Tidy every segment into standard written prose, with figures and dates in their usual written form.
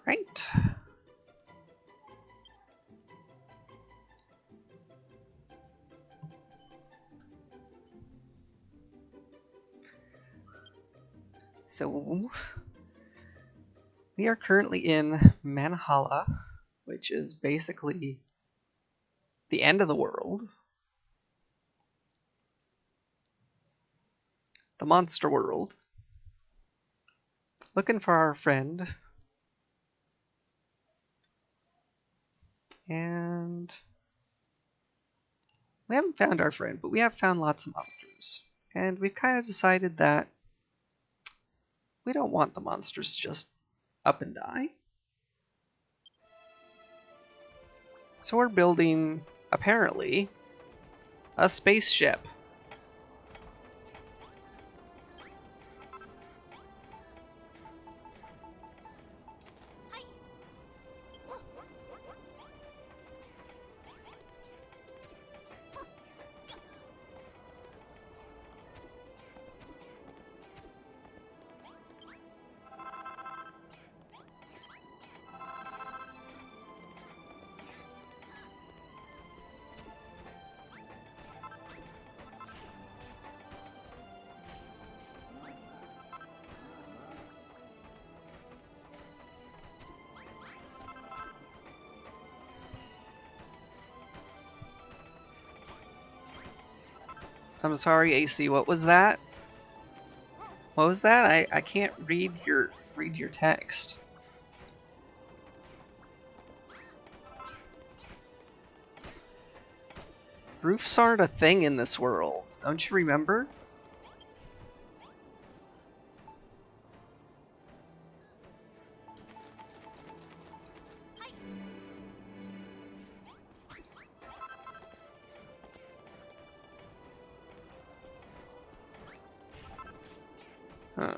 Right. So we are currently in Manhala, which is basically the end of the world. The monster world. Looking for our friend. And we haven't found our friend, but we have found lots of monsters. And we've kind of decided that we don't want the monsters to just up and die. So we're building, apparently, a spaceship. I'm sorry, AC, what was that? What was that? I can't read your text. Roofs aren't a thing in this world. Don't you remember? Huh.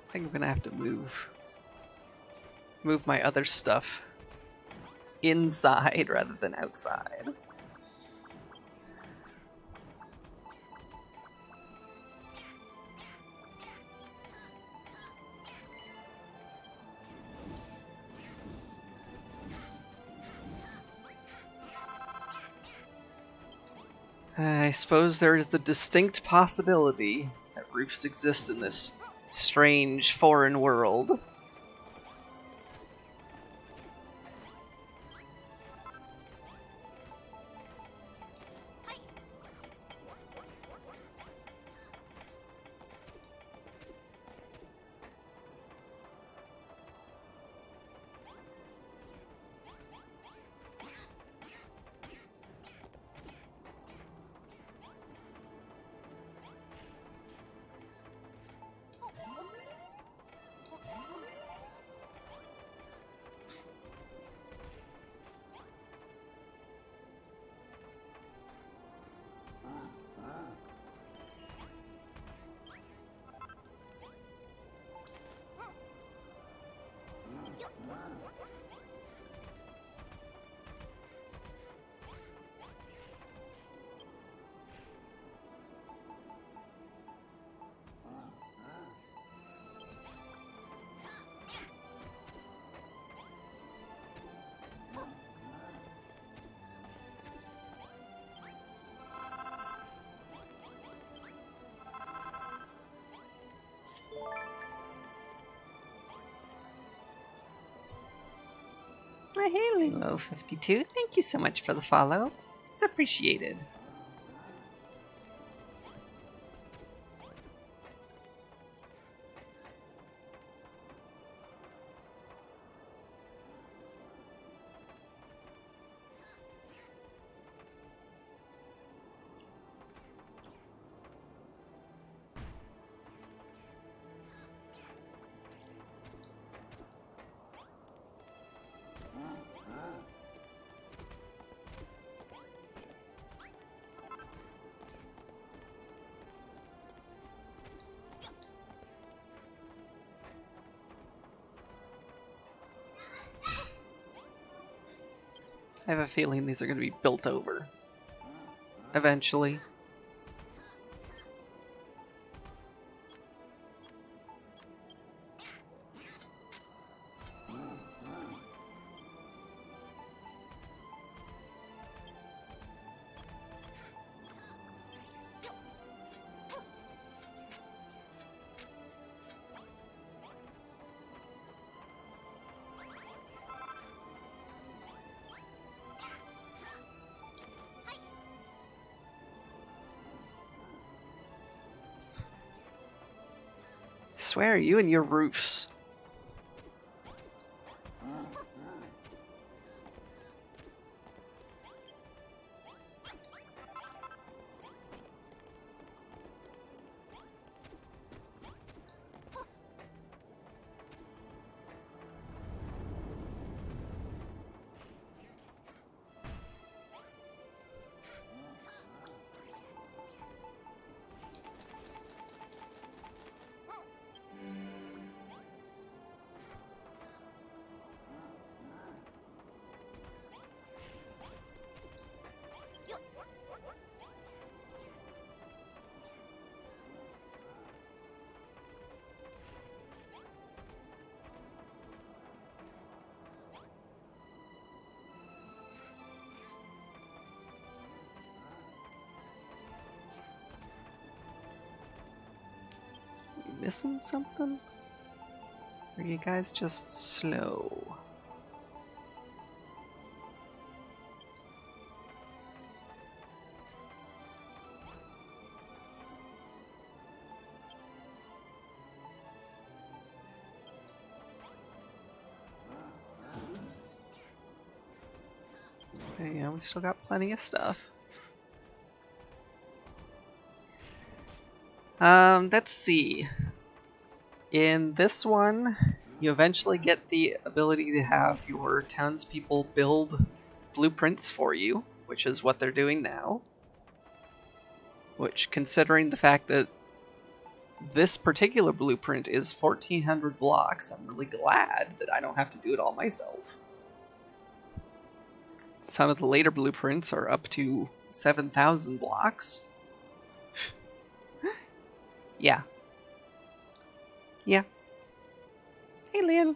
I think I'm gonna have to move my other stuff inside rather than outside. I suppose there is the distinct possibility that roofs exist in this strange foreign world. Hey, Lilo52, thank you so much for the follow. It's appreciated. I have a feeling these are going to be built over. eventually. Swear, you and your roofs. You missing something? Or are you guys just slow? Yeah, we still got plenty of stuff. Let's see. In this one, you eventually get the ability to have your townspeople build blueprints for you, which is what they're doing now. Which, considering the fact that this particular blueprint is 1,400 blocks, I'm really glad that I don't have to do it all myself. Some of the later blueprints are up to 7,000 blocks. Yeah. Yeah. Hey, Lynn.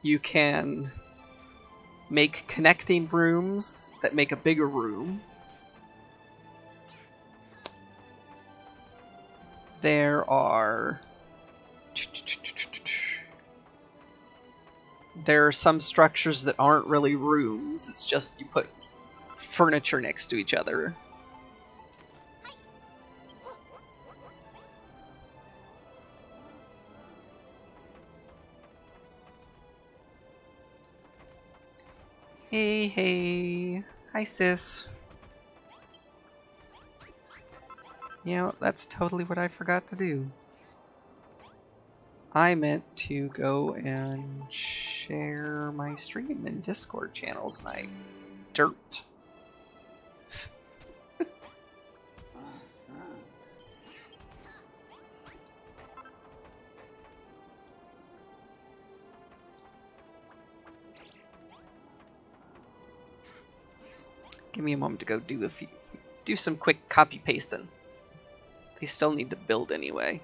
You can make connecting rooms that make a bigger room. There are some structures that aren't really rooms. It's just you put furniture next to each other. Hey, hey. Hi, sis. Yeah, that's totally what I forgot to do. I meant to go and share my stream in Discord channels, and I dirt. Give me a moment to go do some quick copy pasting. They still need to build anyway.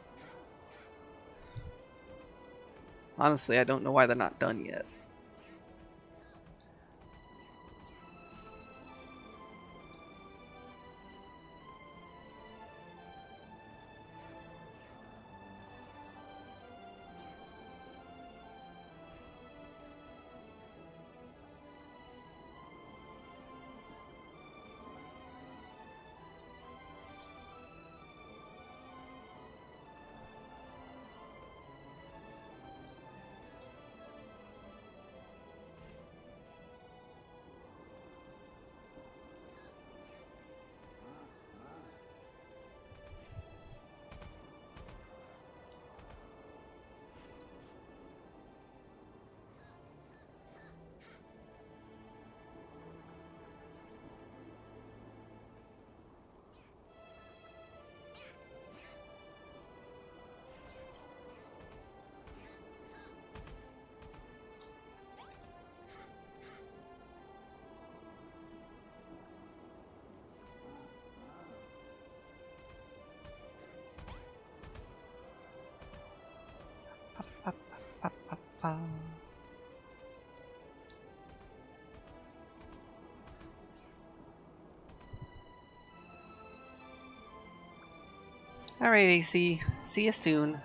Honestly, I don't know why they're not done yet. Alright, AC. See you soon.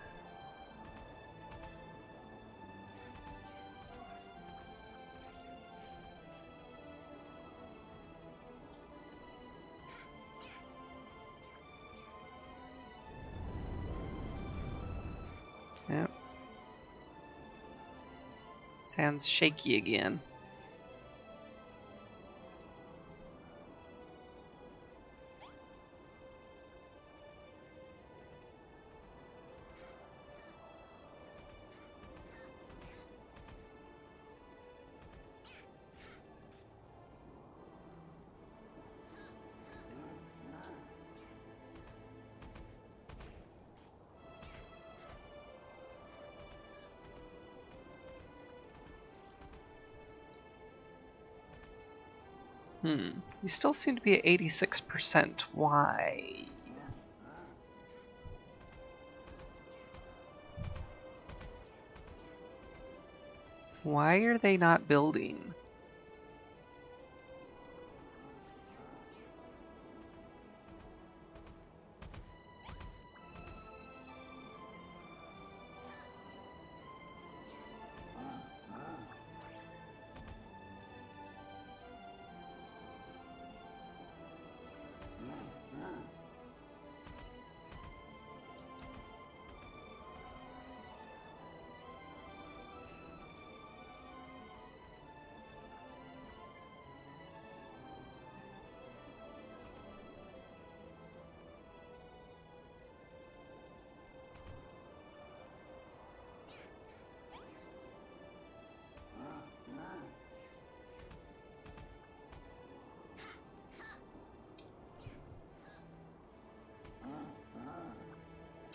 Yep. Sounds shaky again. You still seem to be at 86%. Why? Why are they not building?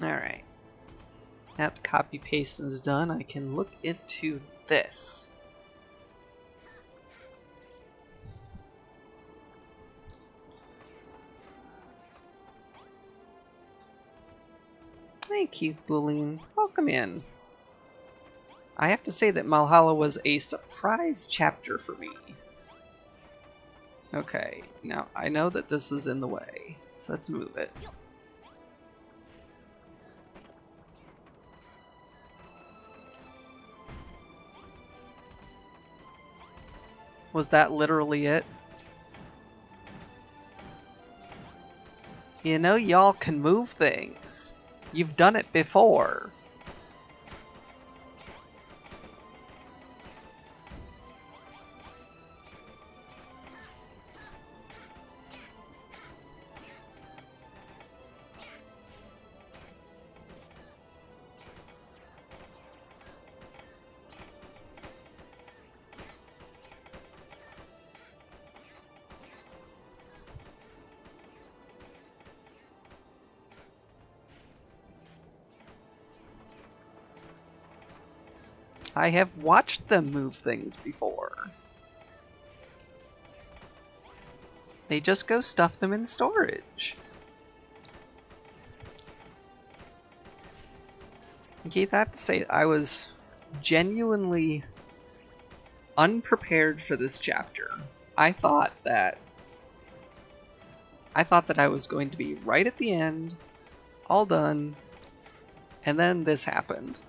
Alright. Now that the copy paste is done, I can look into this. Thank you, Bullying. Welcome in. I have to say that Malhala was a surprise chapter for me. Okay, now I know that this is in the way, so let's move it. Was that literally it? You know, y'all can move things. You've done it before. I have watched them move things before. They just go stuff them in storage. Keith, I have to say, I was genuinely unprepared for this chapter. I thought that I was going to be right at the end, all done, and then this happened.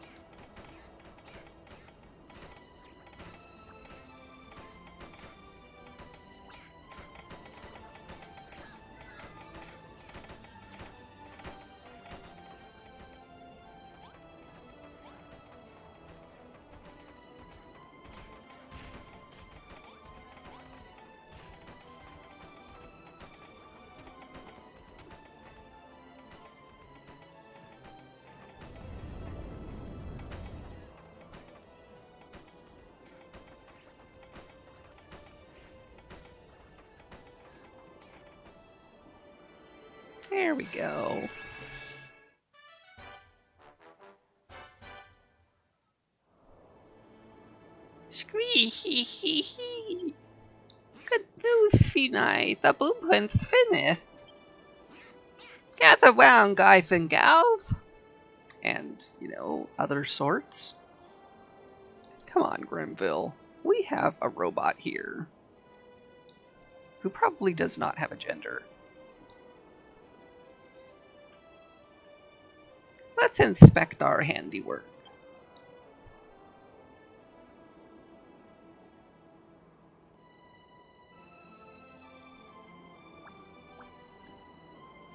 There we go. Squee-hee-hee-hee. Good news, Sinai. The blueprint's finished. Gather round, guys and gals. And, you know, other sorts. Come on, Grimville. We have a robot here who probably does not have a gender. Let's inspect our handiwork.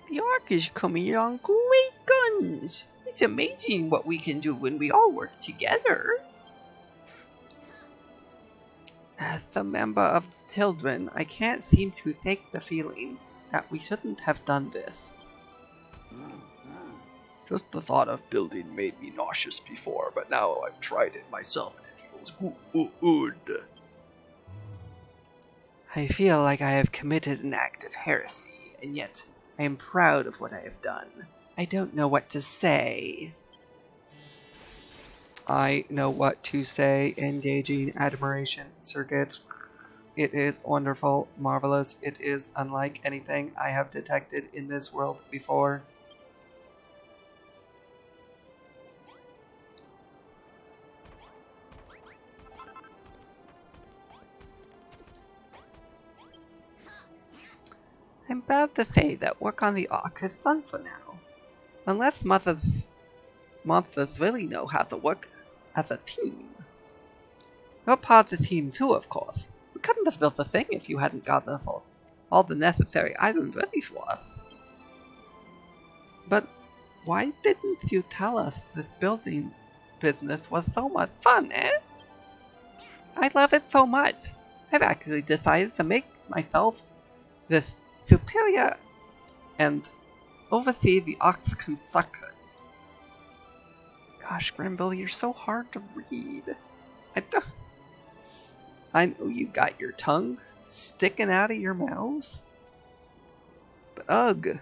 The Ark is coming along great guns. It's amazing what we can do when we all work together. As the member of the children, I can't seem to shake the feeling that we shouldn't have done this. Just the thought of building made me nauseous before, but now I've tried it myself and it feels good. I feel like I have committed an act of heresy, and yet I am proud of what I have done. I don't know what to say. I know what to say. Engaging admiration circuits. It is wonderful, marvelous. It is unlike anything I have detected in this world before. I'm proud to say that work on the Ark is done for now. Unless monsters really know how to work as a team. You're part of the team too, of course. We couldn't have built the thing if you hadn't got us all the necessary items ready for us. But why didn't you tell us this building business was so much fun, eh? I love it so much. I've actually decided to make myself this superior and oversee the Ark's construction. Gosh, Grimble, you're so hard to read. I know you got your tongue sticking out of your mouth, but ugh.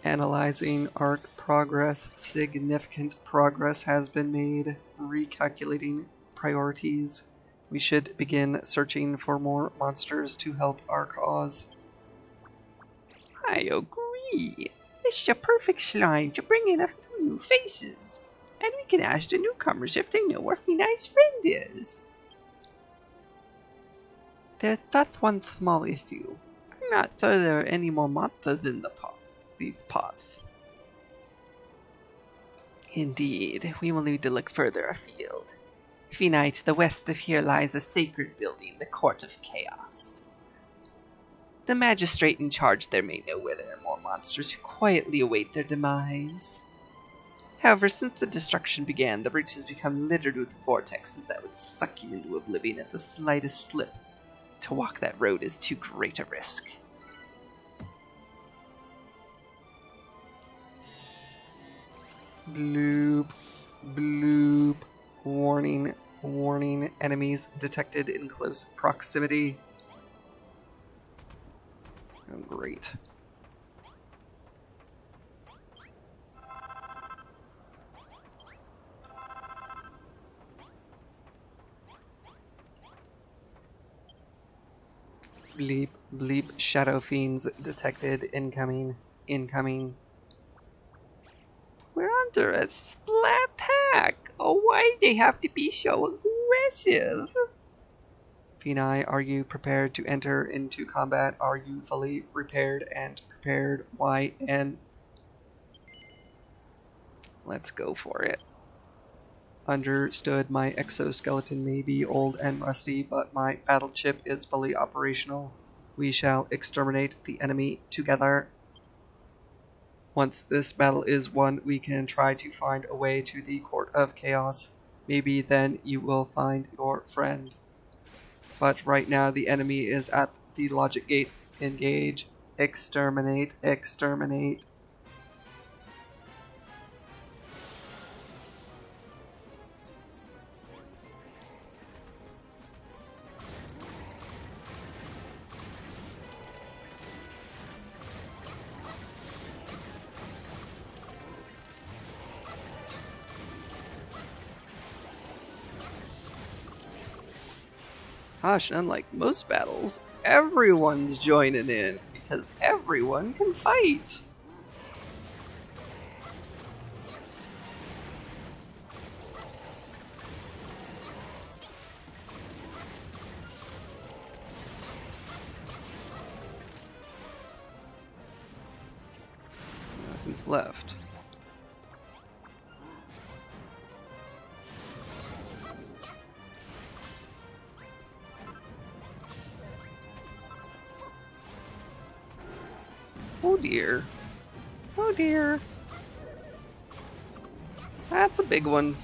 Analyzing Ark progress. Significant progress has been made. Recalculating priorities. We should begin searching for more monsters to help our cause. I agree. This is a perfect slime to bring in a few new faces. And we can ask the newcomers if they know where Finai's friend is. There's just one small issue. I'm not sure there are any more monsters in these pots. Indeed, we will need to look further afield. Finai, to the west of here lies a sacred building, the Court of Chaos. The magistrate in charge there may know where there are more monsters who quietly await their demise. However, since the destruction began, the breach has become littered with vortexes that would suck you into oblivion at the slightest slip. To walk that road is too great a risk. Bloop, bloop, warning, warning, enemies detected in close proximity. Oh, great. Bleep, bleep, shadow fiends detected, incoming, incoming. We're under a splat attack! Oh, why do they have to be so aggressive? Finai, are you prepared to enter into combat? Are you fully repaired and prepared? Why and... Let's go for it. Understood. My exoskeleton may be old and rusty, but my battle chip is fully operational. We shall exterminate the enemy together. Once this battle is won, we can try to find a way to the Court of Chaos. Maybe then you will find your friend. But right now the enemy is at the logic gates. Engage. Exterminate. Exterminate. Gosh, unlike most battles, everyone's joining in, because everyone can fight! is left. Oh dear. Oh dear. That's a big one.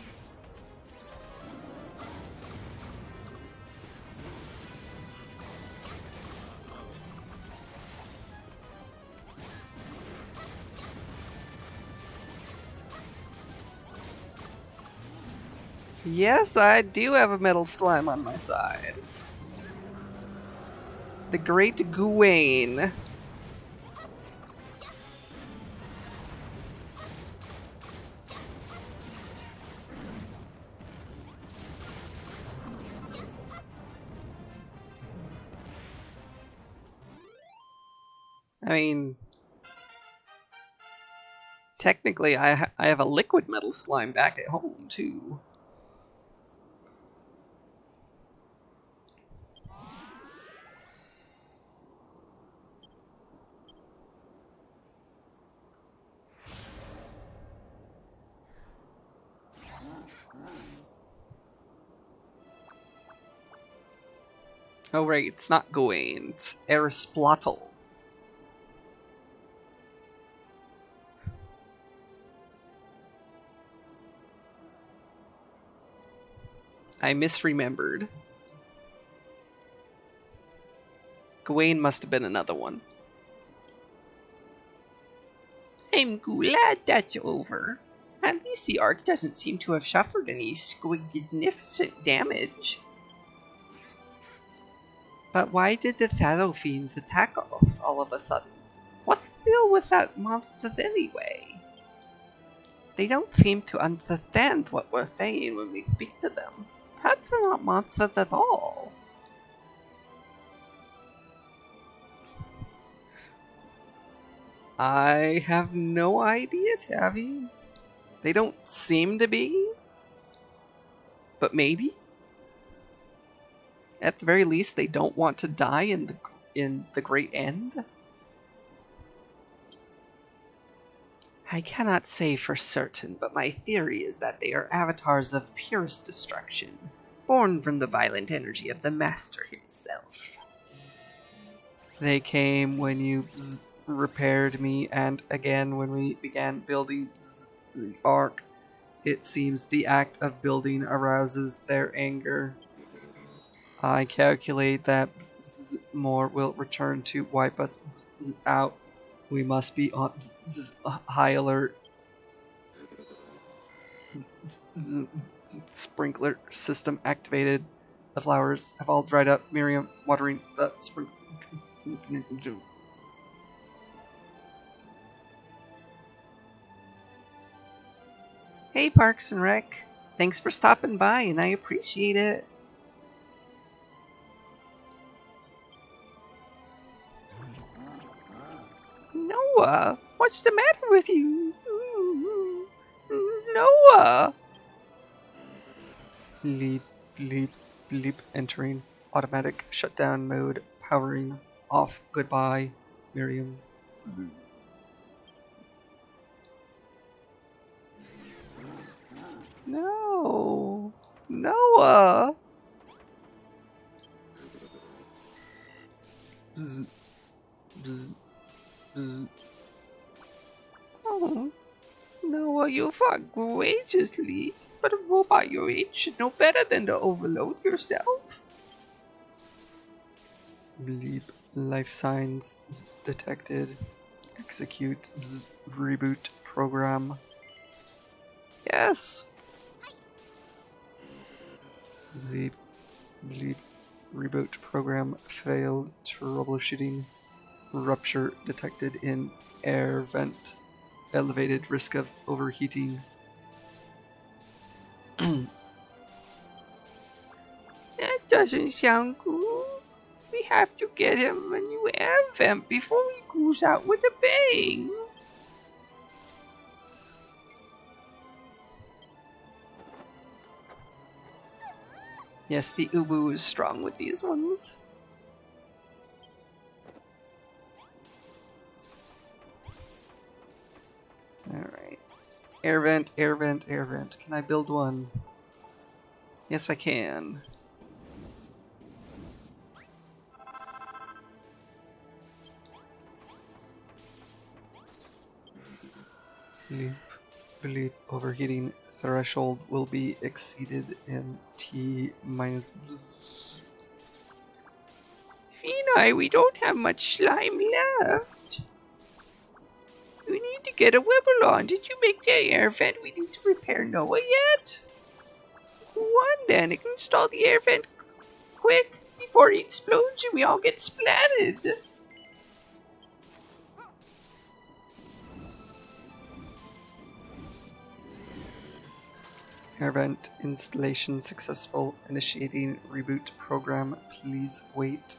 Yes, I do have a metal slime on my side. The Great Gawain. I mean, technically, I have a liquid metal slime back at home, too. Oh right, it's not Gawain, it's Erisplotl. I misremembered. Gawain must have been another one. I'm glad that's over. At least the Ark doesn't seem to have suffered any magnificent damage. But why did the Shadow Fiends attack all of a sudden? What's the deal with that monsters anyway? They don't seem to understand what we're saying when we speak to them. Perhaps they're not monsters at all. I have no idea, Tavi. They don't seem to be, but maybe. At the very least, they don't want to die in the great end. I cannot say for certain, but my theory is that they are avatars of purest destruction, born from the violent energy of the Master himself. They came when you repaired me, and again when we began building the Ark. It seems the act of building arouses their anger. I calculate that more will return to wipe us out. We must be on high alert. Sprinkler system activated. The flowers have all dried up. Miriam watering the sprinkler. Hey, Parks and Rec. Thanks for stopping by, and I appreciate it. Noah, what's the matter with you? Noah! Leap, leap, leap, entering automatic shutdown mode, powering off. Goodbye, Miriam. No, Noah! Bzz, bzz, bzz. Oh, Noah, you fought courageously, but a robot your age should know better than to overload yourself. Bleep, life signs detected. Execute, reboot program. Yes. Bleep, bleep, reboot program failed. Troubleshooting. Rupture detected in air vent. Elevated risk of overheating. That doesn't sound good. We have to get him a new air vent before he goes out with a bang. Yes, the Ubu is strong with these ones. Air vent, air vent, air vent. Can I build one? Yes, I can. Bleep, bleep. Overheating threshold will be exceeded in T minus. Finai, we don't have much slime left. We need to get a wibble on. Did you make the air vent we need to repair Noah yet? Go on then, install the air vent quick before it explodes and we all get splatted. Air vent installation successful. Initiating reboot program. Please wait.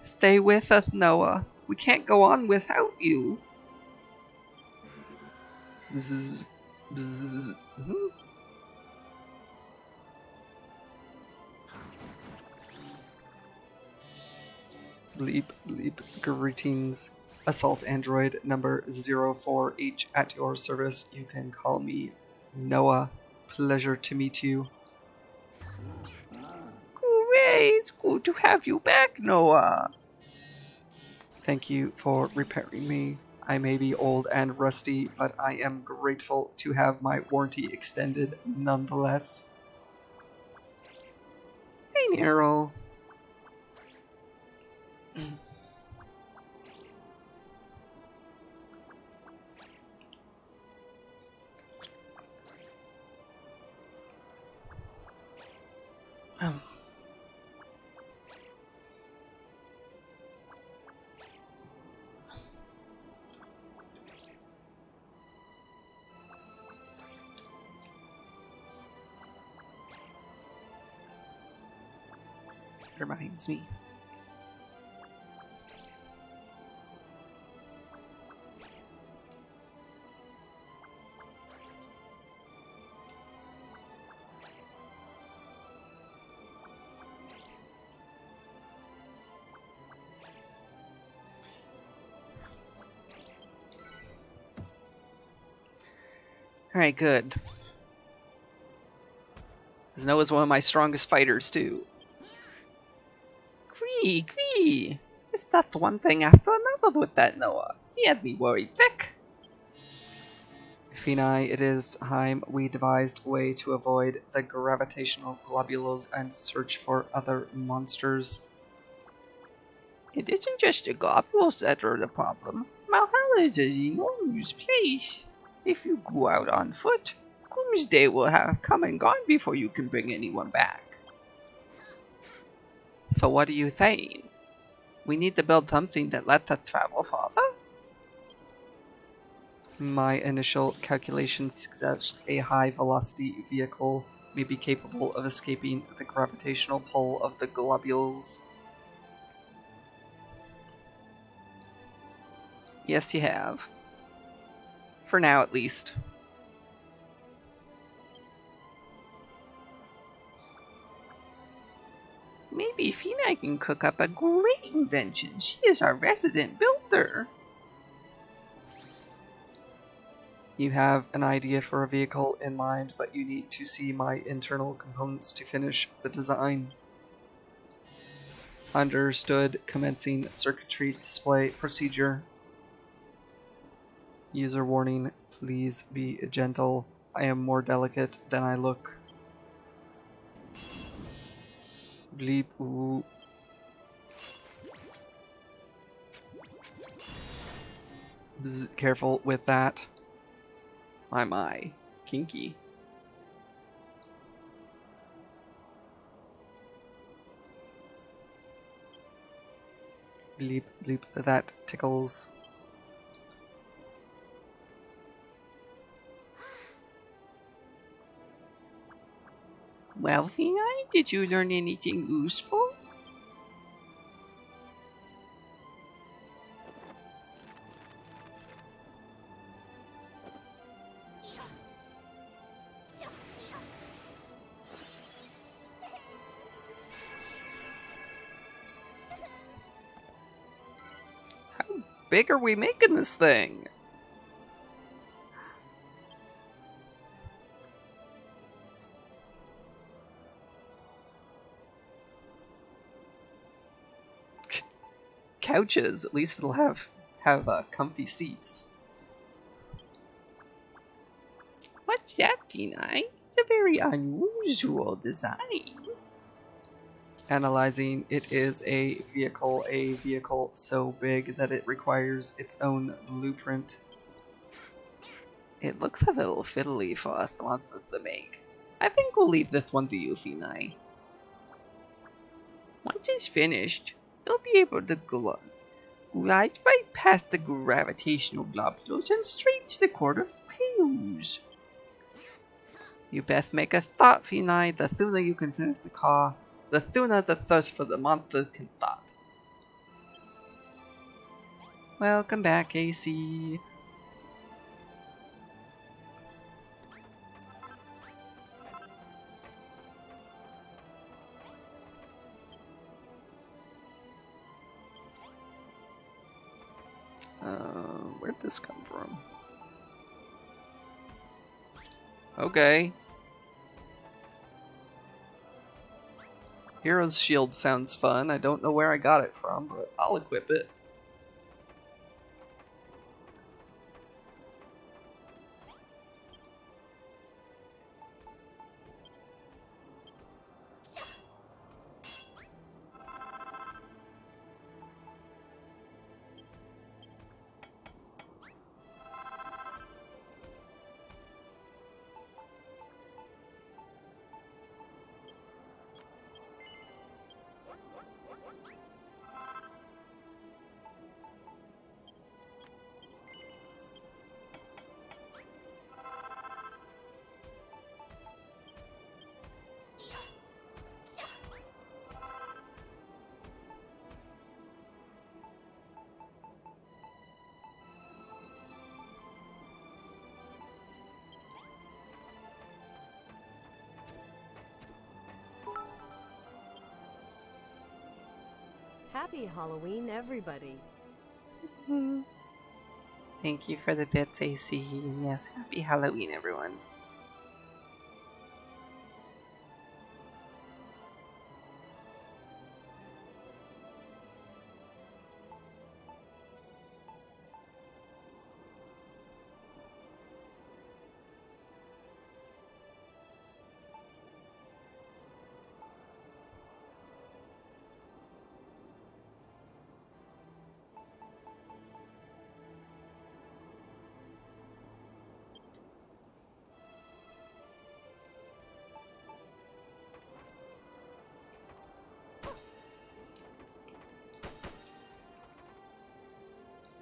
Stay with us, Noah. We can't go on without you. Bzz, bzz. Bleep, bleep. Greetings. Assault Android number 04H at your service. You can call me Noah. Pleasure to meet you. Hooray, it's good to have you back, Noah. Thank you for repairing me. I may be old and rusty, but I am grateful to have my warranty extended nonetheless. Hey, Nero. Reminds me. Alright, good. Because Noah's one of my strongest fighters, too. Cree. It's just one thing after another with that Noah. He had me worried sick. Finai, it is time we devised a way to avoid the gravitational globules and search for other monsters. It isn't just the globules that are the problem. Malroth is an enormous place. If you go out on foot, Doomsday will have come and gone before you can bring anyone back. So what are you saying? We need to build something that lets us travel farther? My initial calculations suggest a high-velocity vehicle may be capable of escaping the gravitational pull of the globules. Yes, you have. For now, at least. Maybe Finai can cook up a great invention. She is our resident builder. You have an idea for a vehicle in mind, but you need to see my internal components to finish the design. Understood. Commencing circuitry display procedure. User warning, please be gentle. I am more delicate than I look. Bleep, ooh. Bzz, careful with that. My, kinky. Bleep, bleep, that tickles. Well, Finai, did you learn anything useful? How big are we making this thing? couches. At least it'll have comfy seats. What's that, Kenai? It's a very unusual design. Analyzing, it is a vehicle so big that it requires its own blueprint. It looks a little fiddly for us monsters to make. I think we'll leave this one to you, Finai. Once it's finished, you'll be able to glide right past the gravitational globules and straight to the court of Pails. You best make a start, Finai. The sooner you can finish the car, the sooner the search for the monsters can start. Welcome back, AC. Where'd this come from? Okay. Hero's Shield sounds fun. I don't know where I got it from, but I'll equip it. Happy Halloween, everybody. Thank you for the bits, AC. And yes, happy Halloween, everyone.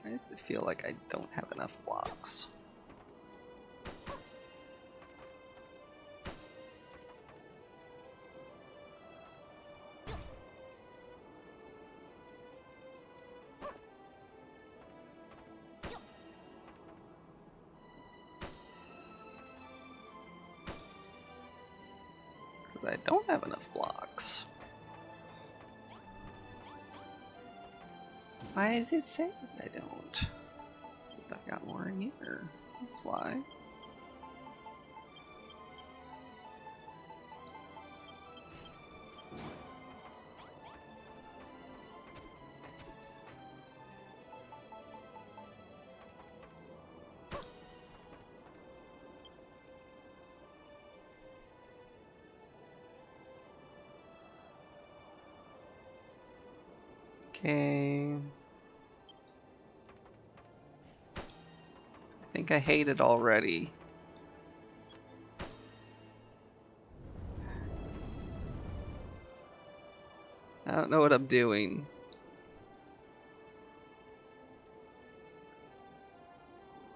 Why does it feel like I don't have enough blocks? Because I don't have enough blocks. Why is it saying I don't? Because I've got more in here. That's why. Okay. I think I hate it already. I don't know what I'm doing.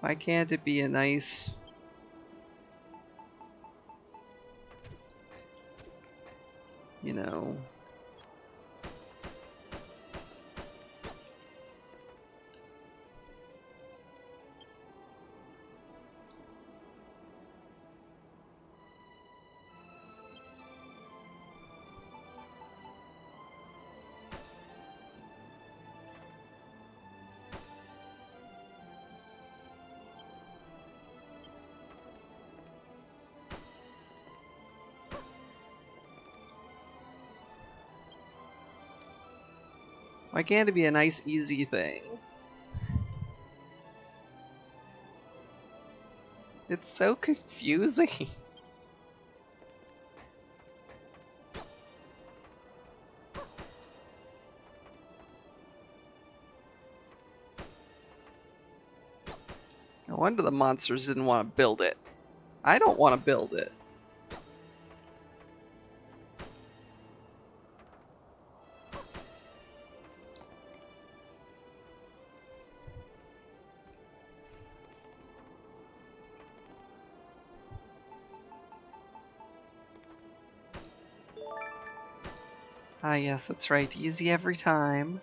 Why can't it be a nice... You know... Why can't it be a nice, easy thing? It's so confusing. No wonder the monsters didn't want to build it. I don't want to build it. Ah, yes, that's right. Easy every time.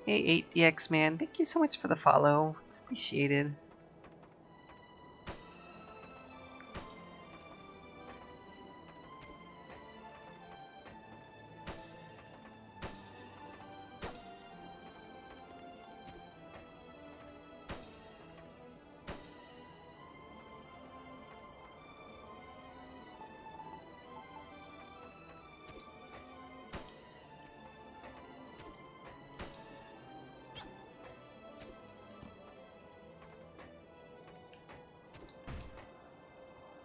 Hey, 8DX man, thank you so much for the follow. It's appreciated.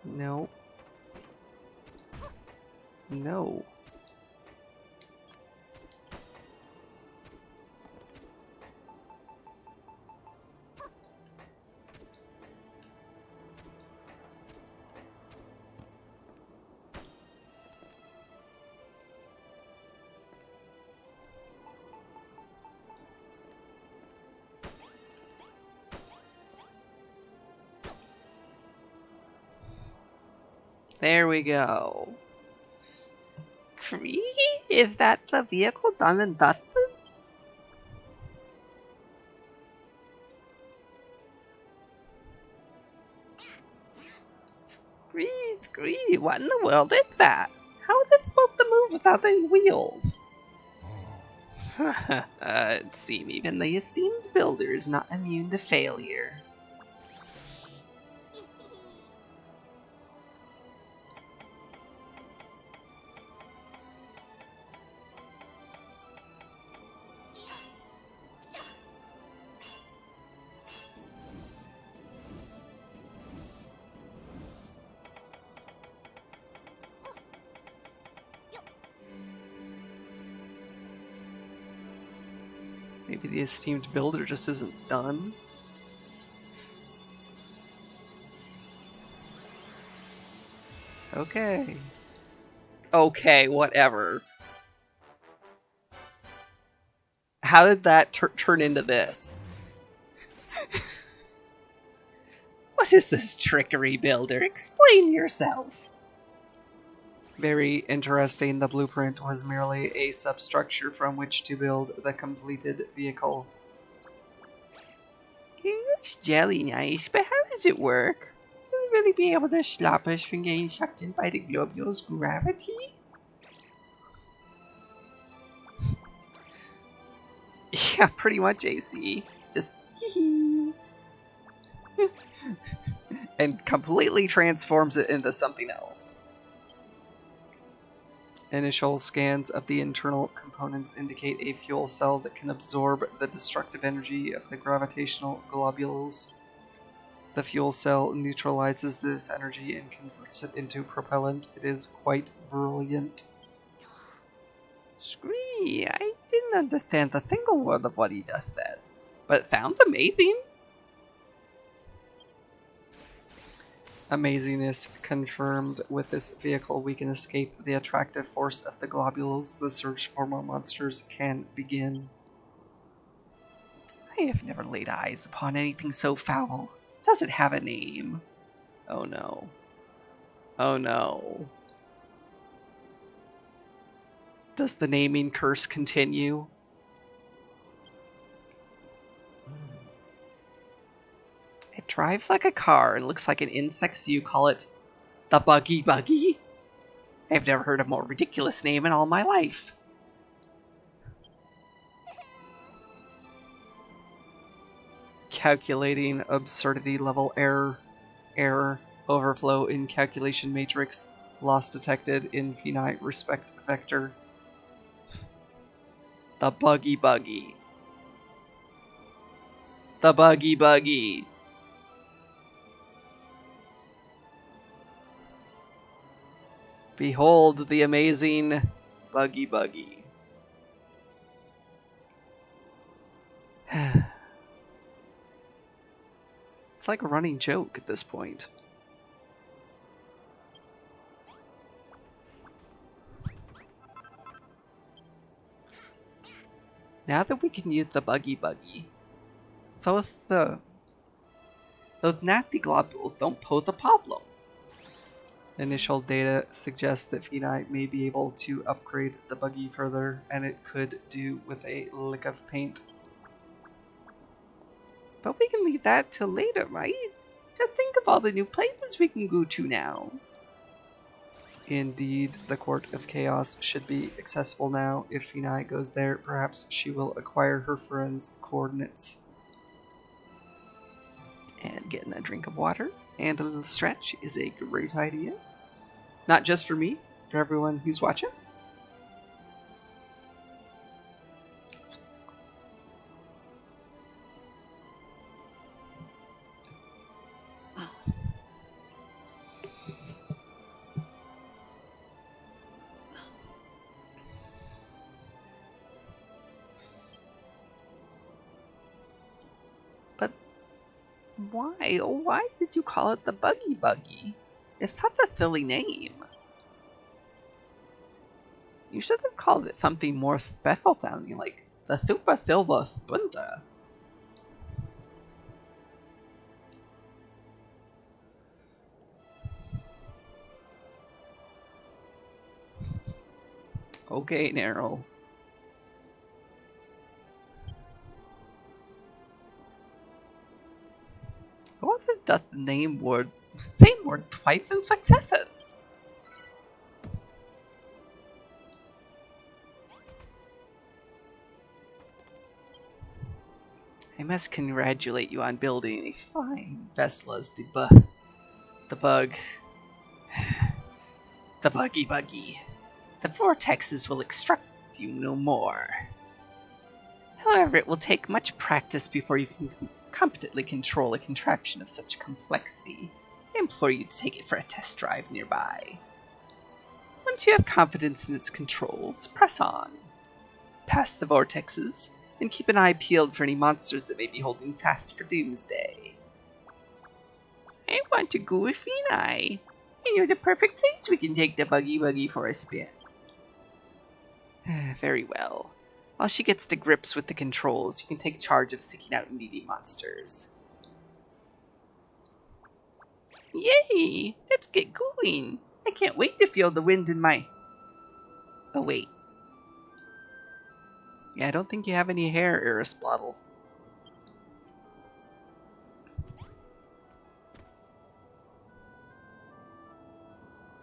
No. No. There we go. Cree? Is that the vehicle done and dusted? Cree, what in the world is that? How is it supposed to move without any wheels? It seems even the esteemed builder is not immune to failure. Maybe the esteemed builder just isn't done. Okay. Okay, whatever. How did that turn into this? What is this trickery, builder? Explain yourself. Very interesting. The blueprint was merely a substructure from which to build the completed vehicle. It looks jelly nice, but how does it work? Will it really be able to stop us from getting sucked in by the globule's gravity? Yeah, pretty much, AC. Just and completely transforms it into something else. Initial scans of the internal components indicate a fuel cell that can absorb the destructive energy of the gravitational globules. The fuel cell neutralizes this energy and converts it into propellant. It is quite brilliant. Scree, I didn't understand a single word of what he just said, but it sounds amazing. Amazingness confirmed. With this vehicle, we can escape the attractive force of the globules. The search for more monsters can begin. I have never laid eyes upon anything so foul. Does it have a name? Oh no. Oh no. Does the naming curse continue? It drives like a car and looks like an insect, so you call it the Buggy Buggy? I've never heard a more ridiculous name in all my life. Calculating absurdity level error. Error. Overflow in calculation matrix. Loss detected in Finite Respect Vector. The Buggy Buggy. The Buggy Buggy. Behold the amazing Buggy Buggy. It's like a running joke at this point. Now that we can use the Buggy Buggy, those nasty globules don't pose a problem. Initial data suggests that Finite may be able to upgrade the buggy further, and it could do with a lick of paint. But we can leave that till later, right? Just think of all the new places we can go to now. Indeed, the Court of Chaos should be accessible now. If Finite goes there, perhaps she will acquire her friend's coordinates. And getting a drink of water and a little stretch is a great idea. Not just for me, for everyone who's watching. Why? Oh, why did you call it the Buggy Buggy? It's such a silly name. You should have called it something more special sounding, like the Super Silver Sprinter. Okay, Narrow. What was it just the same word twice in succession? I must congratulate you on building a fine vessel as the bug. The Buggy Buggy. The vortexes will extract you no more. However, it will take much practice before you can competently control a contraption of such complexity. I implore you to take it for a test drive nearby. Once you have confidence in its controls, press on. Pass the vortexes, and keep an eye peeled for any monsters that may be holding fast for doomsday. I want to go with Finite. And you're the perfect place we can take the Buggy Buggy for a spin. Very well. While she gets to grips with the controls, you can take charge of seeking out needy monsters. Yay! Let's get going. I can't wait to feel the wind in my... Oh, wait. Yeah, I don't think you have any hair, Erisplottle.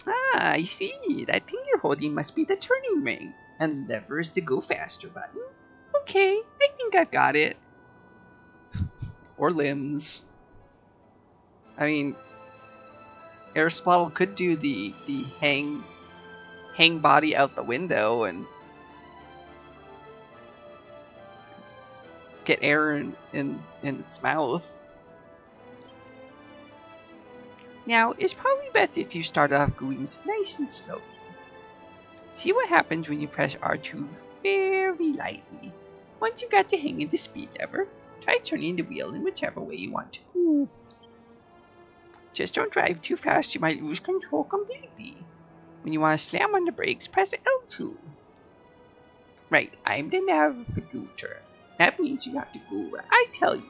Ah, I see. That thing you're holding must be the turning ring. And lever is the go faster button. Okay, I think I've got it. Or limbs. I mean, Erisplottle could do the hang body out the window and get air in its mouth. Now, it's probably best if you start off going nice and slow. See what happens when you press R2 very lightly. Once you got the hang of the speed lever, try turning the wheel in whichever way you want to go. Just don't drive too fast, you might lose control completely. When you want to slam on the brakes, press L2. Right, I'm the navigator. That means you have to go where I tell you.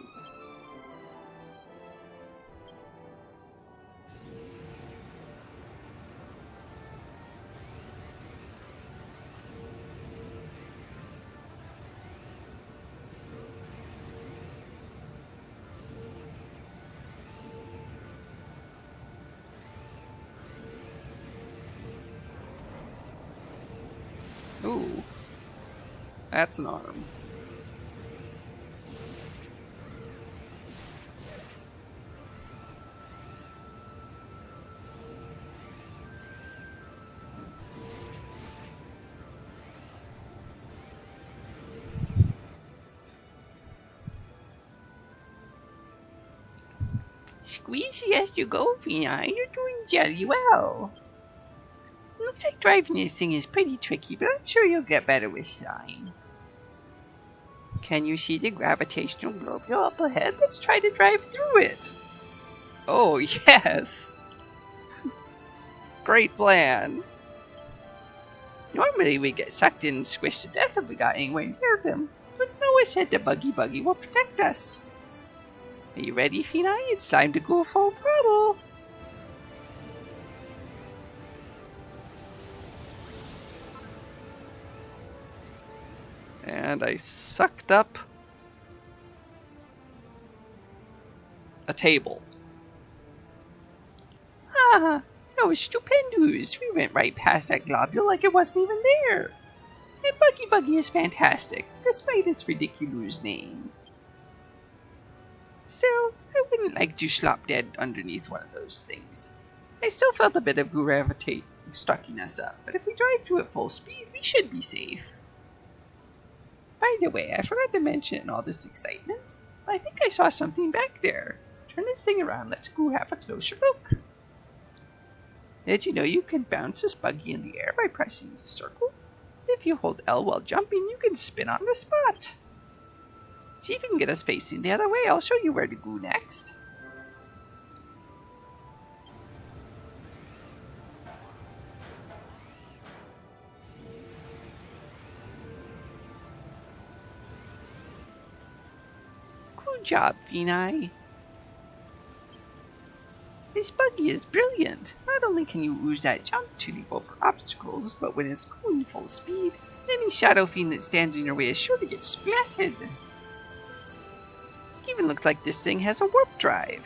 Ooh. That's an arm. Squeezy as you go, Fina. You're doing jelly well. Looks like driving this thing is pretty tricky, but I'm sure you'll get better with slime. Can you see the gravitational globule up ahead? Let's try to drive through it. Oh, yes! Great plan. Normally we get sucked in and squished to death if we got anywhere near them, but Noah said the buggy will protect us. Are you ready, Fina? It's time to go full throttle. And I sucked up a table. Ah, that was stupendous. We went right past that globule like it wasn't even there. And Buggy is fantastic, despite its ridiculous name. Still, I wouldn't like to slop dead underneath one of those things. I still felt a bit of gravitate sucking us up, but if we drive through at full speed, we should be safe. By the way, I forgot to mention in all this excitement, I think I saw something back there. Turn this thing around, let's go have a closer look. Did you know you can bounce this buggy in the air by pressing the circle? If you hold L while jumping, you can spin on the spot. See if you can get us facing the other way. I'll show you where to go next. Good job, Vinai. This buggy is brilliant. Not only can you use that jump to leap over obstacles, but when it's going full speed, any shadow fiend that stands in your way is sure to get splatted. It even looks like this thing has a warp drive.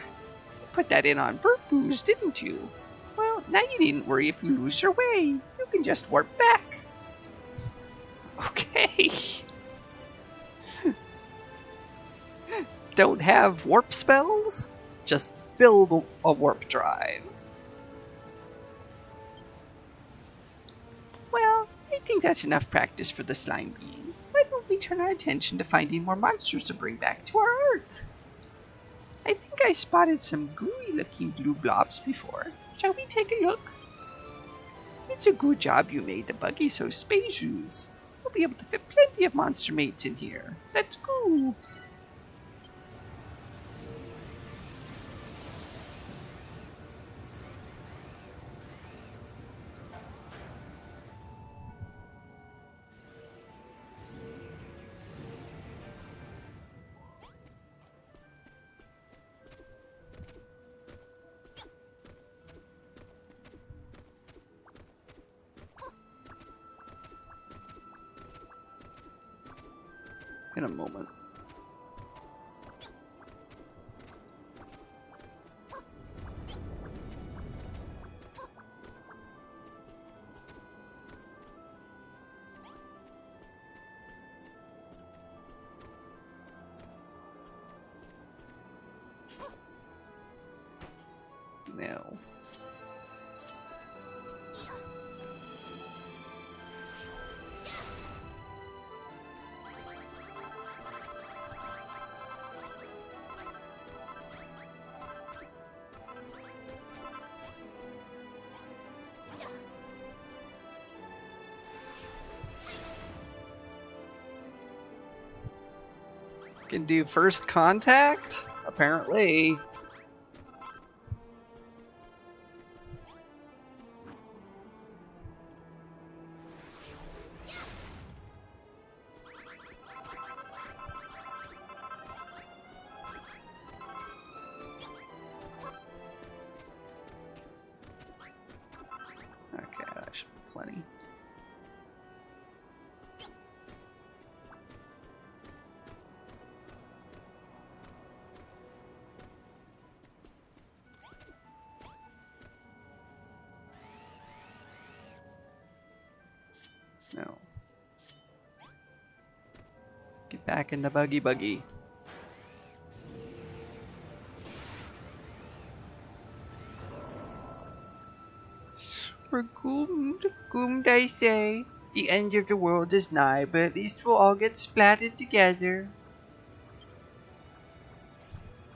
You put that in on Burp Boost, didn't you? Well, now you needn't worry if you lose your way. You can just warp back. Okay. Don't have warp spells? Just build a warp drive. Well, I think that's enough practice for the slime being. Why don't we turn our attention to finding more monsters to bring back to our Ark? I think I spotted some gooey-looking blue blobs before. Shall we take a look? It's a good job you made the buggy so spacious. We'll be able to fit plenty of monster mates in here. Let's go! In a moment. No. Can do first contact? Apparently. Okay, that should be plenty. No. Get back in the buggy. We're goomed, I say. The end of the world is nigh, but at least we'll all get splatted together.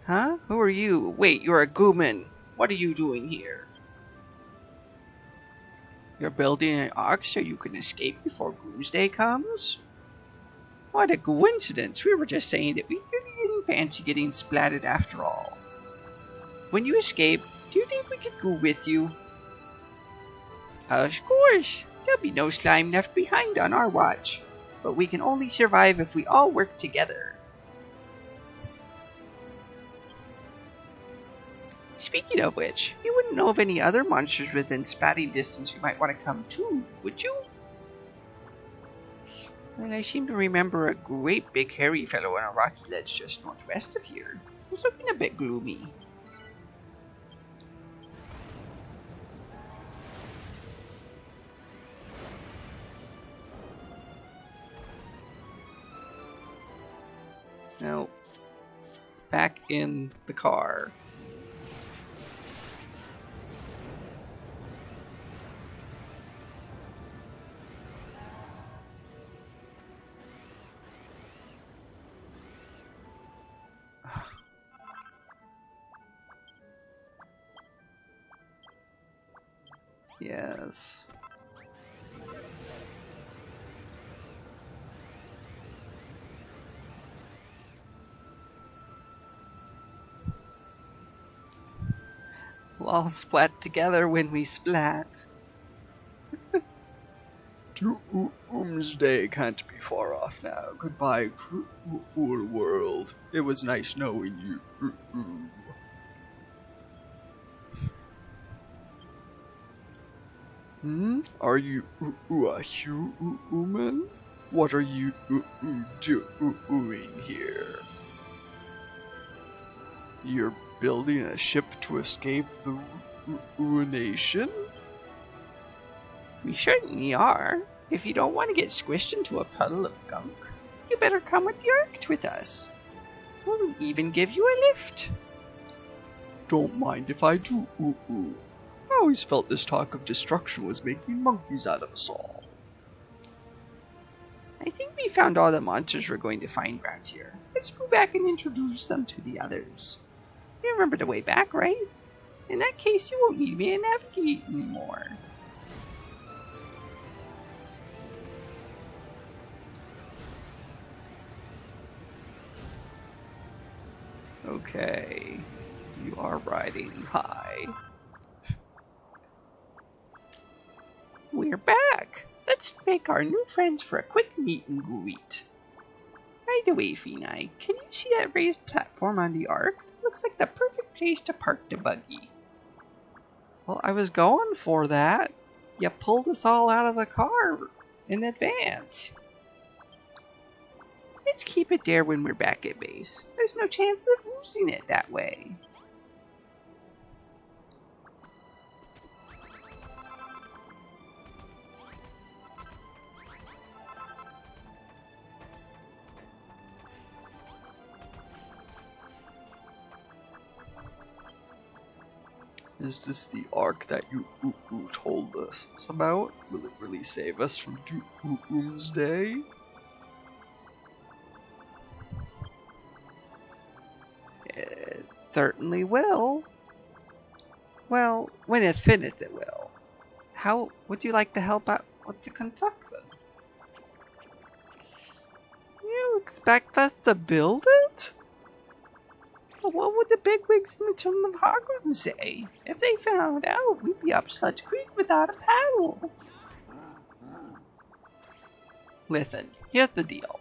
Huh? Who are you? Wait, you're a Gooman. What are you doing here? You're building an ark so you can escape before Doomsday comes? What a coincidence. We were just saying that we really didn't fancy getting splatted after all. When you escape, do you think we could go with you? Of course. There'll be no slime left behind on our watch. But we can only survive if we all work together. Speaking of which, you wouldn't know of any other monsters within spatting distance you might want to come to, would you? Well, I seem to remember a great big hairy fellow on a rocky ledge just northwest of here. He's looking a bit gloomy. Now, back in the car. Yes. We'll all splat together when we splat. Doomsday can't be far off now. Goodbye, cruel world. It was nice knowing you. Are you a human? What are you doing here? You're building a ship to escape the ruination? We certainly are. If you don't want to get squished into a puddle of gunk, you better come with the ark with us. We'll even give you a lift. Don't mind if I do. I always felt this talk of destruction was making monkeys out of us all. I think we found all the monsters we're going to find around here. Let's go back and introduce them to the others. You remember the way back, right? In that case, you won't need me to navigate anymore. Okay, you are riding high. We're back! Let's make our new friends for a quick meet and greet. By the way, Phenai, can you see that raised platform on the ark? It looks like the perfect place to park the buggy. Well, I was going for that. You pulled us all out of the car in advance. Let's keep it there when we're back at base. There's no chance of losing it that way. Is this the ark that you told us about? Will it really save us from Doomsday? It certainly will. Well, when it's finished it will. How would you like to help out with the construction? You expect us to build it? But what would the bigwigs in the Children of Hargon say? If they found out, we'd be up such creek without a paddle. Listen, here's the deal.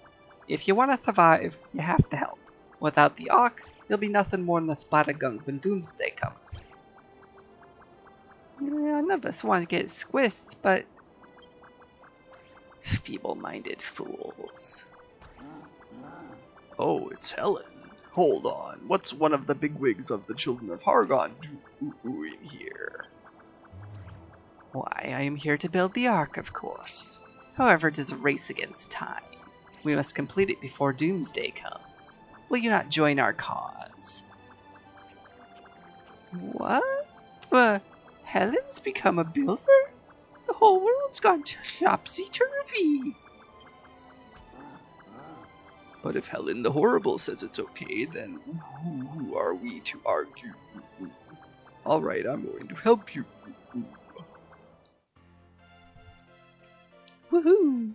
If you want to survive, you have to help. Without the ark, you'll be nothing more than a spot of gunk when Doomsday comes. None of us want to get squished, but... feeble-minded fools. Oh, it's Helen. Hold on, what's one of the bigwigs of the Children of Hargon doing here? Why, I am here to build the Ark, of course. However, it is a race against time. We must complete it before Doomsday comes. Will you not join our cause? What? Helen's become a builder? The whole world's gone topsy-turvy. But if Helen the Horrible says it's okay, then who are we to argue? Alright, I'm going to help you. Woohoo!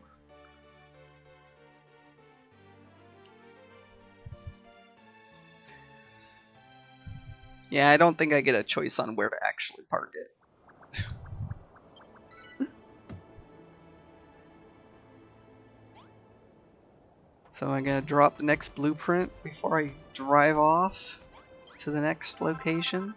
Yeah, I don't think I get a choice on where to actually park it. So I gotta drop the next blueprint before I drive off to the next location.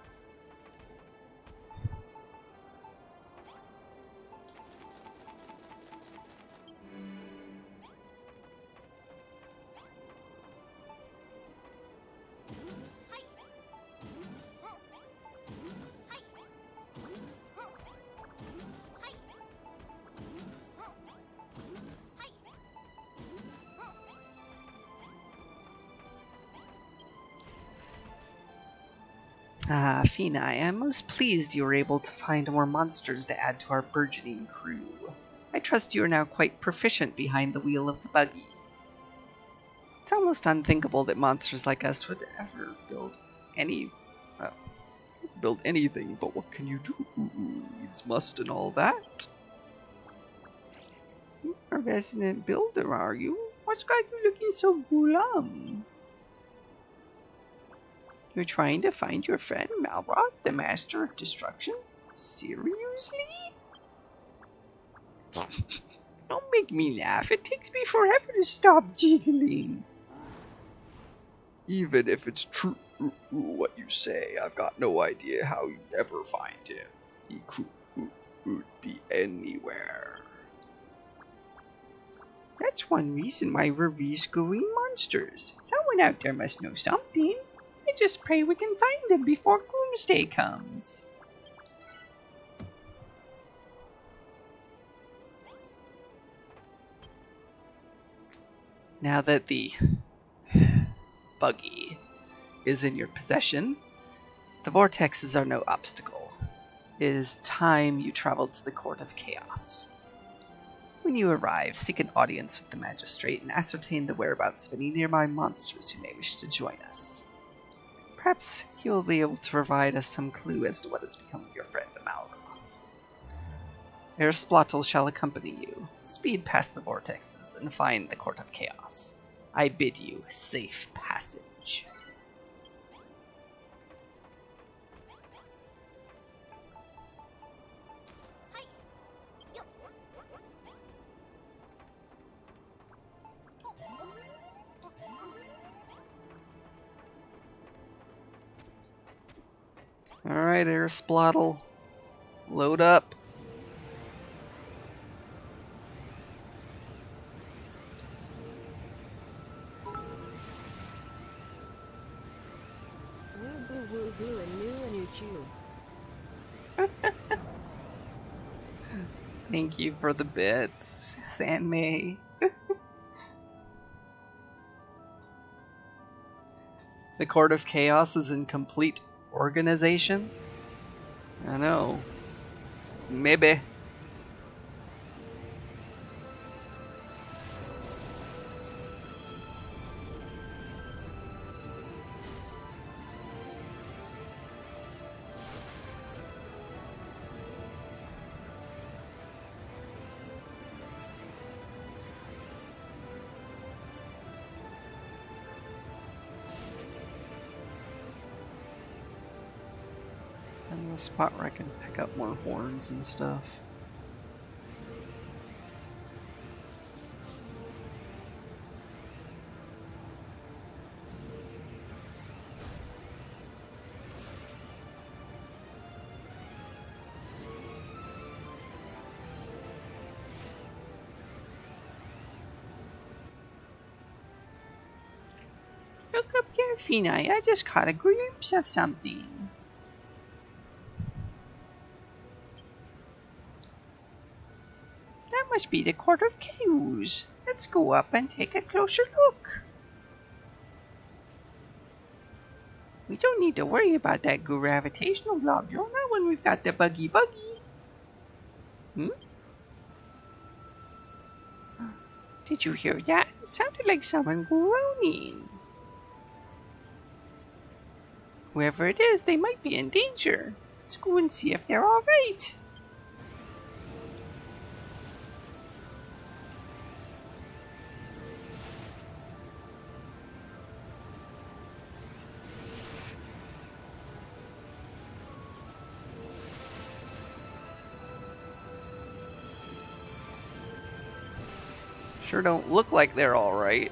Ah, Fina, I am most pleased you were able to find more monsters to add to our burgeoning crew. I trust you are now quite proficient behind the wheel of the buggy. It's almost unthinkable that monsters like us would ever build anything, but what can you do? Needs must and all that. You're a resident builder, are you? What's got you looking so glum? You're trying to find your friend Malroth, the Master of Destruction? Seriously? Don't make me laugh. It takes me forever to stop giggling. Even if it's true what you say, I've got no idea how you'd ever find him. He could be anywhere. That's one reason why we're rescuing monsters. Someone out there must know something. I just pray we can find them before Doomsday comes. Now that the buggy is in your possession, the vortexes are no obstacle. It is time you traveled to the Court of Chaos. When you arrive, seek an audience with the magistrate and ascertain the whereabouts of any nearby monsters who may wish to join us. Perhaps he will be able to provide us some clue as to what has become of your friend Malroth. Erisplotl shall accompany you. Speed past the vortexes and find the Court of Chaos. I bid you safe passage. Alright, Erisplotl. Load up. Woo boo woo hoo and new and you chew. Thank you for the bits, Sanmei. The Court of Chaos is in complete organization? I know. Maybe. And the spot where I can pick up more horns and stuff. Look up there, Fina. I just caught a glimpse of something. That must be the Court of Chaos. Let's go up and take a closer look. We don't need to worry about that gravitational globule, not when we've got the buggy. Did you hear that? It sounded like someone groaning. Whoever it is, they might be in danger. Let's go and see if they're alright. Sure don't look like they're alright.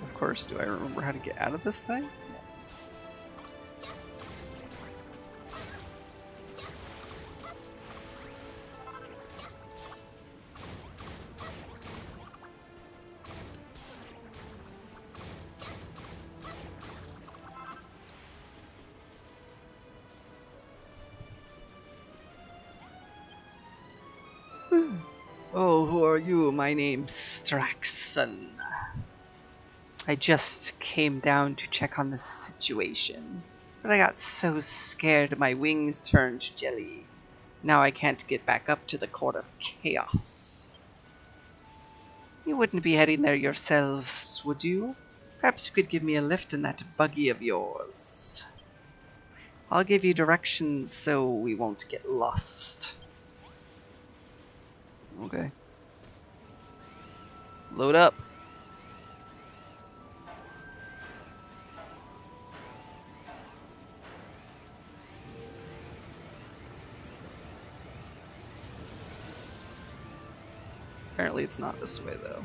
Of course, do I remember how to get out of this thing? Oh, who are you? My name's Straxon. I just came down to check on the situation, but I got so scared my wings turned jelly. Now I can't get back up to the Court of Chaos. You wouldn't be heading there yourselves, would you? Perhaps you could give me a lift in that buggy of yours. I'll give you directions so we won't get lost. Okay. Load up. Apparently it's not this way, though.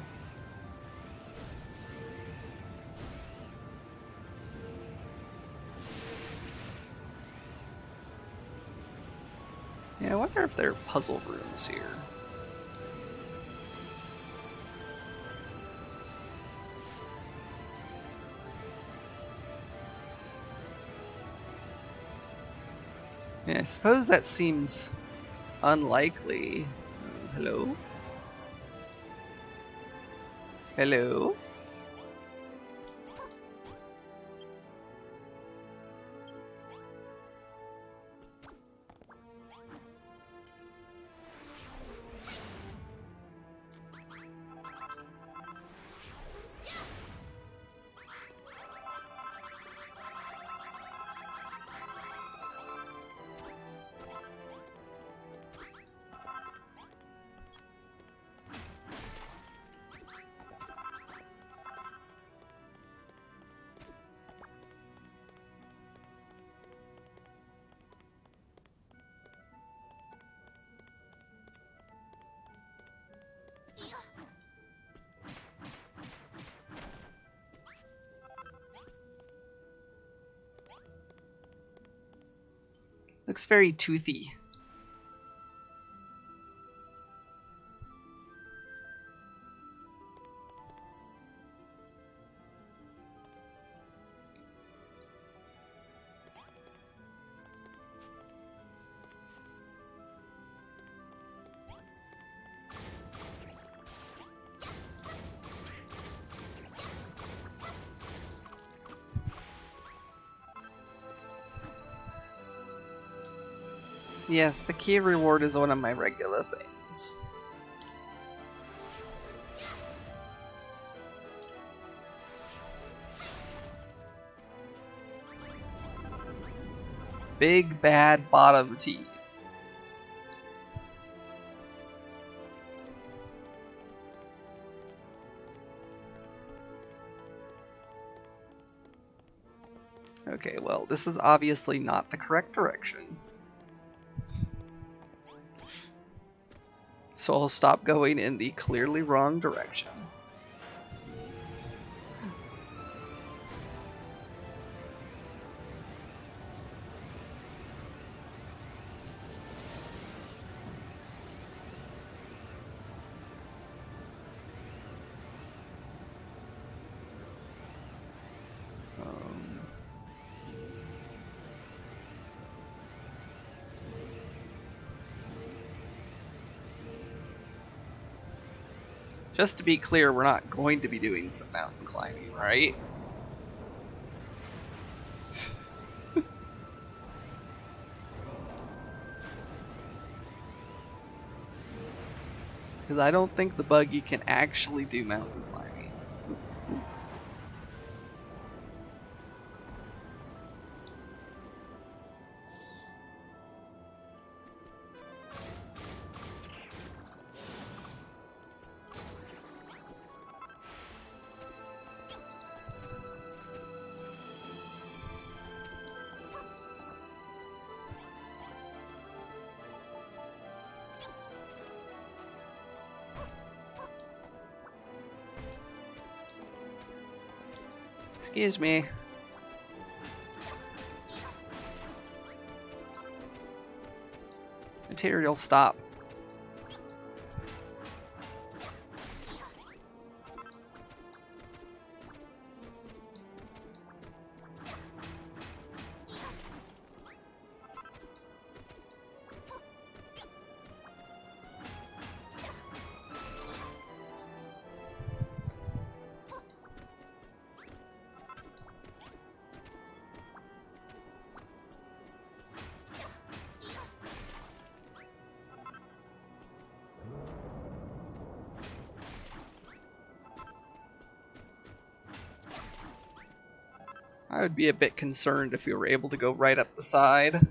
Yeah, I wonder if there are puzzle rooms here. Yeah, I suppose that seems unlikely. Hello? Hello? Looks very toothy. Yes, the key reward is one of my regular things. Big bad bottom teeth. Okay, well, this is obviously not the correct direction. So I'll stop going in the clearly wrong direction. Just to be clear, we're not going to be doing some mountain climbing, right? Because I don't think the buggy can actually do mountain climbing. Excuse me. Material, stop. I would be a bit concerned if we were able to go right up the side.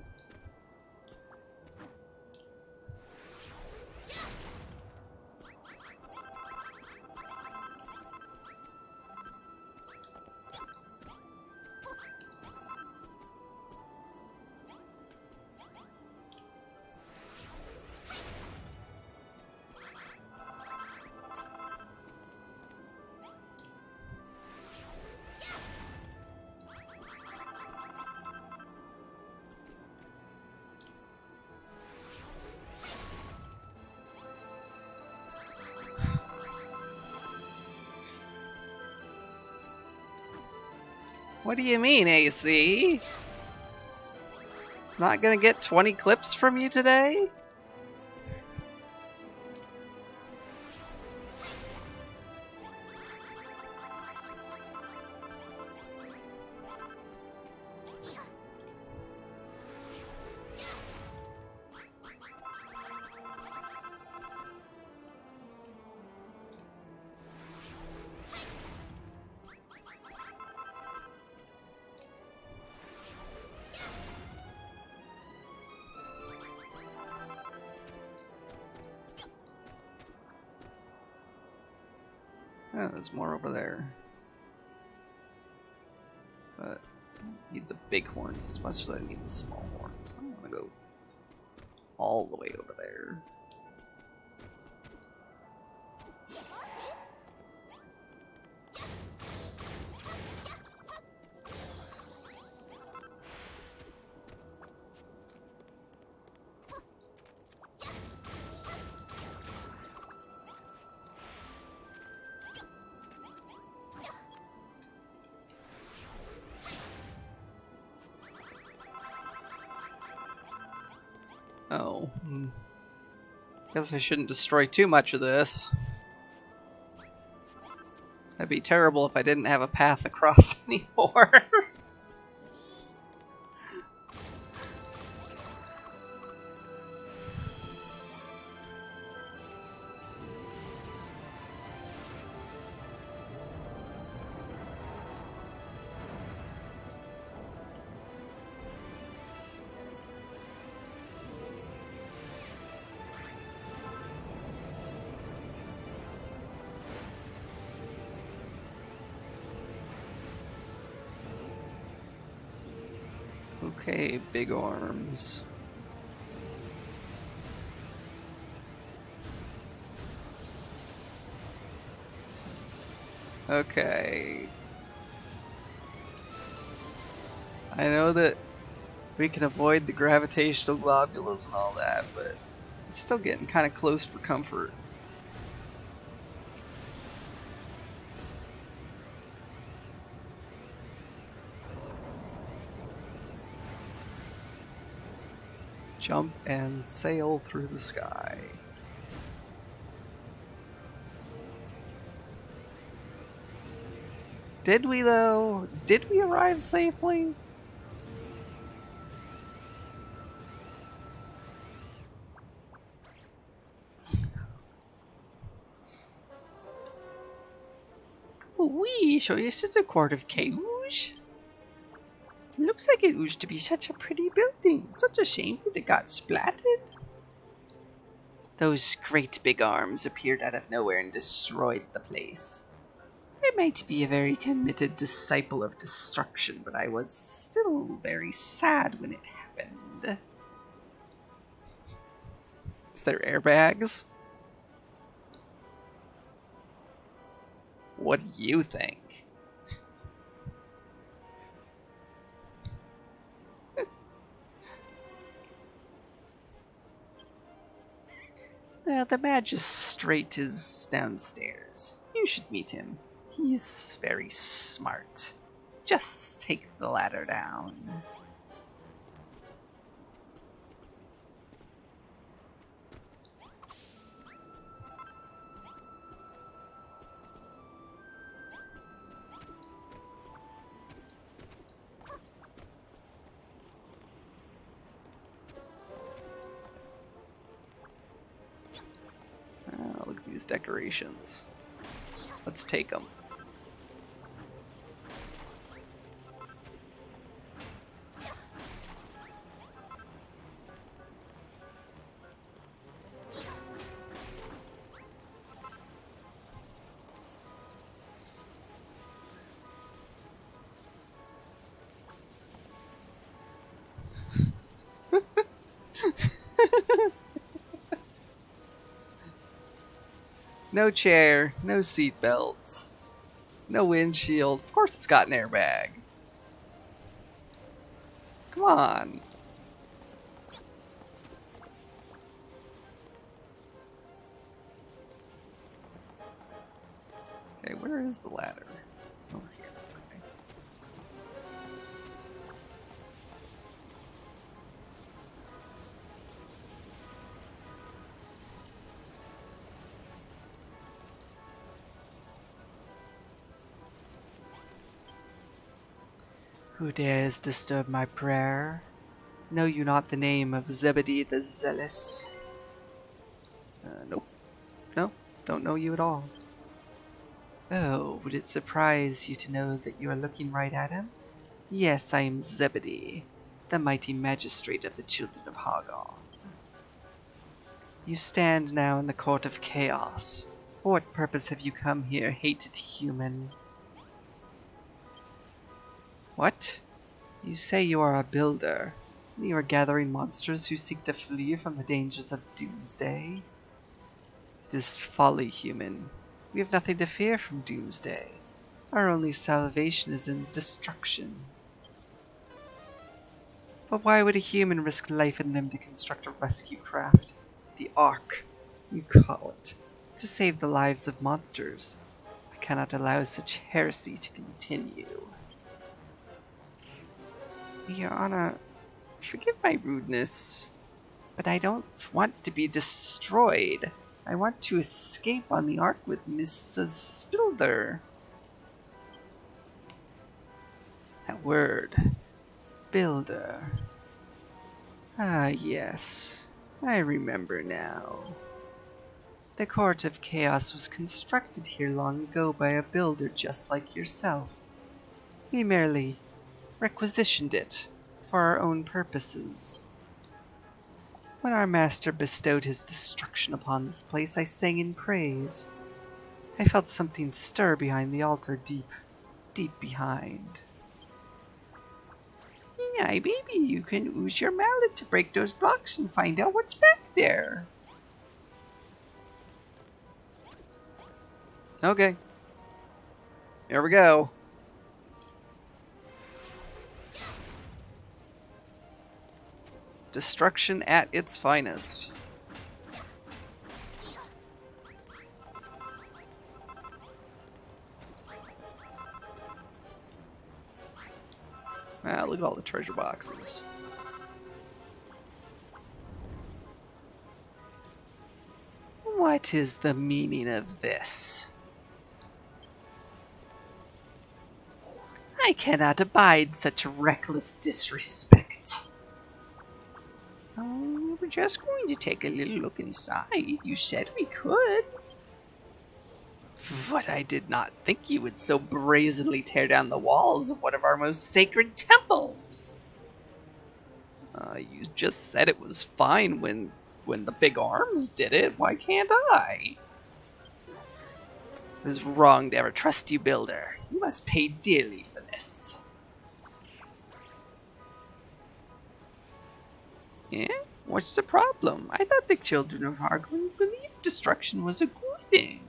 What do you mean, AC? Not gonna get 20 clips from you today? Oh, there's more over there. But I need the big horns as much as I need the small horns. I'm gonna go all the way over there. Oh. Guess I shouldn't destroy too much of this. That'd be terrible if I didn't have a path across anymore. Okay, big arms. Okay. I know that we can avoid the gravitational globules and all that, but it's still getting kind of close for comfort. Jump and sail through the sky. Did we though? Did we arrive safely? wee, so this is a court of Keuge? Looks like it used to be such a pretty building. Such a shame that it got splatted. Those great big arms appeared out of nowhere and destroyed the place. I might be a very committed disciple of destruction, but I was still very sad when it happened. Is there airbags? What do you think? Well, the magistrate is downstairs. You should meet him. He's very smart. Just take the ladder down. Oh, look at these decorations. Let's take them. No chair, no seat belts, no windshield. Of course it's got an airbag. Come on. Okay, where is the ladder? Over here. Okay. Who dares disturb my prayer? Know you not the name of Zebedee the Zealous? Nope. No, don't know you at all. Oh, would it surprise you to know that you are looking right at him? Yes, I am Zebedee, the mighty magistrate of the children of Hagar. You stand now in the court of chaos. For what purpose have you come here, hated human? What? You say you are a builder. You are gathering monsters who seek to flee from the dangers of doomsday. It is folly, human. We have nothing to fear from doomsday. Our only salvation is in destruction. But why would a human risk life and limb to construct a rescue craft? The Ark, you call it, to save the lives of monsters. I cannot allow such heresy to continue. Your Honor, forgive my rudeness, but I don't want to be destroyed. I want to escape on the Ark with Mrs. Spilder. That word, builder. Ah, yes, I remember now. The Court of Chaos was constructed here long ago by a builder just like yourself. We merely requisitioned it for our own purposes. When our master bestowed his destruction upon this place, I sang in praise. I felt something stir behind the altar, deep behind. Aye, baby, you can use your mallet to break those blocks and find out what's back there. Okay. Here we go. Destruction at its finest. Ah, look at all the treasure boxes. What is the meaning of this? I cannot abide such reckless disrespect. Oh, we were just going to take a little look inside. You said we could. But I did not think you would so brazenly tear down the walls of one of our most sacred temples. You just said it was fine when the big arms did it. Why can't I? It was wrong to ever trust you, Builder. You must pay dearly for this. Eh? What's the problem? I thought the children of Hargrim believed destruction was a good thing.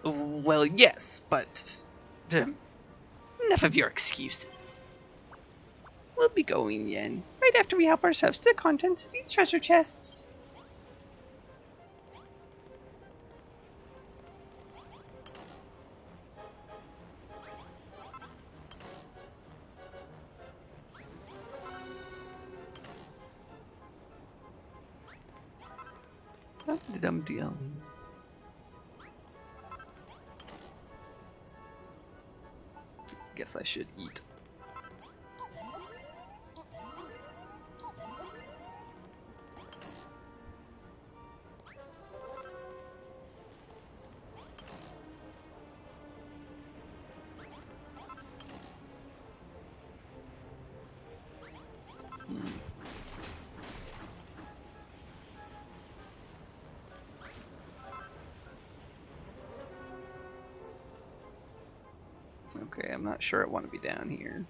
Well, yes, but enough of your excuses. We'll be going, Yen, right after we help ourselves to the contents of these treasure chests. Dum deal. Guess I should eat. Okay, I'm not sure I want to be down here.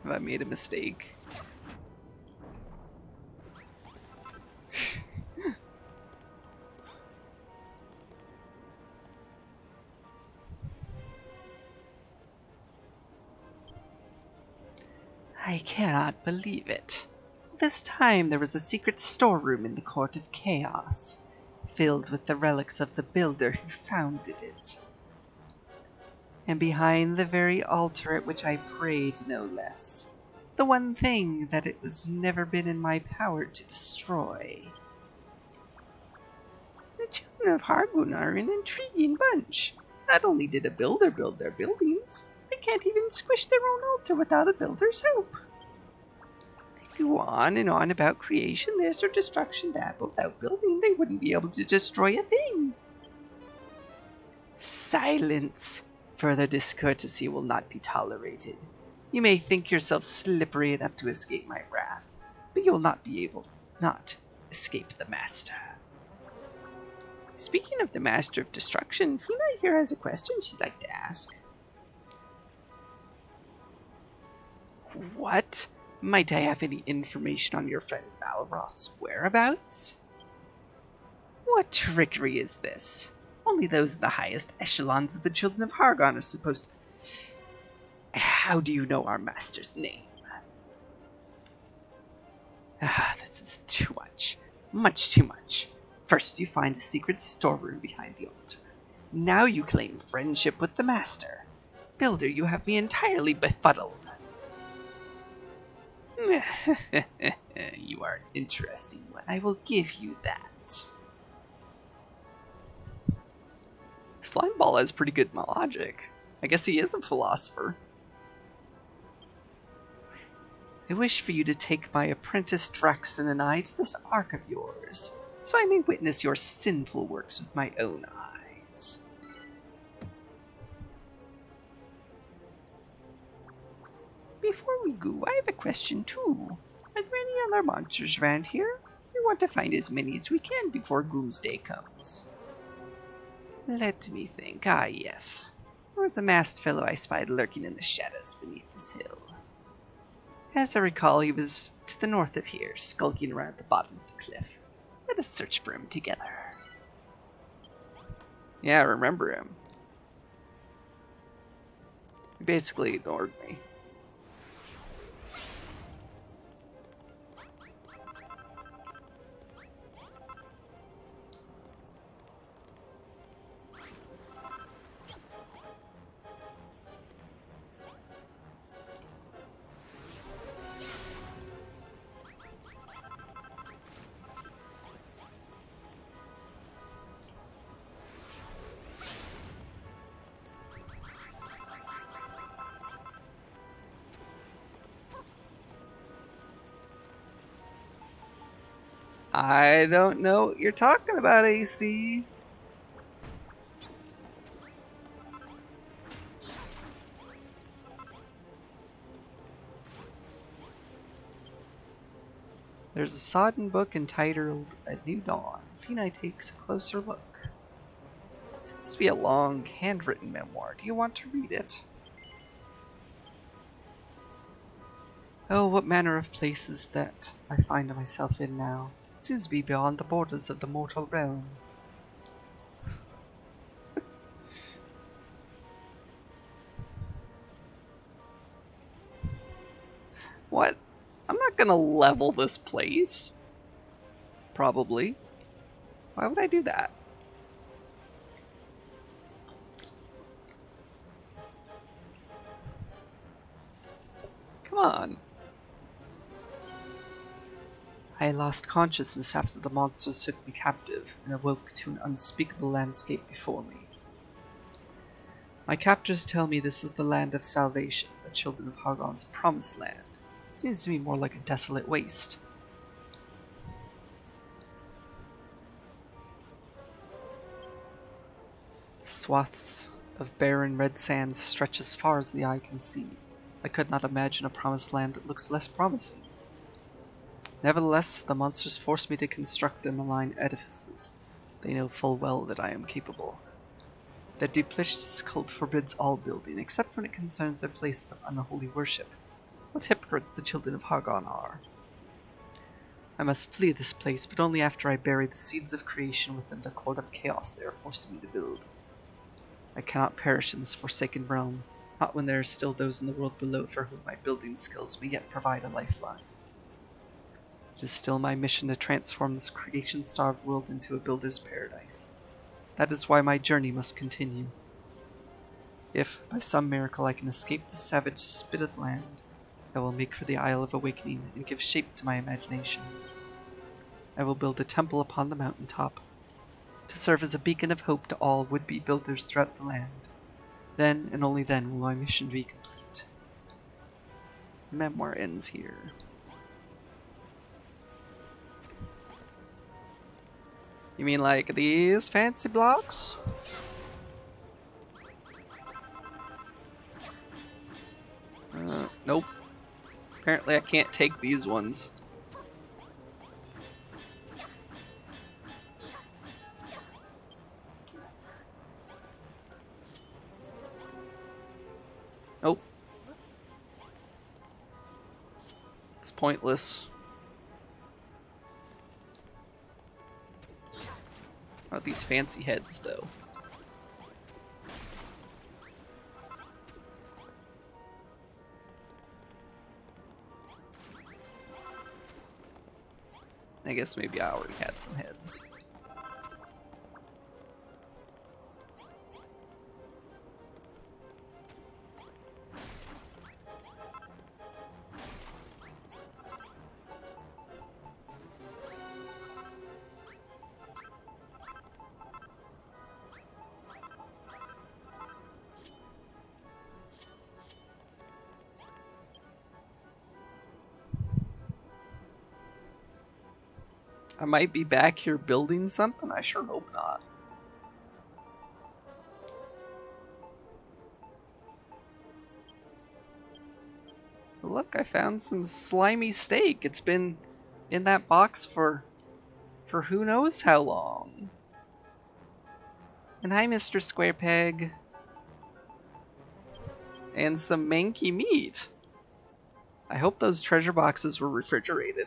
Have I made a mistake? I cannot believe it. All this time there was a secret storeroom in the Court of Chaos, filled with the relics of the builder who founded it. And behind the very altar at which I prayed, no less, the one thing that it was never been in my power to destroy. The children of Hargun are an intriguing bunch. Not only did a builder build their buildings, they can't even squish their own altar without a builder's help. They go on and on about creation this or destruction that, but without building they wouldn't be able to destroy a thing. Silence! Further discourtesy will not be tolerated. You may think yourself slippery enough to escape my wrath, but you will not be able not escape the Master. Speaking of the Master of Destruction, Funa here has a question she'd like to ask. What? Might I have any information on your friend Malroth's whereabouts? What trickery is this? Only those in the highest echelons of the children of Hargon are supposed to... How do you know our master's name? This is too much. Much too much. First you find a secret storeroom behind the altar. Now you claim friendship with the master. Builder, you have me entirely befuddled. You are an interesting one. I will give you that. Slimeball has pretty good logic. I guess he is a philosopher. I wish for you to take my apprentice Draxon and I to this ark of yours, so I may witness your sinful works with my own eyes. Before we go, I have a question too. Are there any other monsters around here? We want to find as many as we can before Doomsday comes. Let me think. Ah, yes. There was a masked fellow I spied lurking in the shadows beneath this hill. As I recall, he was to the north of here, skulking around the bottom of the cliff. Let us search for him together. Yeah, I remember him. He basically ignored me. I don't know what you're talking about, AC. There's a sodden book entitled A New Dawn. Fina takes a closer look. Seems to be a long, handwritten memoir. Do you want to read it? Oh, what manner of place is that I find myself in now? It seems to be beyond the borders of the mortal realm. What? I'm not gonna level this place. Probably. Why would I do that? Come on. I lost consciousness after the monsters took me captive and awoke to an unspeakable landscape before me. My captors tell me this is the land of salvation, the children of Hargon's promised land. Seems to me more like a desolate waste. Swaths of barren red sand stretch as far as the eye can see. I could not imagine a promised land that looks less promising. Nevertheless, the monsters force me to construct their malign edifices. They know full well that I am capable. Their duplicitous cult forbids all building, except when it concerns their places of unholy worship. What hypocrites the children of Hargon are. I must flee this place, but only after I bury the seeds of creation within the court of chaos they are forcing me to build. I cannot perish in this forsaken realm, not when there are still those in the world below for whom my building skills may yet provide a lifeline. It is still my mission to transform this creation-starved world into a builder's paradise. That is why my journey must continue. If, by some miracle, I can escape the savage spit of land, I will make for the Isle of Awakening and give shape to my imagination. I will build a temple upon the mountaintop, to serve as a beacon of hope to all would-be builders throughout the land. Then, and only then, will my mission be complete. The memoir ends here. You mean like these fancy blocks? Nope. Apparently I can't take these ones. Nope. It's pointless. How about these fancy heads, though? I guess maybe I already had some heads. I might be back here building something. I sure hope not. Look, I found some slimy steak. It's been in that box for who knows how long. And hi, Mr. Squarepeg. And some manky meat. I hope those treasure boxes were refrigerated.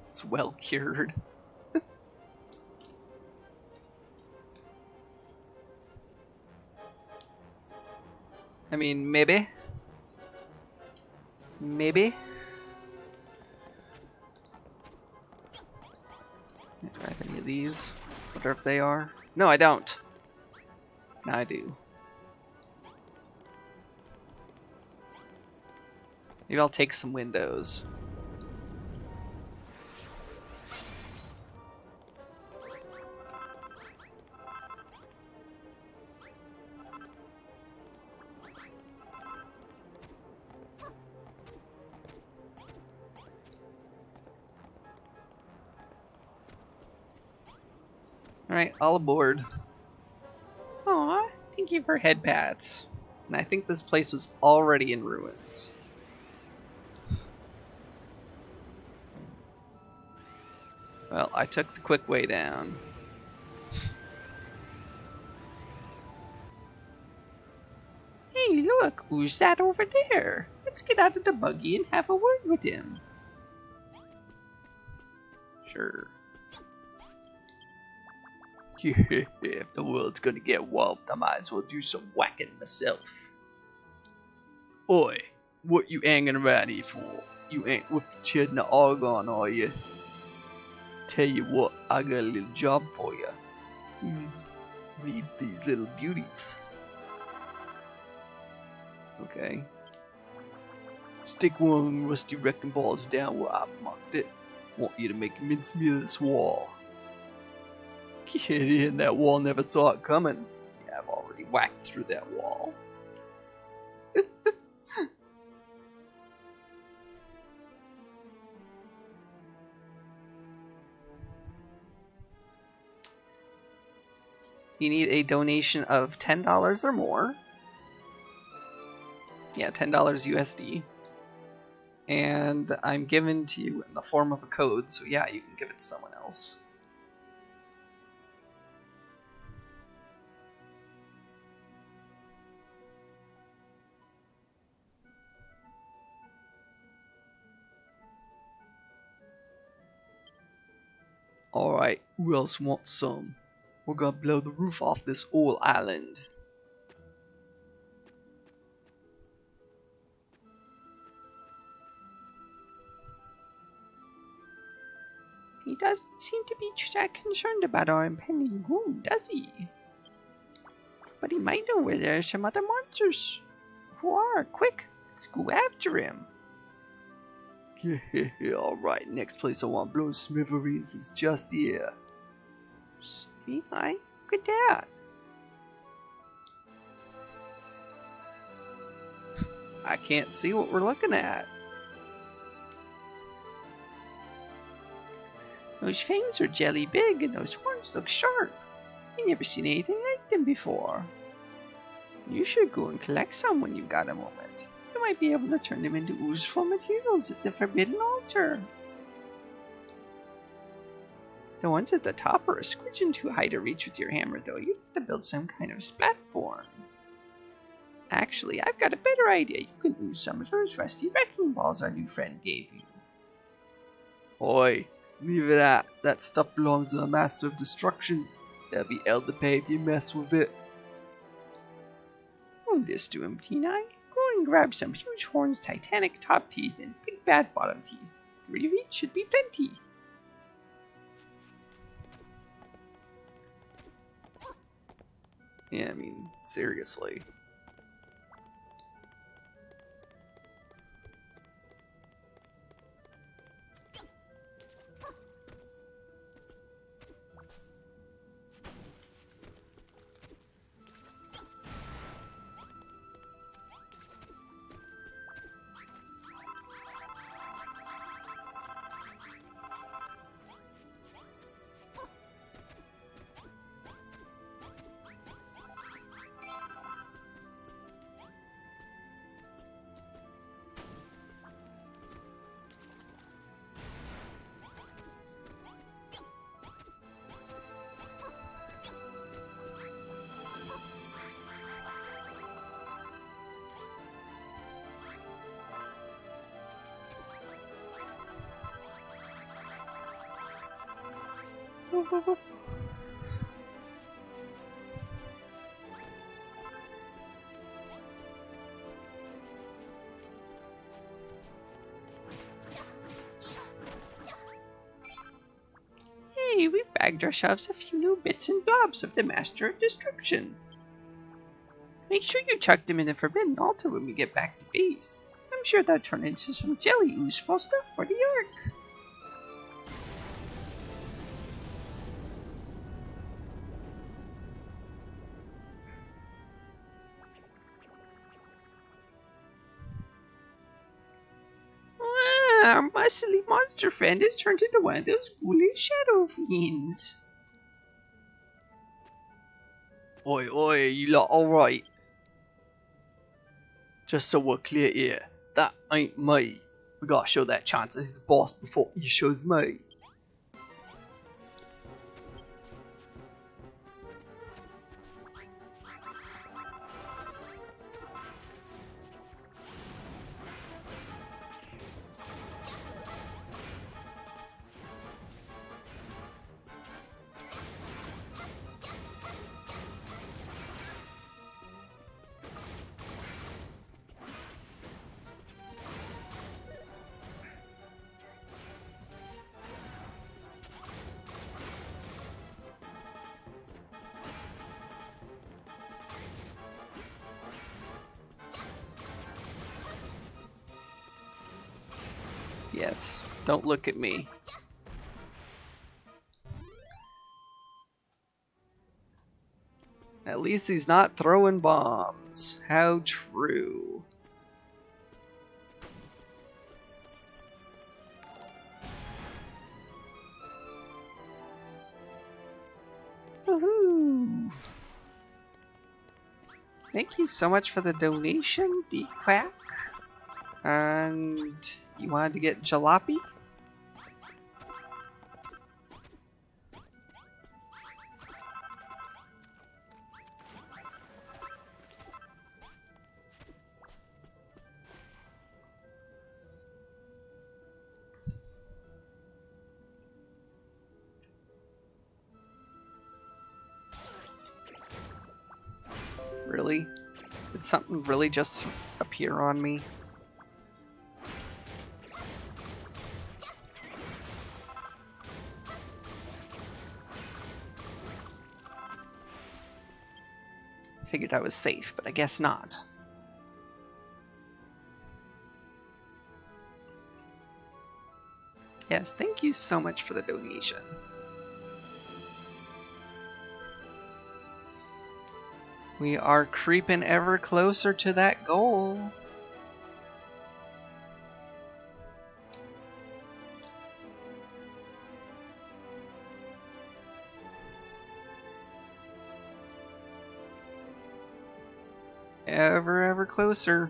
It's well cured. I mean, maybe. Maybe. Do I have any of these? Wonder if they are. No, I don't. Now I do. Maybe I'll take some windows. Alright, all aboard. Aw, thank you for head pats. And I think this place was already in ruins. Well, I took the quick way down. Hey, look, who's that over there? Let's get out of the buggy and have a word with him. Sure. If the world's gonna get whopped, I might as well do some whacking myself. Oi, what you hanging around here for? You ain't with the Chid and the Argon, are you? Tell you what, I got a little job for you. Need these little beauties. Okay. Stick one of them rusty wrecking balls down where I marked it. Want you to make mincemeat of this wall. Get in, that wall never saw it coming. Yeah, I've already whacked through that wall. You need a donation of $10 or more. Yeah, $10 USD. And I'm given to you in the form of a code, so yeah, you can give it to someone else. Alright, who else wants some? We're gonna blow the roof off this old island. He doesn't seem to be that concerned about our impending doom, does he? But he might know where there are some other monsters. Who are? Quick, let's go after him. Yeah, alright, next place I want blown smithereens is just here. Levi, look at that. I can't see what we're looking at. Those fangs are jelly big and those horns look sharp. I never seen anything like them before. You should go and collect some when you've got a moment. You might be able to turn them into useful materials at the Forbidden Altar. The ones at the top are a squidging too high to reach with your hammer, though. You'd have to build some kind of platform. Actually, I've got a better idea. You can use some of those rusty wrecking balls our new friend gave you. Oi, leave it at. That stuff belongs to the Master of Destruction. There'll be hell to pay if you mess with it. Don't this to him, Kenai. Go and grab some huge horns, titanic top teeth, and big bad bottom teeth. 3 of each should be plenty. Yeah, I mean, seriously. Hey, we bagged ourselves a few new bits and blobs of the Master of Destruction. Make sure you chuck them in the Forbidden Altar when we get back to base. I'm sure that turned into some jelly useful stuff for the Ark. Our muscly monster friend has turned into one of those ghoulish shadow fiends. Oi, oi, you lot alright? Just so we're clear here, that ain't me. We gotta show that chance to his boss before he shows me. Yes, don't look at me. At least he's not throwing bombs. How true. Woohoo! Thank you so much for the donation, D-Quack. And you wanted to get jalopy? Really? Did something really just appear on me? Figured I was safe, but I guess not. Yes, thank you so much for the donation. We are creeping ever closer to that goal. Ever closer.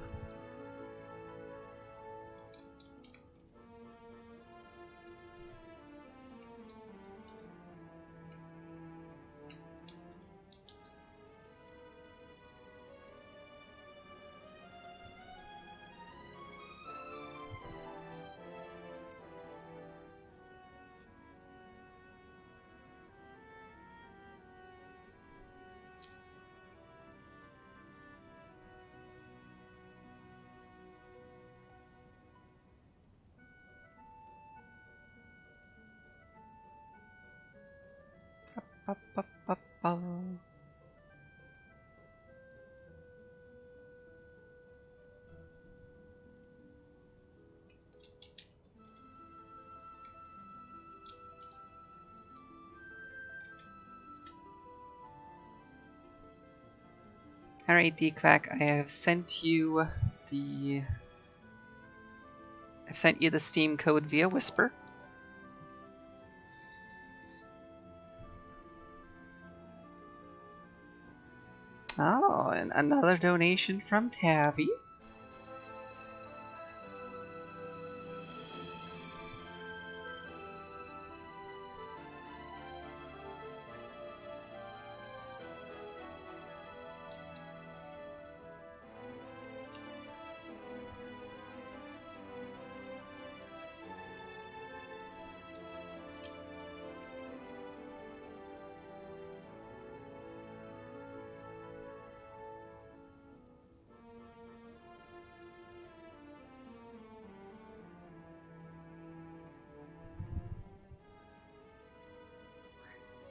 Up, up, up, up. Alright, D-Quack, I have sent you the... I've sent you the Steam code via Whisper. Oh, and another donation from Tavi.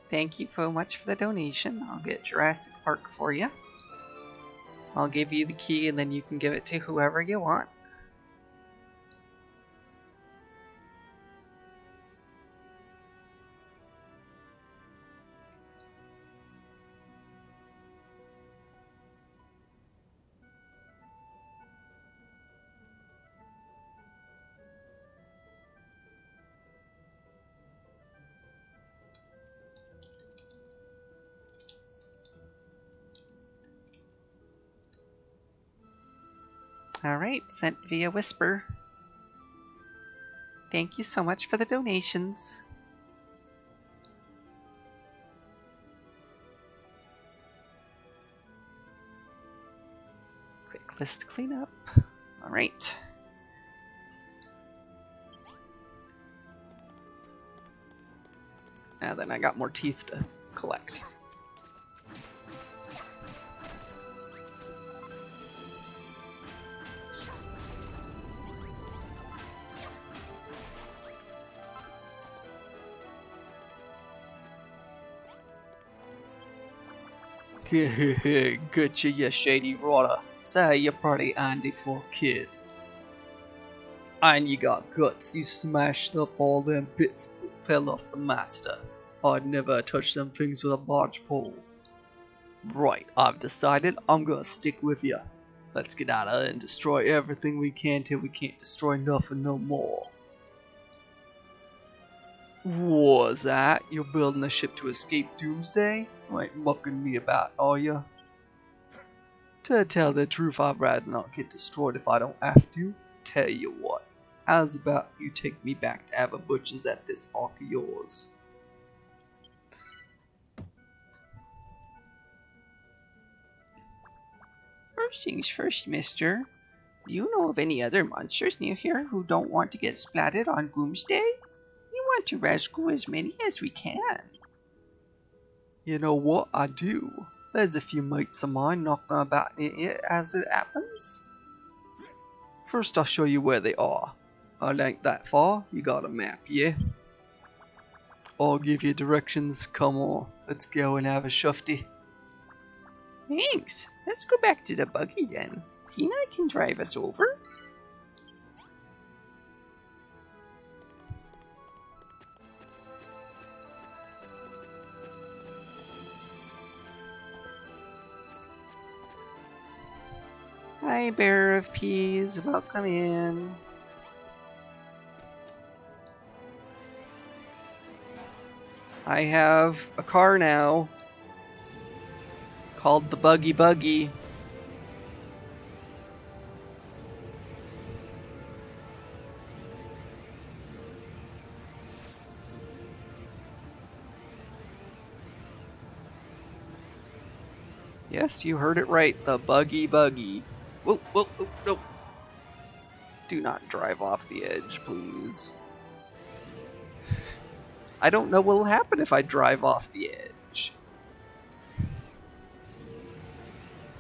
Thank you so much for the donation. I'll get Jurassic Park for you. I'll give you the key and then you can give it to whoever you want. Alright, sent via whisper. Thank you so much for the donations. Quick list cleanup. Alright. And then I got more teeth to collect. Gotcha, you shady rotter. Say you're pretty handy for a kid. And you got guts. You smashed up all them bits that fell off the master. I'd never touch them things with a barge pole. Right, I've decided I'm gonna stick with you. Let's get out of here and destroy everything we can till we can't destroy nothing no more. What's that? You're building a ship to escape Doomsday? You ain't mucking me about, are you? To tell the truth, I'd rather not get destroyed if I don't have to. Tell you what, how's about you take me back to have a butcher's at this ark of yours? First things first, mister. Do you know of any other monsters near here who don't want to get splatted on Doomsday? We want to rescue as many as we can. You know what, I do. There's a few mates of mine knocking about in it as it happens. First I'll show you where they are. It ain't that far, you got a map, yeah? I'll give you directions, come on, let's go and have a shufty. Thanks. Let's go back to the buggy then. Fina can drive us over. Hi, Bearer of Peas. Welcome in. I have a car now called the Buggy Buggy. Yes, you heard it right, the Buggy Buggy. Whoa, whoa, whoa, no. Do not drive off the edge, please. I don't know what will happen if I drive off the edge.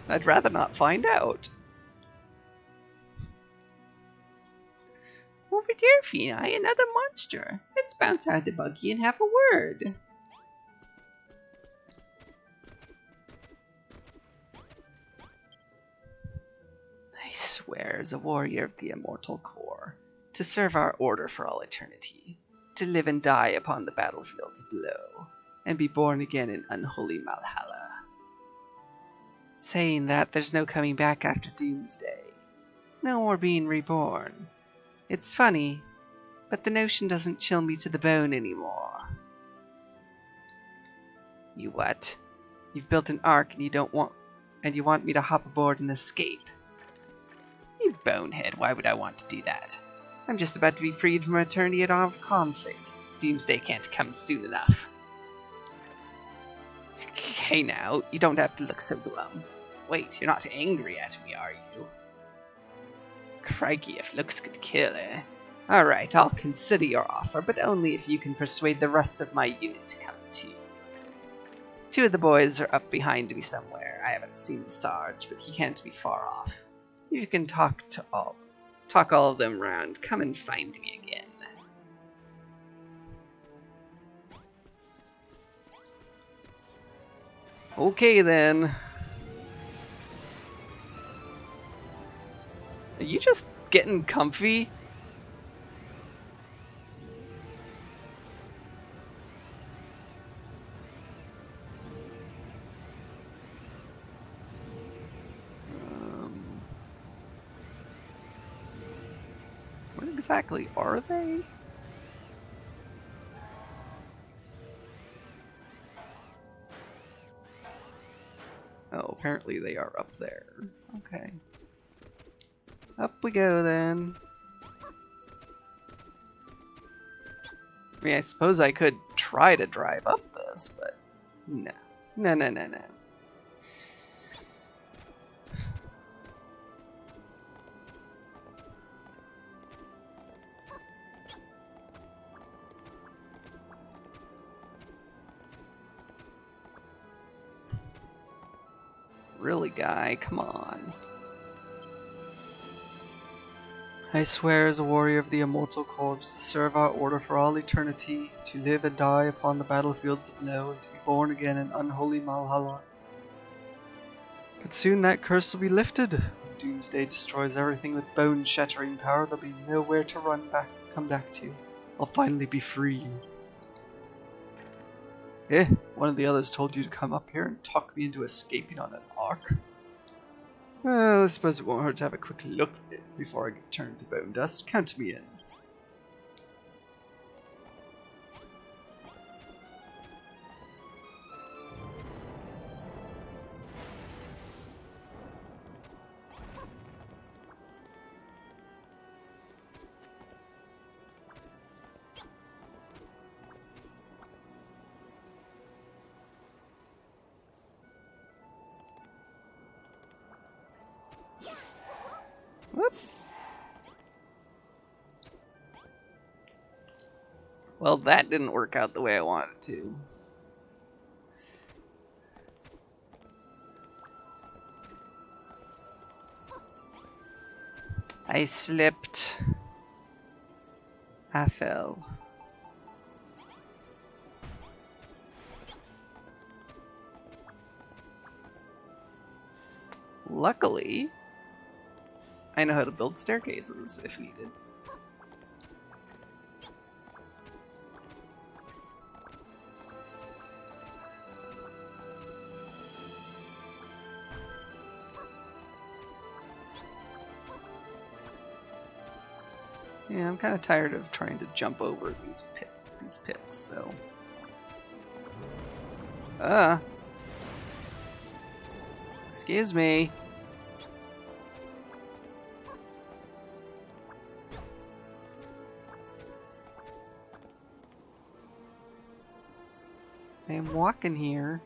I'd rather not find out. Over there, Fina, another monster. Let's bounce out the buggy and have a word. I swear as a warrior of the immortal core, to serve our order for all eternity, to live and die upon the battlefields below, and be born again in unholy Malhalla. Saying that, there's no coming back after Doomsday. No more being reborn. It's funny, but the notion doesn't chill me to the bone anymore. You what? You've built an ark and you want me to hop aboard and escape? You bonehead, why would I want to do that? I'm just about to be freed from eternity at armed conflict. Doomsday can't come soon enough. Hey now, you don't have to look so glum. Wait, you're not angry at me, are you? Crikey, if looks could kill, eh? Alright, I'll consider your offer, but only if you can persuade the rest of my unit to come too. Two of the boys are up behind me somewhere. I haven't seen the Sarge, but he can't be far off. If you can talk all of them round, come and find me again. Okay then. Are you just getting comfy? What exactly are they? Oh, apparently they are up there. Okay. Up we go then. I mean, I suppose I could try to drive up this, but no. No, no, no, no. Really, guy? Come on. I swear as a warrior of the immortal corpse to serve our order for all eternity, to live and die upon the battlefields below, and to be born again in unholy Malhalla. But soon that curse will be lifted. When Doomsday destroys everything with bone-shattering power, there'll be nowhere to come back to. I'll finally be free. One of the others told you to come up here and talk me into escaping on an ark. Well, I suppose it won't hurt to have a quick look before I get turned to bone dust. Count me in. Whoop. Well, that didn't work out the way I wanted it to. I slipped. I fell. Luckily, I know how to build staircases if needed. Yeah, I'm kind of tired of trying to jump over these pits, so... Excuse me. I am walking here.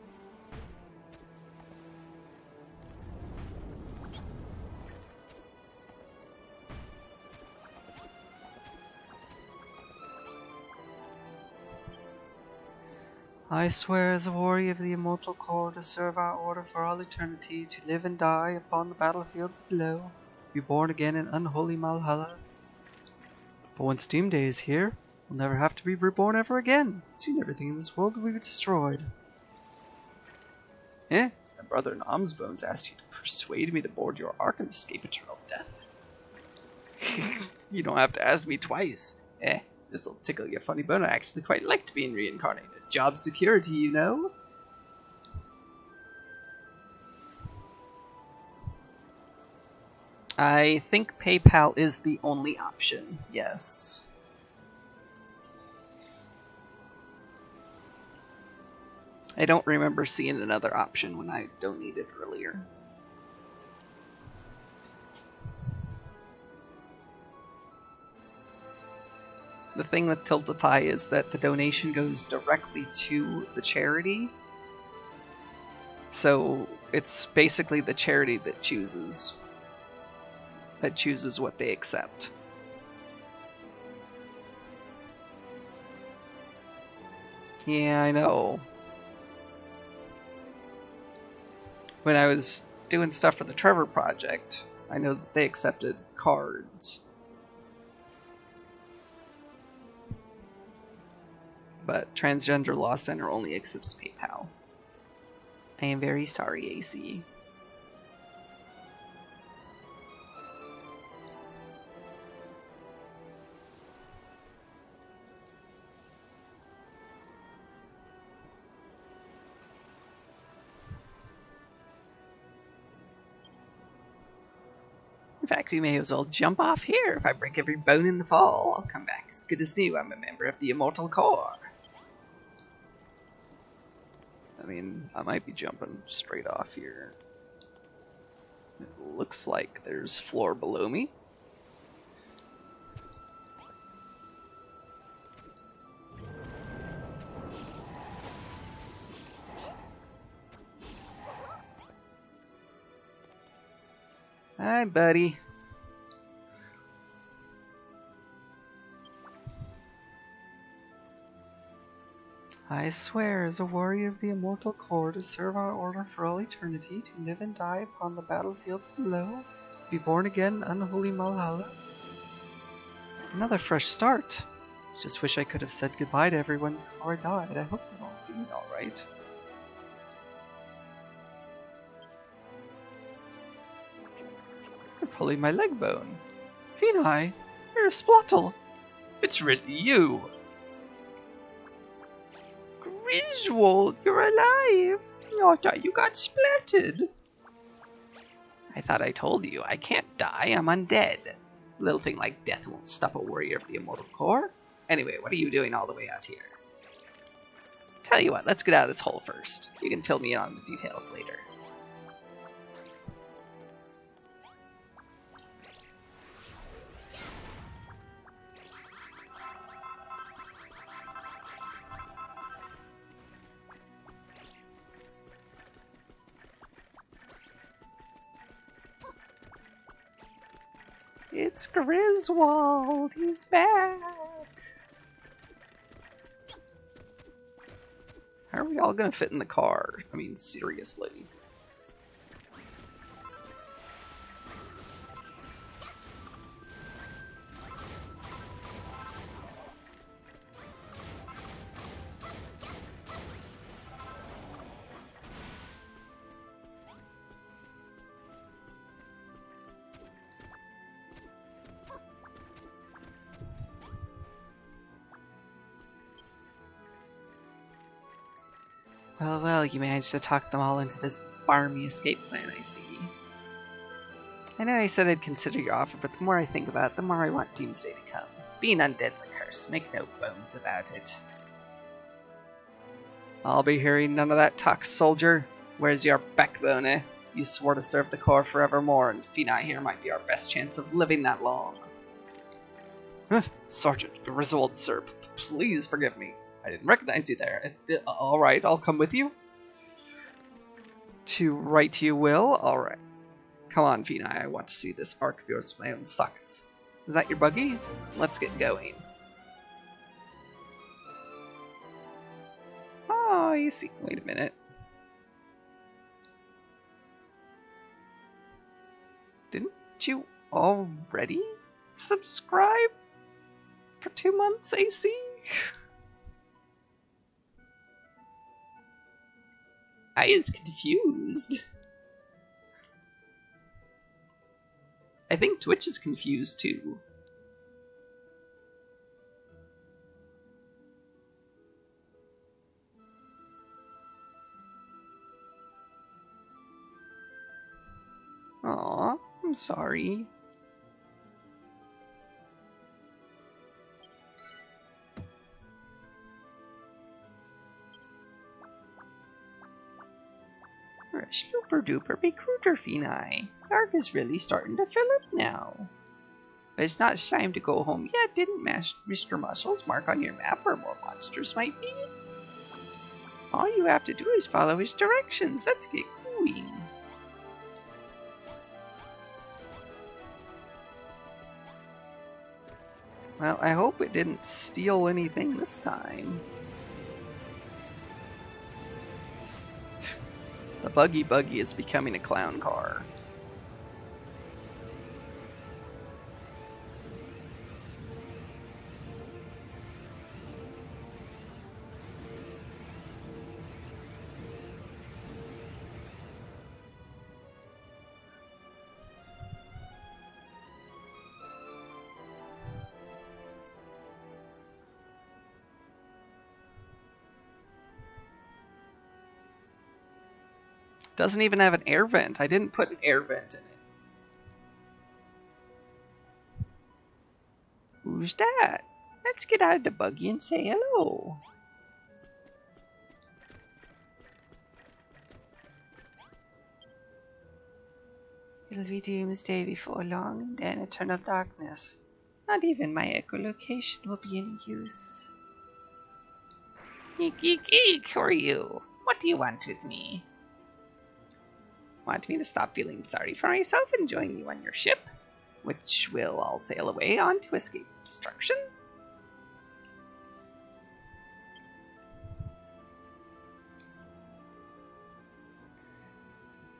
I swear as a warrior of the immortal core to serve our order for all eternity, to live and die upon the battlefields below, be born again in unholy Malhalla. But once Doomsday is here, we'll never have to be reborn ever again. Soon everything in this world will be destroyed. My brother in Alms Bones asked you to persuade me to board your ark and escape eternal death. You don't have to ask me twice. This'll tickle your funny bone. I actually quite liked being reincarnated. Job security, you know? I think PayPal is the only option, yes. I don't remember seeing another option when I donated earlier. The thing with Tiltify is that the donation goes directly to the charity. So it's basically the charity that chooses what they accept. Yeah, I know. When I was doing stuff for the Trevor Project, I know that they accepted cards. But Transgender Law Center only accepts PayPal. I am very sorry, AC. In fact, we may as well jump off here. If I break every bone in the fall, I'll come back as good as new. I'm a member of the Immortal Core. I mean, I might be jumping straight off here. It looks like there's floor below me. Hi, buddy. I swear, as a warrior of the immortal core, to serve our order for all eternity, to live and die upon the battlefields below, be born again in unholy Malhalla. Another fresh start. Just wish I could have said goodbye to everyone before I died. I hope they're all doing alright. You're pulling my leg bone. Phenai, you're a splottle. It's really you. Griswold, you're alive. I thought you got splatted. I thought I told you, I can't die, I'm undead. A little thing like death won't stop a warrior of the immortal core. Anyway, what are you doing all the way out here? Tell you what, let's get out of this hole first. You can fill me in on the details later. It's Griswold! He's back! How are we all gonna fit in the car? I mean, seriously. Well, well, you managed to talk them all into this barmy escape plan, I see. I know I said I'd consider your offer, but the more I think about it, the more I want Doomsday to come. Being undead's a curse, make no bones about it. I'll be hearing none of that talk, soldier. Where's your backbone, eh? You swore to serve the core forevermore, and Phenai here might be our best chance of living that long. Sergeant Griswold, sir, please forgive me. I didn't recognize you there. Alright, I'll come with you. To right you will? Alright. Come on, Phenai, I want to see this arc of yours with my own sockets. Is that your buggy? Let's get going. Oh, you see. Wait a minute. Didn't you already subscribe for 2 months, AC? I is confused. I think Twitch is confused too. Aw, I'm sorry. You're a super duper recruiter, Phenai. Arc is really starting to fill up now. But it's not time to go home yet. Didn't Mr. Muscles mark on your map where more monsters might be? All you have to do is follow his directions. Let's get going. Well, I hope it didn't steal anything this time. The buggy is becoming a clown car. Doesn't even have an air vent. I didn't put an air vent in it. Who's that? Let's get out of the buggy and say hello. It'll be doomsday before long, and then eternal darkness. Not even my echolocation will be any use. Geek, who are you? What do you want with me? Want me to stop feeling sorry for myself and join you on your ship, which we'll all sail away on to escape destruction?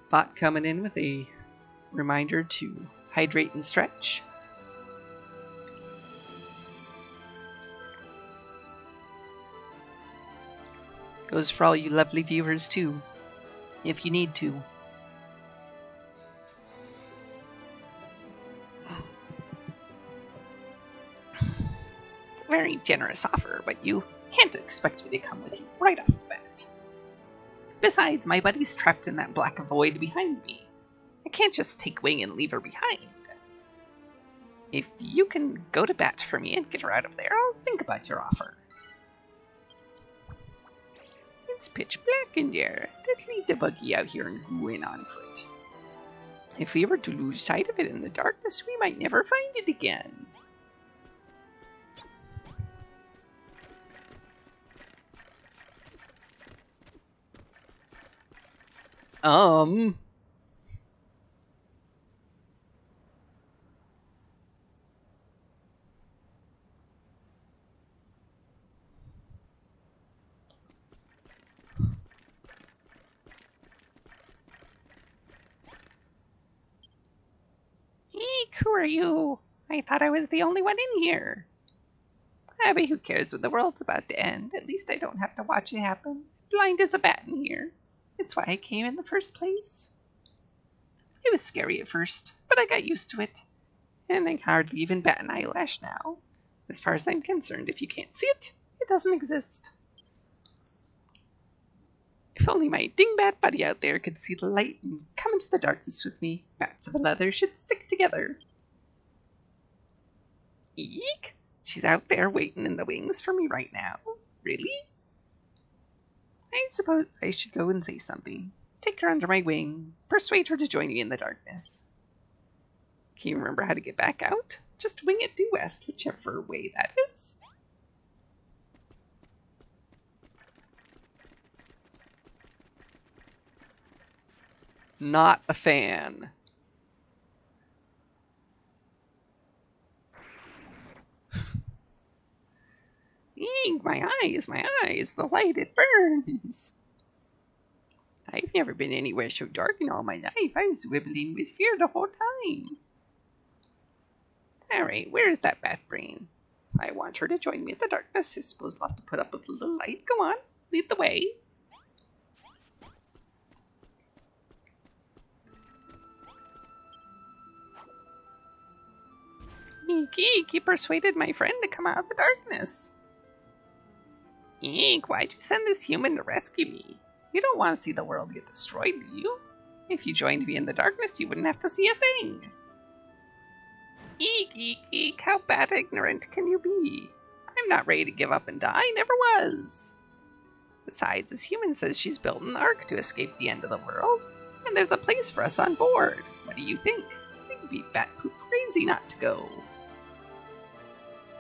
Bot coming in with a reminder to hydrate and stretch. Goes for all you lovely viewers too, if you need to. It's a very generous offer, but you can't expect me to come with you right off the bat. Besides, my buddy's trapped in that black void behind me. I can't just take wing and leave her behind. If you can go to bat for me and get her out of there, I'll think about your offer. It's pitch black in there. Let's leave the buggy out here and go in on foot. If we were to lose sight of it in the darkness, we might never find it again. Eek, who are you? I thought I was the only one in here. But who cares when the world's about to end? At least I don't have to watch it happen. Blind as a bat in here. It's why I came in the first place. It was scary at first, but I got used to it. And I can hardly even bat an eyelash now. As far as I'm concerned, if you can't see it, it doesn't exist. If only my dingbat buddy out there could see the light and come into the darkness with me. Bats of a leather should stick together. Eek! She's out there waiting in the wings for me right now. Really? I suppose I should go and say something. Take her under my wing. Persuade her to join me in the darkness. Can you remember how to get back out? Just wing it due west, whichever way that is. Not a fan. Eek, my eyes, the light, it burns. I've never been anywhere so dark in all my life. I was wibbling with fear the whole time. Alright, where is that bat brain? I want her to join me in the darkness. I suppose I'll have to put up with a little light. Go on, lead the way. Eek, eek, you persuaded my friend to come out of the darkness. Eek, why'd you send this human to rescue me? You don't want to see the world get destroyed, do you? If you joined me in the darkness, you wouldn't have to see a thing. Eek, eek, eek, how bad ignorant can you be? I'm not ready to give up and die, never was. Besides, this human says she's built an ark to escape the end of the world, and there's a place for us on board. What do you think? We'd be bat poop crazy not to go.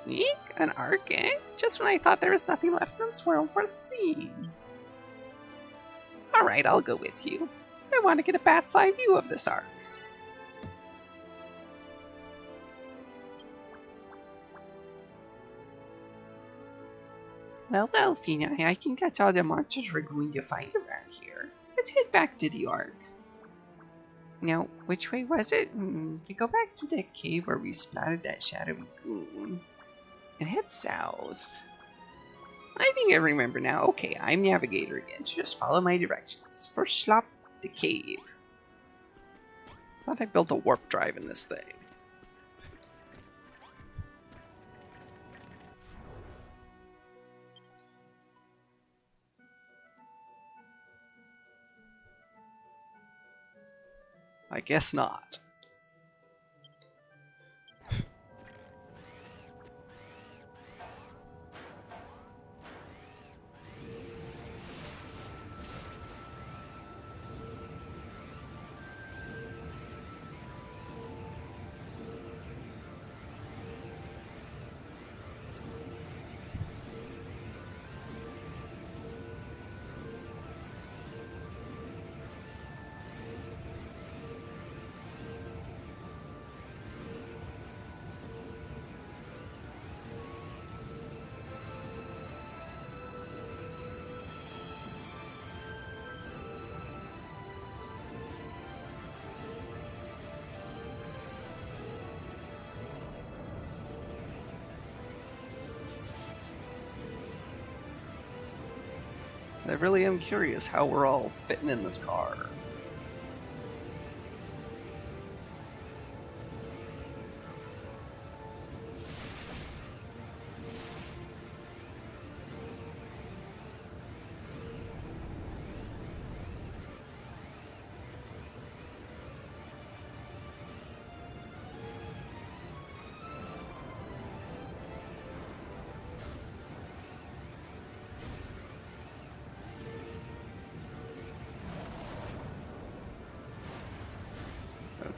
Eek, an ark, eh? Just when I thought there was nothing left in this world worth seeing. Alright, I'll go with you. I want to get a bat's eye view of this ark. Well, Delphine, I can catch all the monsters we're going to find around here. Let's head back to the Ark. Now, which way was it? We go back to that cave where we splattered that shadowy goon. And head south. I think I remember now. Okay, I'm navigator again, so just follow my directions. First stop, the cave. Thought I built a warp drive in this thing. I guess not. I really am curious how we're all fitting in this car.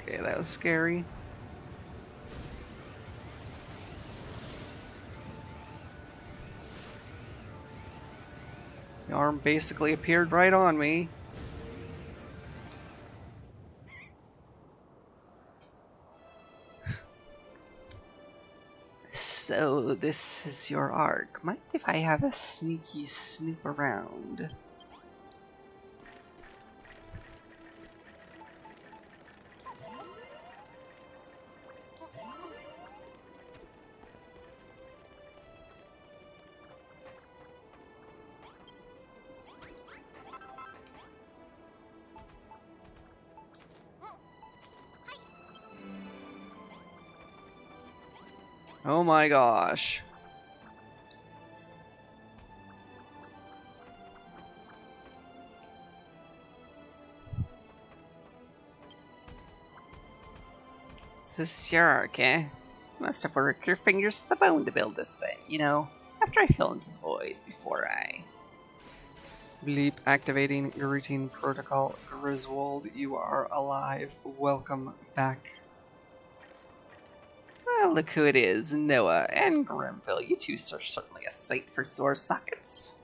Okay, that was scary. The arm basically appeared right on me. So, this is your arc. Mind if I have a sneaky snoop around? Oh my gosh. Is this your arc, eh? Must have worked your fingers to the bone to build this thing, you know, after I fell into the void, before I... Bleep activating your routine protocol. Griswold, you are alive. Welcome back. Well, look who it is. Noah and Grimville. You two are certainly a sight for sore sockets.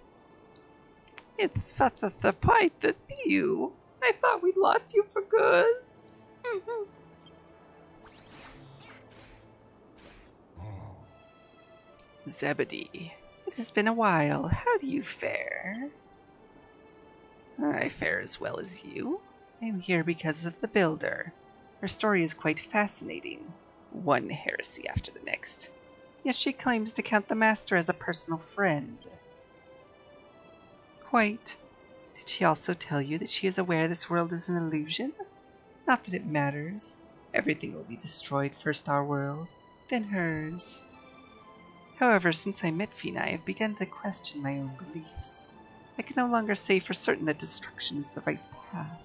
It's such a surprise to see you. I thought we'd lost you for good. Zebedee, it has been a while. How do you fare? I fare as well as you. I am here because of the Builder. Her story is quite fascinating. One heresy after the next. Yet she claims to count the Master as a personal friend. Quite. Did she also tell you that she is aware this world is an illusion? Not that it matters. Everything will be destroyed, first our world, then hers. However, since I met Fina, I have begun to question my own beliefs. I can no longer say for certain that destruction is the right path.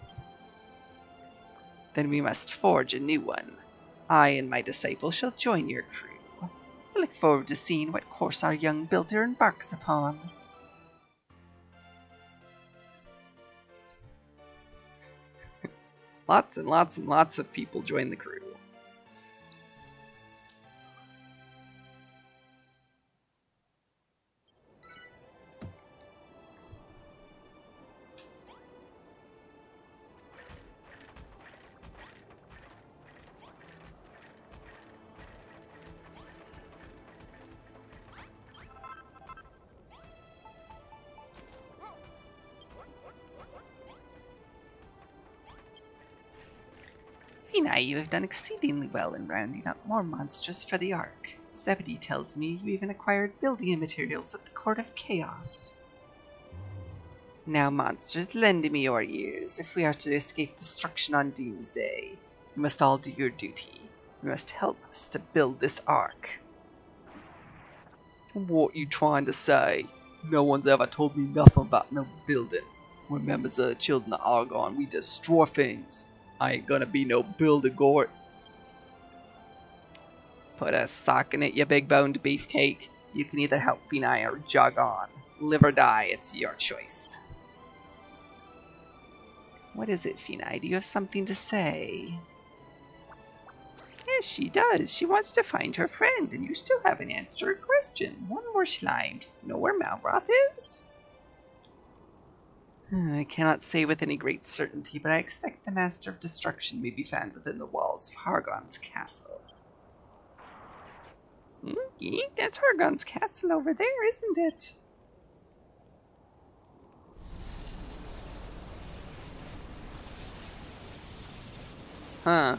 Then we must forge a new one. I and my disciple shall join your crew. I look forward to seeing what course our young builder embarks upon. Lots and lots and lots of people join the crew. Fina, you have done exceedingly well in rounding up more monsters for the Ark. Zebedee tells me you even acquired building materials at the Court of Chaos. Now, monsters, lend me your ears. If we are to escape destruction on Doomsday, you must all do your duty. You must help us to build this Ark. What you trying to say? No one's ever told me nothing about no building. When members of the Children of Argon, we destroy things. I ain't gonna be no build-a-gort. Put a sock in it, you big-boned beefcake. You can either help Fina or jog on. Live or die, it's your choice. What is it, Fina? Do you have something to say? Yes, she does. She wants to find her friend, and you still haven't answered her question. One more slime. Know where Malroth is? I cannot say with any great certainty, but I expect the Master of Destruction may be found within the walls of Hargon's castle. That's Hargon's castle over there, isn't it? Huh.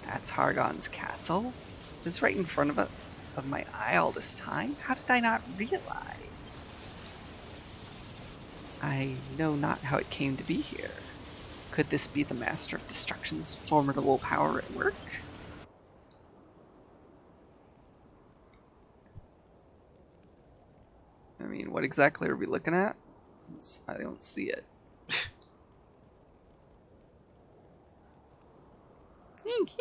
That's Hargon's castle? It was right in front of us, of my eye all this time? How did I not realize? I know not how it came to be here. Could this be the Master of Destruction's formidable power at work? I mean, what exactly are we looking at? 'Cause I don't see it.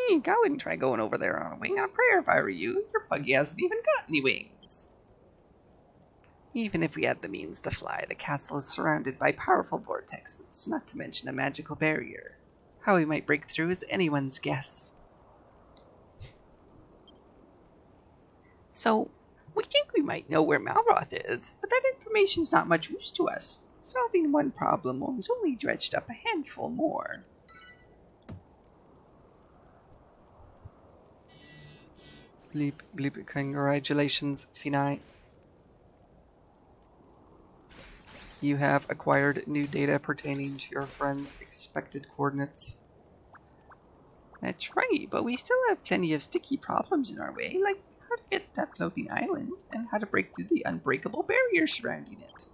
Eek, I wouldn't try going over there on a wing on a prayer if I were you. Your buggy hasn't even got any wings. Even if we had the means to fly, the castle is surrounded by powerful vortexes, not to mention a magical barrier. How we might break through is anyone's guess. So, we think we might know where Malroth is, but that information's not much use to us. Solving one problem has only dredged up a handful more. Bleep, bleep, congratulations, Finai. You have acquired new data pertaining to your friend's expected coordinates. That's right, but we still have plenty of sticky problems in our way, like how to get that floating island and how to break through the unbreakable barrier surrounding it.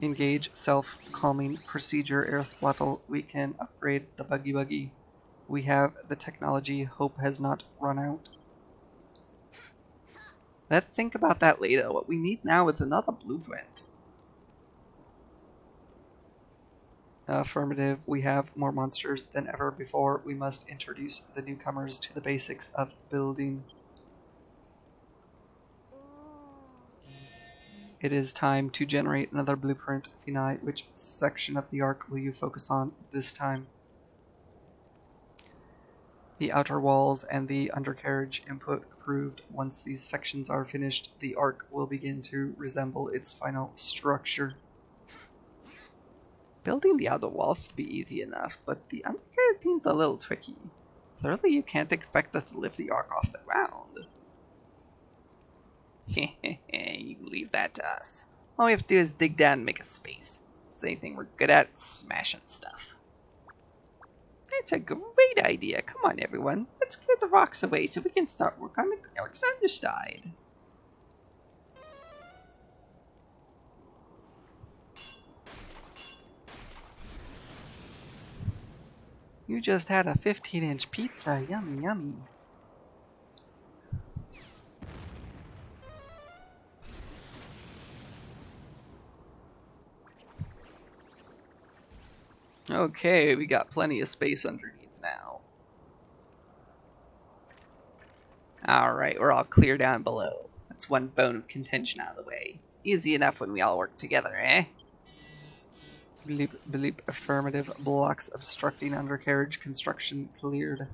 Engage self-calming procedure, Aristotle. We can upgrade the buggy. We have the technology. Hope has not run out. Let's think about that later. What we need now is another blueprint. Affirmative. We have more monsters than ever before. We must introduce the newcomers to the basics of building. It is time to generate another blueprint. Finai, which section of the arc will you focus on this time? The outer walls and the undercarriage input approved. Once these sections are finished, the arc will begin to resemble its final structure. Building the outer walls will be easy enough, but the undercarriage seems a little tricky. Clearly you can't expect us to lift the arc off the ground. You leave that to us. All we have to do is dig down and make a space. It's the only thing we're good at, smashing stuff. That's a great idea. Come on, everyone. Let's clear the rocks away so we can start work on the arc's underside. You just had a 15-inch pizza. Yummy, yummy. Okay, we got plenty of space underneath now. Alright, we're all clear down below. That's one bone of contention out of the way. Easy enough when we all work together, eh? Bleep, bleep, affirmative. Blocks obstructing undercarriage construction cleared.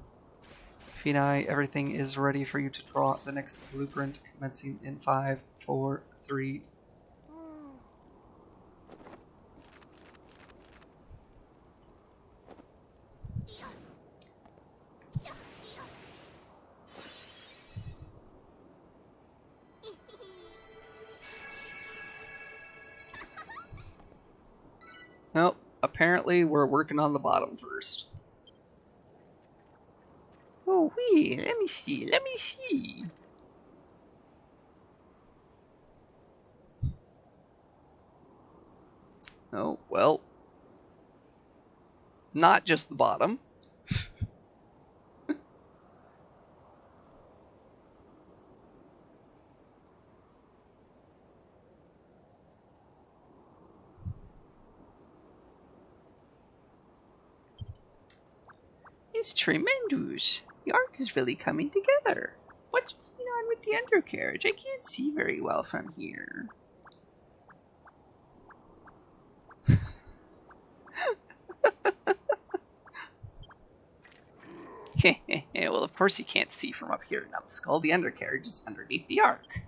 Finai, everything is ready for you to draw the next blueprint, commencing in 5, 4, 3. Nope, apparently we're working on the bottom first. Oh, wee, let me see. Oh, well. Not just the bottom. It's tremendous. The arc is really coming together. What's going on with the undercarriage? I can't see very well from here. Well, of course you can't see from up here, numbskull. The undercarriage is underneath the arc.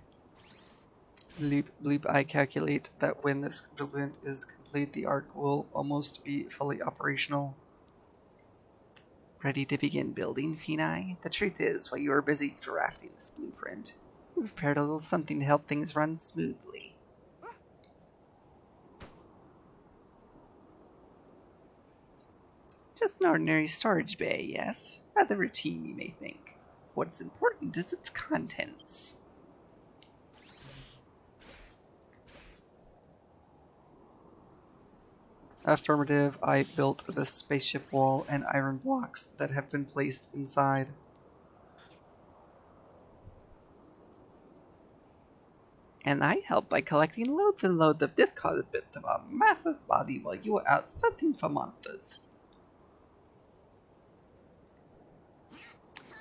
Bleep, bleep, I calculate that when this blueprint is complete, the arc will almost be fully operational. Ready to begin building, Finai? The truth is, while you were busy drafting this blueprint, we prepared a little something to help things run smoothly. Just an ordinary storage bay, yes. Rather routine, you may think. What's important is its contents. Affirmative, I built the spaceship wall and iron blocks that have been placed inside. And I helped by collecting loads and loads of this caused a bit of a massive body while you were out searching for monsters.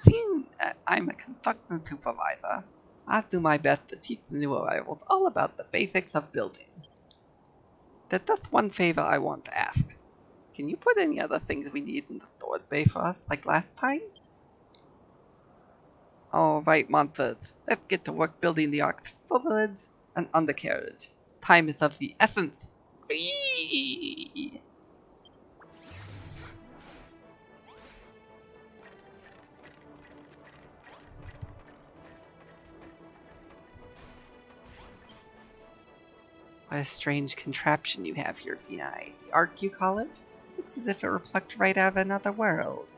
Seeing I'm a construction supervisor, I do my best to teach the new arrivals all about the basics of building. There's just one favor I want to ask. Can you put any other things we need in the storage bay for us, like last time? Alright, monsters. Let's get to work building the Ark's foothills and undercarriage. Time is of the essence. Whee! What a strange contraption you have here, Vinai. The Ark, you call it? Looks as if it were plucked right out of another world.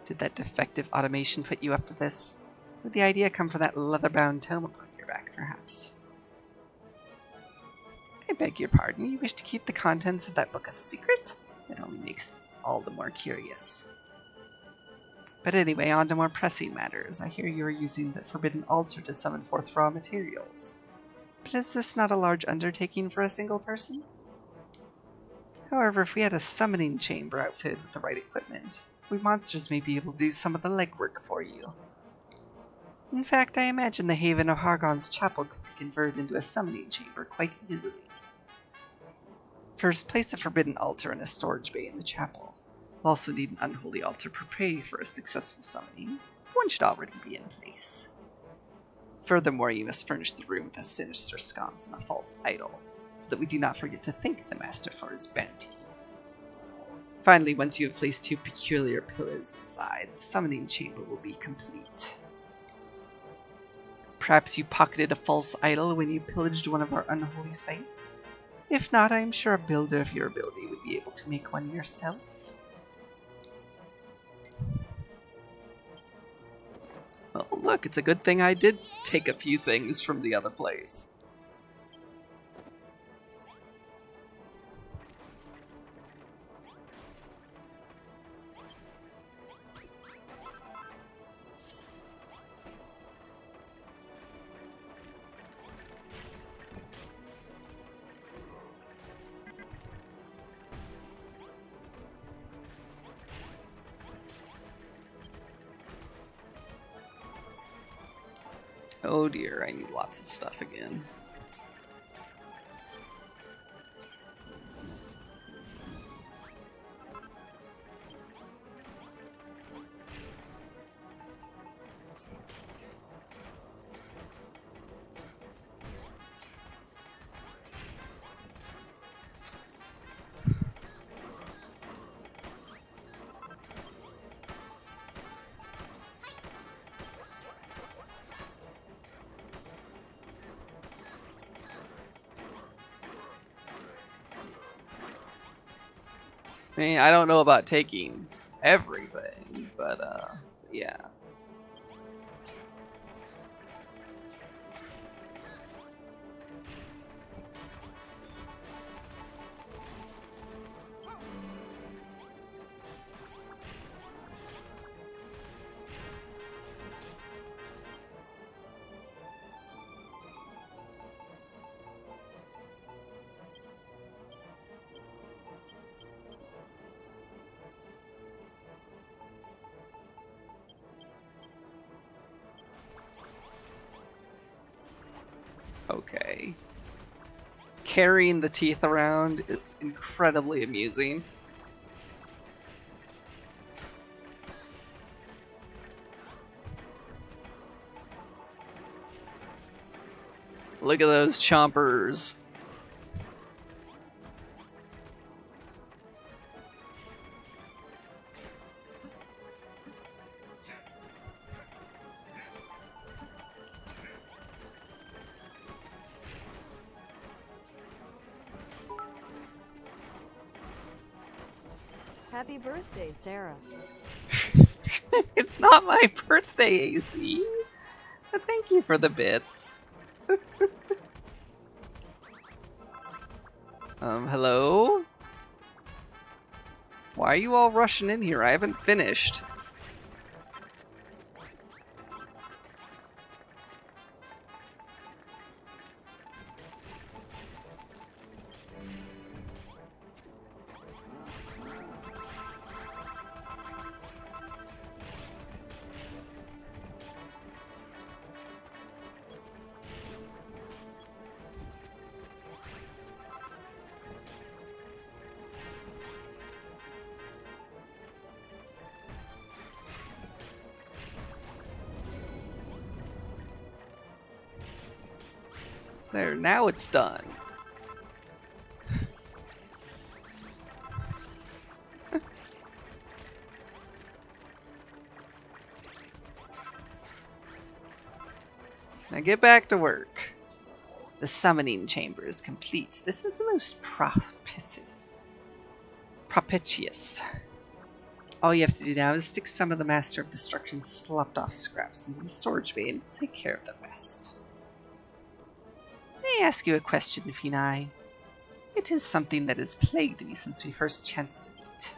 Did that defective automation put you up to this? Or did the idea come from that leather-bound tome upon your back, perhaps? I beg your pardon, you wish to keep the contents of that book a secret? It only makes me all the more curious. But anyway, on to more pressing matters. I hear you are using the Forbidden Altar to summon forth raw materials. But is this not a large undertaking for a single person? However, if we had a summoning chamber outfitted with the right equipment, we monsters may be able to do some of the legwork for you. In fact, I imagine the Haven of Hargon's chapel could be converted into a summoning chamber quite easily. First, place a forbidden altar in a storage bay in the chapel. We'll also need an unholy altar prepared for a successful summoning. One should already be in place. Furthermore, you must furnish the room with a sinister sconce and a false idol, so that we do not forget to thank the master for his bounty. Finally, once you have placed 2 peculiar pillars inside, the summoning chamber will be complete. Perhaps you pocketed a false idol when you pillaged one of our unholy sites? If not, I am sure a builder of your ability would be able to make one yourself. Well, look, it's a good thing I did take a few things from the other place. Oh dear, I need lots of stuff again. I mean, I don't know about taking everything, but yeah. Okay. Carrying the teeth around is incredibly amusing. Look at those chompers. Happy birthday, Sarah. It's not my birthday, AC. But thank you for the bits. Hello? Why are you all rushing in here? I haven't finished. There, now it's done. Now get back to work. The summoning chamber is complete. This is the most propitious. All you have to do now is stick some of the Master of Destruction's slopped off scraps into the storage bay and we'll take care of the rest. May I ask you a question, Finai? It is something that has plagued me since we first chanced to meet.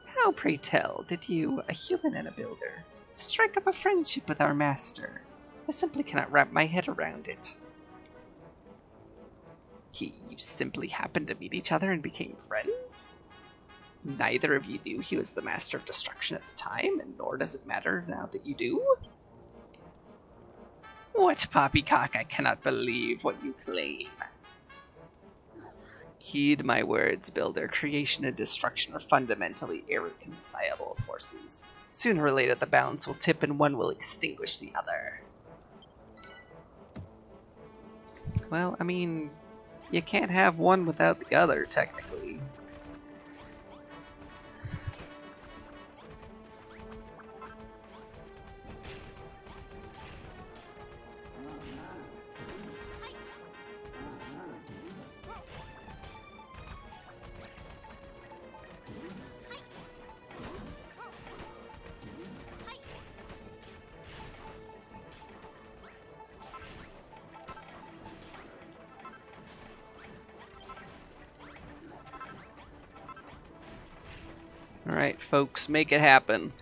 How, pray tell, did you, a human and a builder, strike up a friendship with our master? I simply cannot wrap my head around it. You simply happened to meet each other and became friends? Neither of you knew he was the Master of Destruction at the time, and nor does it matter now that you do? What, poppycock, I cannot believe what you claim. Heed my words, Builder. Creation and destruction are fundamentally irreconcilable forces. Sooner or later the balance will tip and one will extinguish the other. Well, I mean, you can't have one without the other, technically. Alright, folks, make it happen.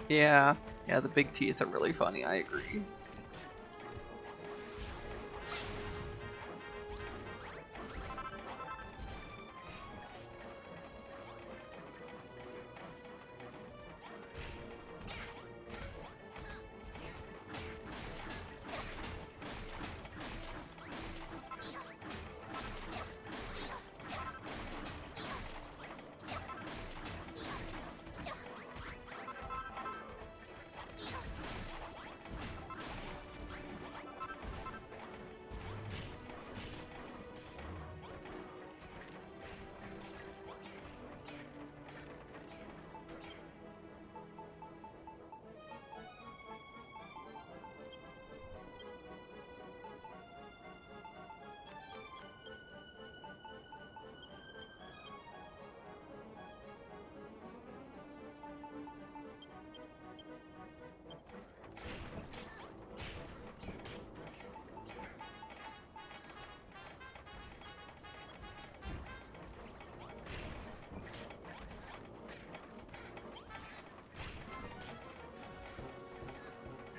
Yeah, the big teeth are really funny, I agree.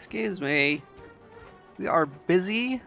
Excuse me. We are busy.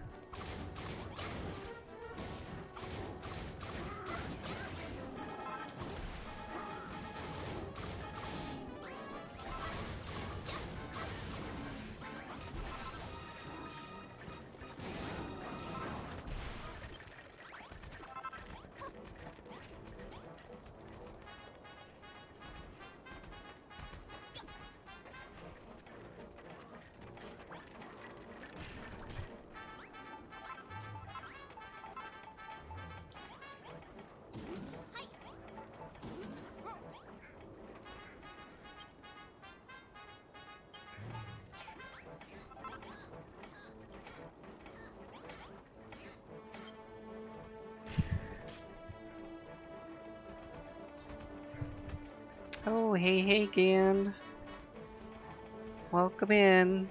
Oh, hey, Gan. Welcome in.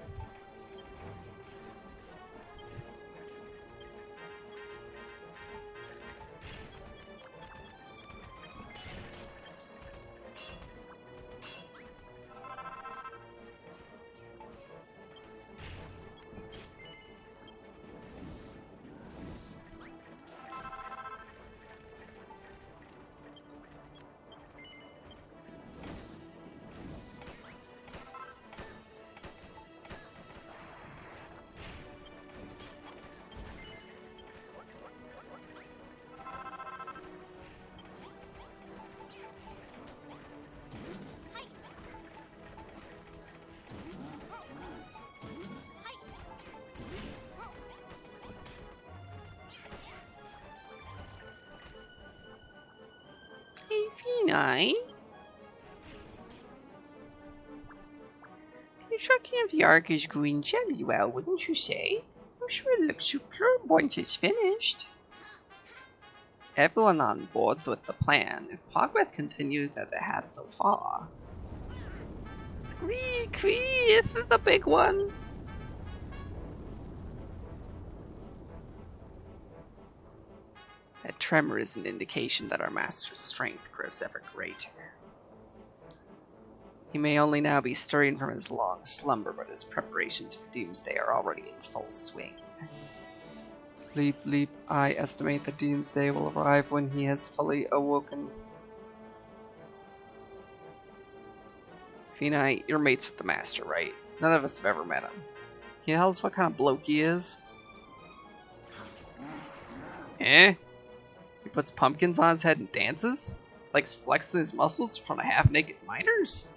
Hey, Finai. Construction of the Ark is going jelly well, wouldn't you say? I'm sure it looks superb once it's finished. Everyone on board with the plan if progress continues as it has so far. Cree, this is a big one. That tremor is an indication that our master's strength grows ever greater. He may only now be stirring from his long slumber, but his preparations for doomsday are already in full swing. Leap, leap, I estimate that doomsday will arrive when he has fully awoken. Finai, you're mates with the master, right? None of us have ever met him. Can you tell us what kind of bloke he is? Eh? He puts pumpkins on his head and dances? Likes flexing his muscles in front of half-naked miners?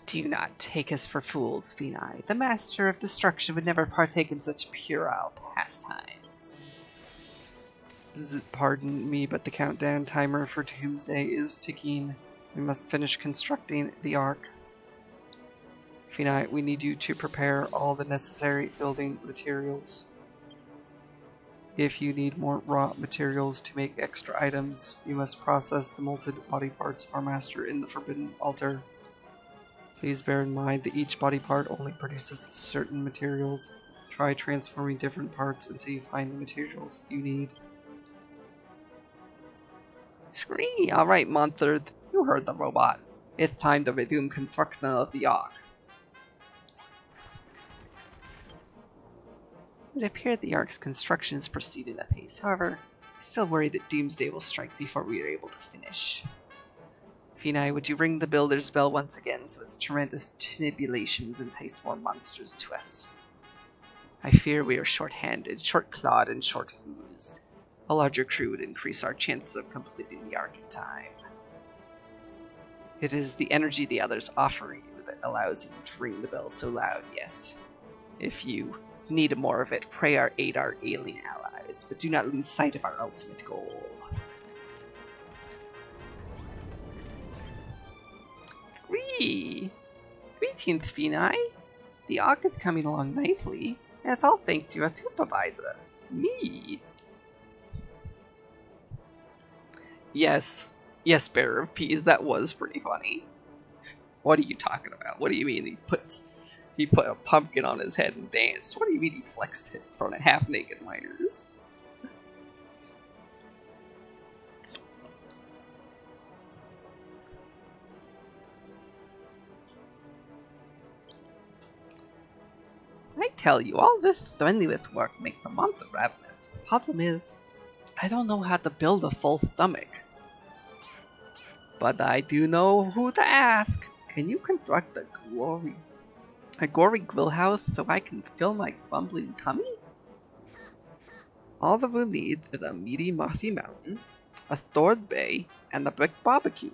Do not take us for fools, Finai. The master of destruction would never partake in such puerile pastimes. Pardon me, but the countdown timer for Doomsday is ticking. We must finish constructing the Ark. Finai, we need you to prepare all the necessary building materials. If you need more raw materials to make extra items, you must process the molted body parts of our master in the Forbidden Altar. Please bear in mind that each body part only produces certain materials. Try transforming different parts until you find the materials you need. Scree! Alright, Monthur, you heard the robot. It's time to resume construction of the Ark. It would appear the Ark's construction is proceeding at pace. However, I'm still worried that Doomsday will strike before we are able to finish. Finai, would you ring the Builder's Bell once again so its tremendous tribulations entice more monsters to us? I fear we are short-handed, short-clawed, and short-oozed. A larger crew would increase our chances of completing the Ark in time. It is the energy the others offer you that allows you to ring the bell so loud, yes. If you need more of it, pray aid our alien allies, but do not lose sight of our ultimate goal. Greetings, Finai. The Ark is coming along nicely, and it's all thanks to your supervisor, me. Yes, Bearer of Peas, that was pretty funny. What are you talking about? What do you mean he put a pumpkin on his head and danced? What do you mean he flexed it in front of half-naked miners? tell you, all this strenuous work makes the monster ravenous. Problem is, I don't know how to build a full stomach. But I do know who to ask. Can you construct a gory grill house so I can fill my grumbling tummy? All that we'll need is a meaty mossy mountain, a stored bay, and a brick barbecue.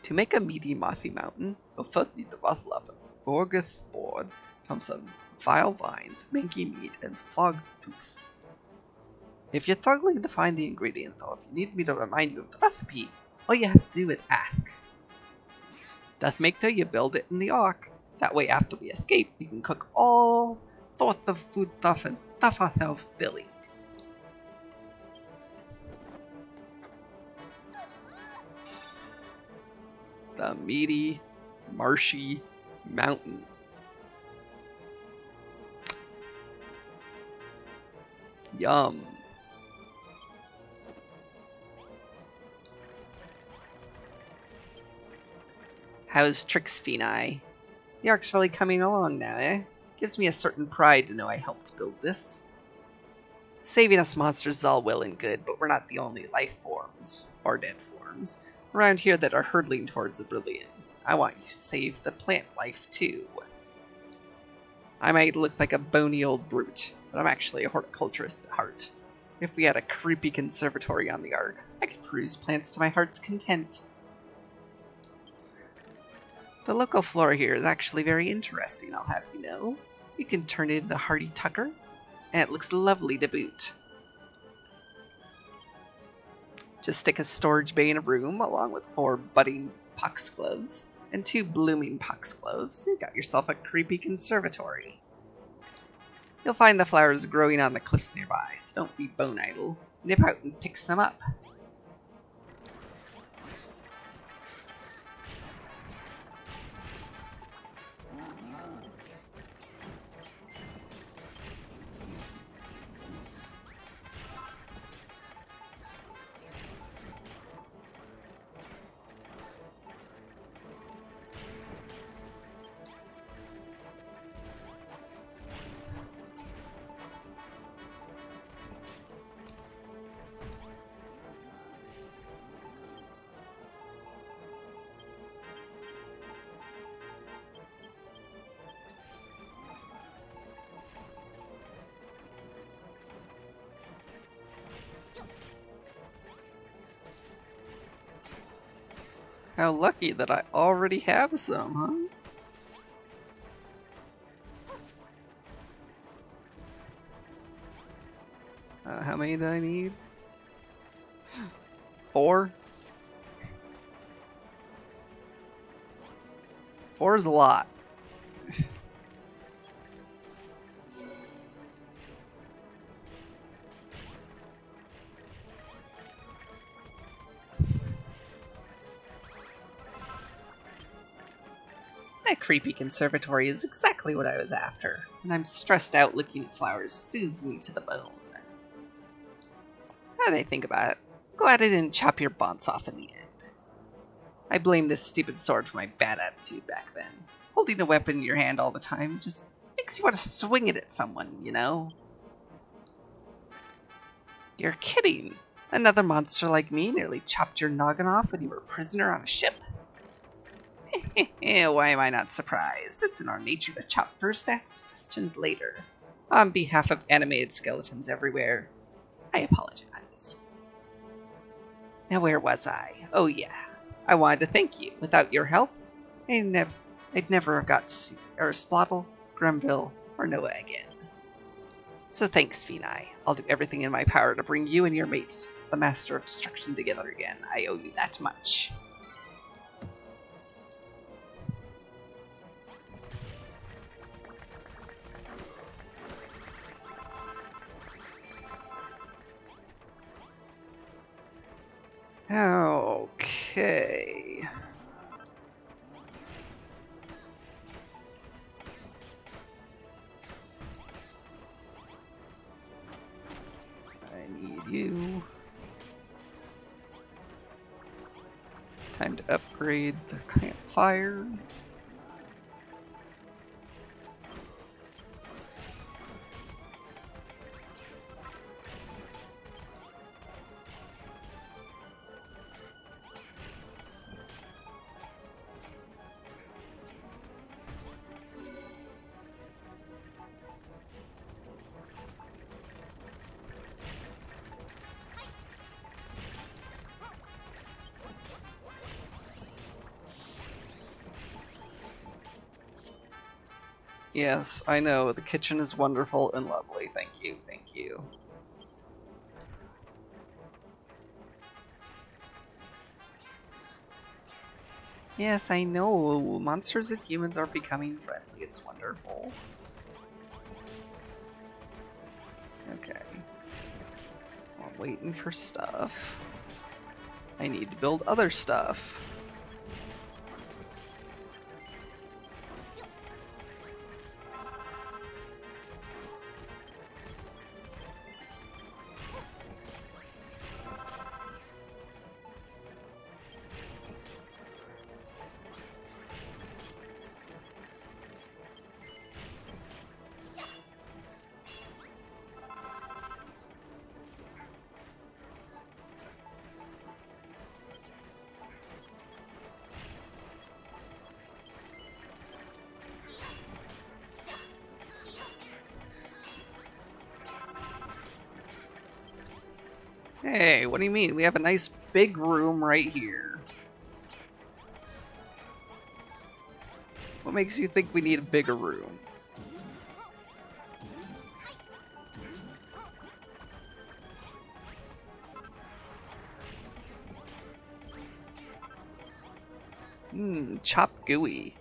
To make a meaty mossy mountain, you'll first need to rustle up a gorgeous board from some vile vines, manky meat, and frog tooth. If you're struggling to find the ingredients, or if you need me to remind you of the recipe, all you have to do is ask. Just make sure you build it in the ark. That way after we escape, we can cook all sorts of food stuff and stuff ourselves silly. The meaty, marshy mountain. Yum. How's Trix Phenai? The ark's really coming along now, eh? Gives me a certain pride to know I helped build this. Saving us monsters is all well and good, but we're not the only life forms, or dead forms, around here that are hurtling towards oblivion. I want you to save the plant life, too. I might look like a bony old brute, but I'm actually a horticulturist at heart. If we had a creepy conservatory on the Ark, I could produce plants to my heart's content. The local flora here is actually very interesting, I'll have you know. You can turn it into hardy tucker, and it looks lovely to boot. Just stick a storage bay in a room, along with 4 budding foxgloves and 2 blooming foxgloves. You've got yourself a creepy conservatory. You'll find the flowers growing on the cliffs nearby, so don't be bone idle. Nip out and pick some up. How lucky that I already have some, huh? How many do I need? 4? 4 is a lot. That creepy conservatory is exactly what I was after, and I'm stressed out looking at flowers soothes me to the bone. Now that I think about it, I'm glad I didn't chop your bonds off in the end. I blame this stupid sword for my bad attitude back then. Holding a weapon in your hand all the time just makes you want to swing it at someone, you know? You're kidding! Another monster like me nearly chopped your noggin off when you were a prisoner on a ship? Why am I not surprised? It's in our nature to chop first, ask questions later. On behalf of animated skeletons everywhere, I apologize. Now where was I? Oh yeah, I wanted to thank you. Without your help, I'd never have got to see Aristotle, Grumville, or Noah again. So thanks, Phenai. I'll do everything in my power to bring you and your mates, the Master of Destruction, together again. I owe you that much. Okay. I need you. Time to upgrade the campfire. Yes, I know. The kitchen is wonderful and lovely. Thank you, thank you. Yes, I know. Monsters and humans are becoming friendly. It's wonderful. Okay. I'm waiting for stuff. I need to build other stuff. Hey, what do you mean? We have a nice big room right here. What makes you think we need a bigger room? Chopped gooey.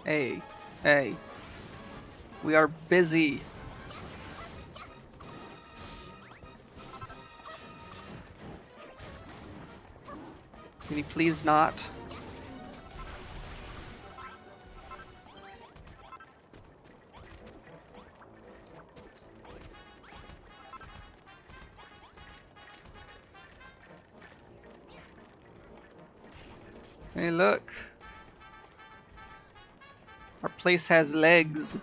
Hey, hey. We are busy. Can you please not? Hey, look. Our place has legs.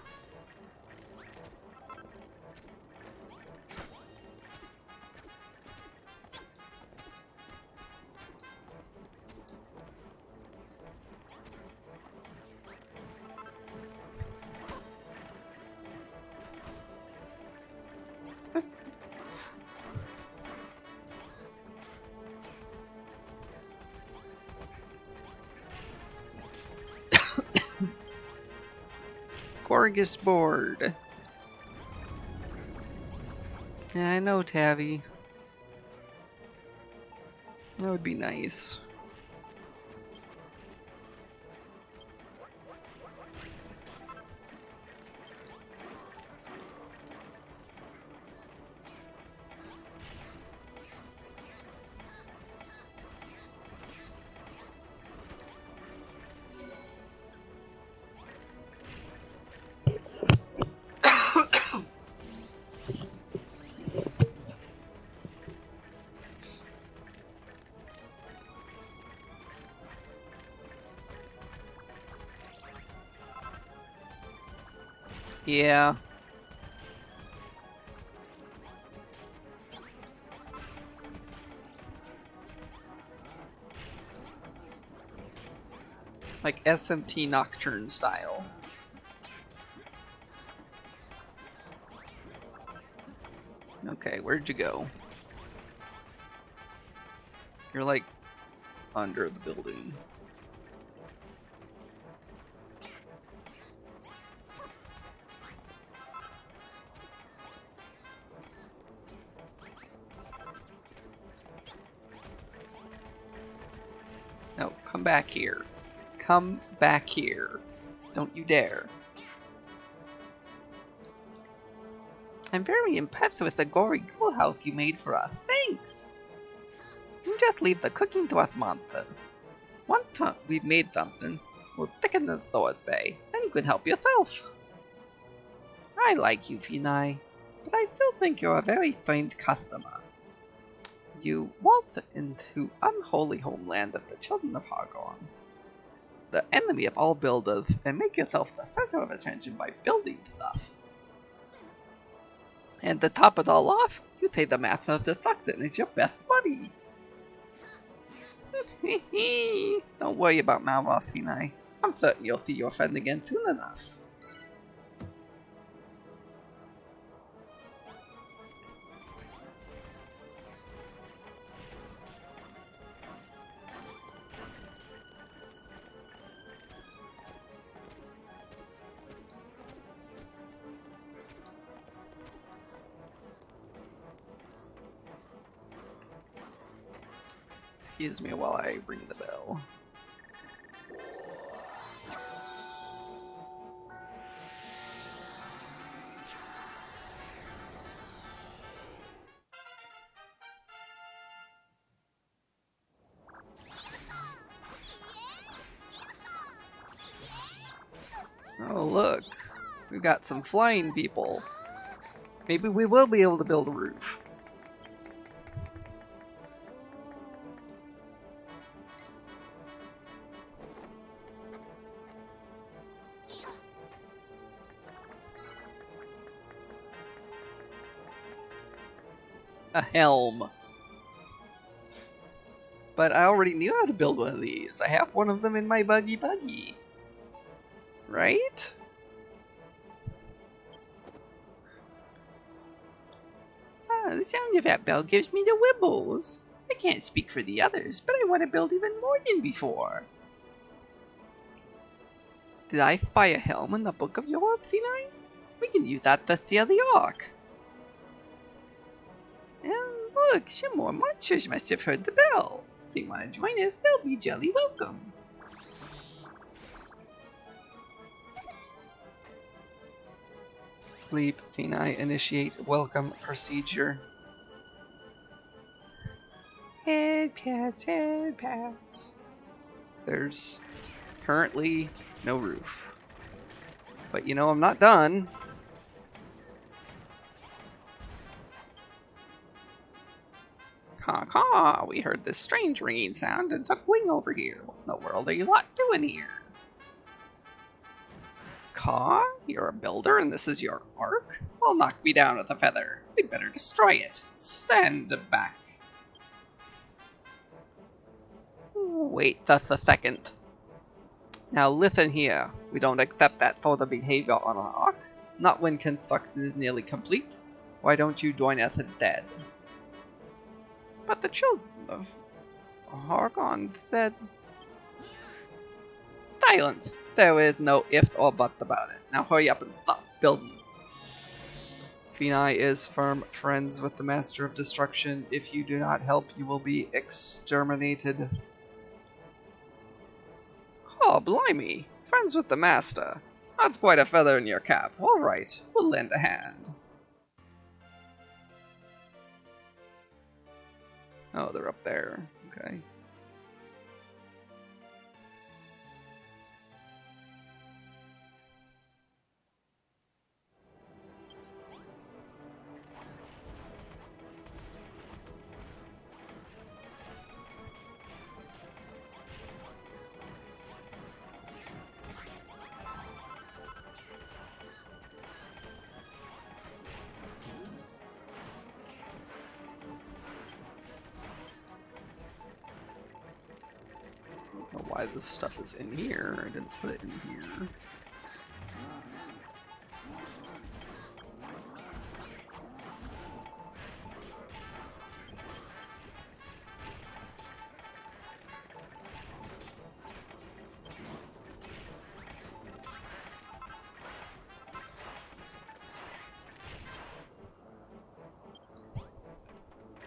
Gorgus board. Yeah, I know, Tavi. That would be nice. Yeah. Like SMT Nocturne style. Okay, where'd you go? You're like under the building. No, come back here. Come back here. Don't you dare. I'm very impressed with the gory ghoul house you made for us. Thanks! You just leave the cooking to us monsters. Once we've made something, we'll stick it in the storage bay, and you can help yourself. I like you, Finai, but I still think you're a very strange customer. You waltz into unholy homeland of the children of Hargon, the enemy of all builders, and make yourself the center of attention by building stuff. And to top it all off, you say the Master of Destruction is your best buddy. Don't worry about Malroth, Finai. I'm certain you'll see your friend again soon enough. Excuse me while I ring the bell. Oh look, we've got some flying people. Maybe we will be able to build a roof. A helm. But I already knew how to build one of these. I have one of them in my buggy. Right? The sound of that bell gives me the wibbles. I can't speak for the others, but I want to build even more than before. Did I spy a helm in the book of yours, Finai? We can use that to steer the ark. And look, some more monsters must have heard the bell. If they want to join us, they'll be jolly welcome. Leap, Finai, initiate welcome procedure. Head pats, head pats. There's currently no roof. But you know, I'm not done. Caw caw, we heard this strange ringing sound and took wing over here. What in the world are you lot doing here? Caw, you're a builder and this is your ark? Well, knock me down with a feather. We'd better destroy it. Stand back. Wait just a second. Now listen here. We don't accept that sort of behavior on our ark. Not when construction is nearly complete. Why don't you join us instead? But the children of Hargon said... Silence! There is no if or but about it. Now hurry up and stop building. Finai is firm friends with the Master of Destruction. If you do not help, you will be exterminated. Oh, blimey! Friends with the Master. That's quite a feather in your cap. Alright, we'll lend a hand. Oh, they're up there. Okay. I don't know why this stuff is in here. I didn't put it in here.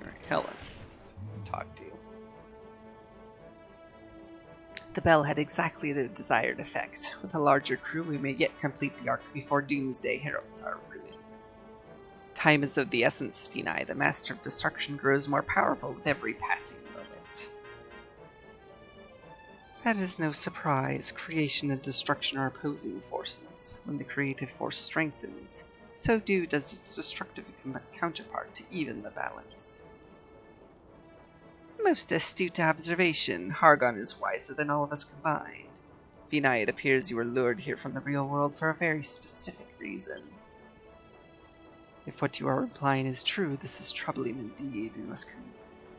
Alright, Helen. Let's talk to you. The bell had exactly the desired effect. With a larger crew, we may yet complete the arc before Doomsday heralds our ruin. Time is of the essence, Phenai. The Master of Destruction grows more powerful with every passing moment. That is no surprise. Creation and destruction are opposing forces. When the creative force strengthens, so too does its destructive counterpart to even the balance. Most astute observation. Hargon is wiser than all of us combined. Phenai, it appears you were lured here from the real world for a very specific reason. If what you are implying is true, this is troubling indeed. We must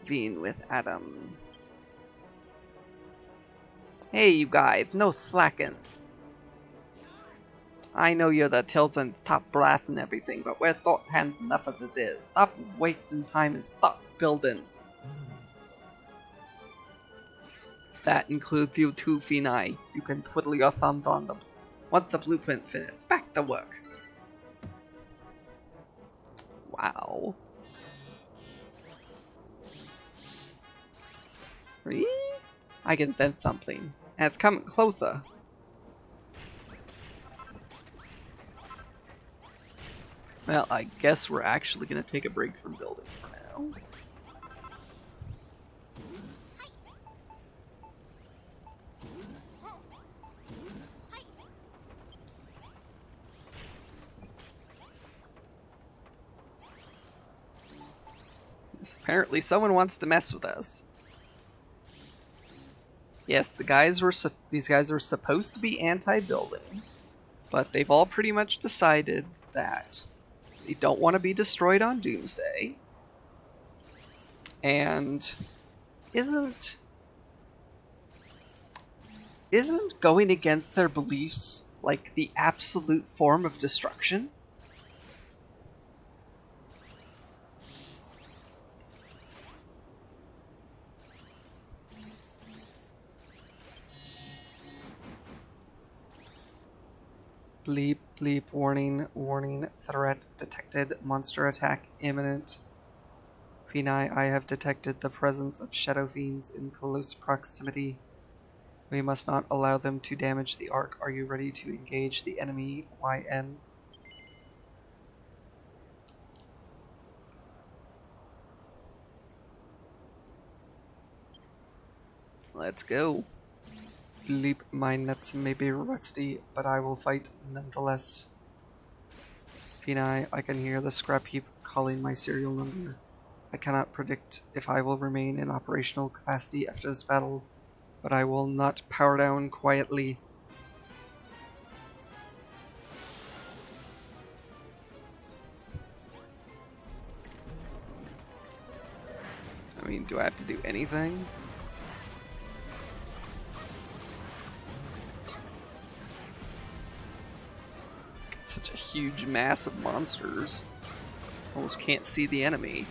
convene with Adam. Hey, you guys, no slacking. I know you're the tilting top brass and everything, but we're thought hand enough as it is. Stop wasting time and stop building. That includes you too, Phenai. You can twiddle your thumbs on them. Once the blueprint's finished, back to work. Wow. Really? I can sense something. And it's coming closer. Well, I guess we're actually going to take a break from building for now. Apparently someone wants to mess with us. Yes, these guys were supposed to be anti-building, but they've all pretty much decided that they don't want to be destroyed on Doomsday, and isn't going against their beliefs like the absolute form of destruction? Bleep, bleep, warning, warning, threat detected, monster attack imminent. Phenai, I have detected the presence of shadow fiends in close proximity. We must not allow them to damage the Ark. Are you ready to engage the enemy, YN? Let's go. Bleep, my nets may be rusty, but I will fight nonetheless. Phenai, I can hear the scrap heap calling my serial number. I cannot predict if I will remain in operational capacity after this battle, but I will not power down quietly. I mean, do I have to do anything? It's such a huge mass of monsters. Almost can't see the enemy.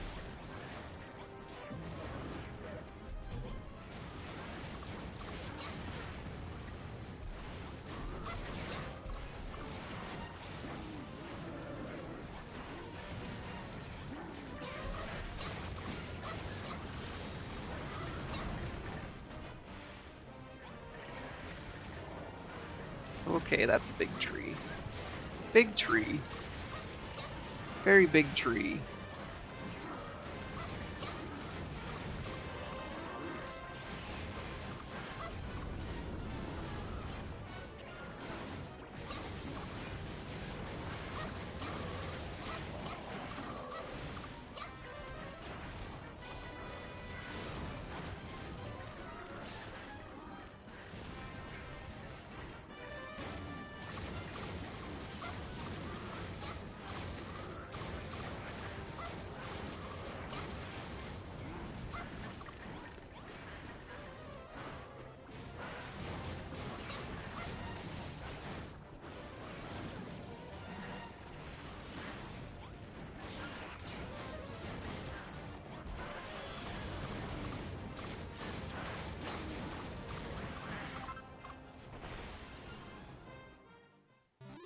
Okay, that's a big tree. Big tree. Very big tree.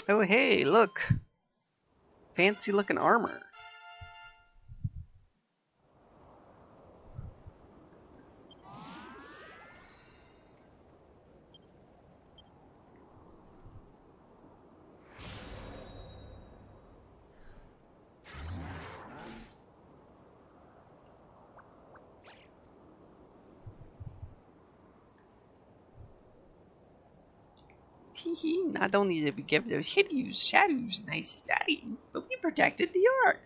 Oh hey, look! Fancy looking armor. Not only did we give those hideous shadows a nice lighting, but we protected the Ark.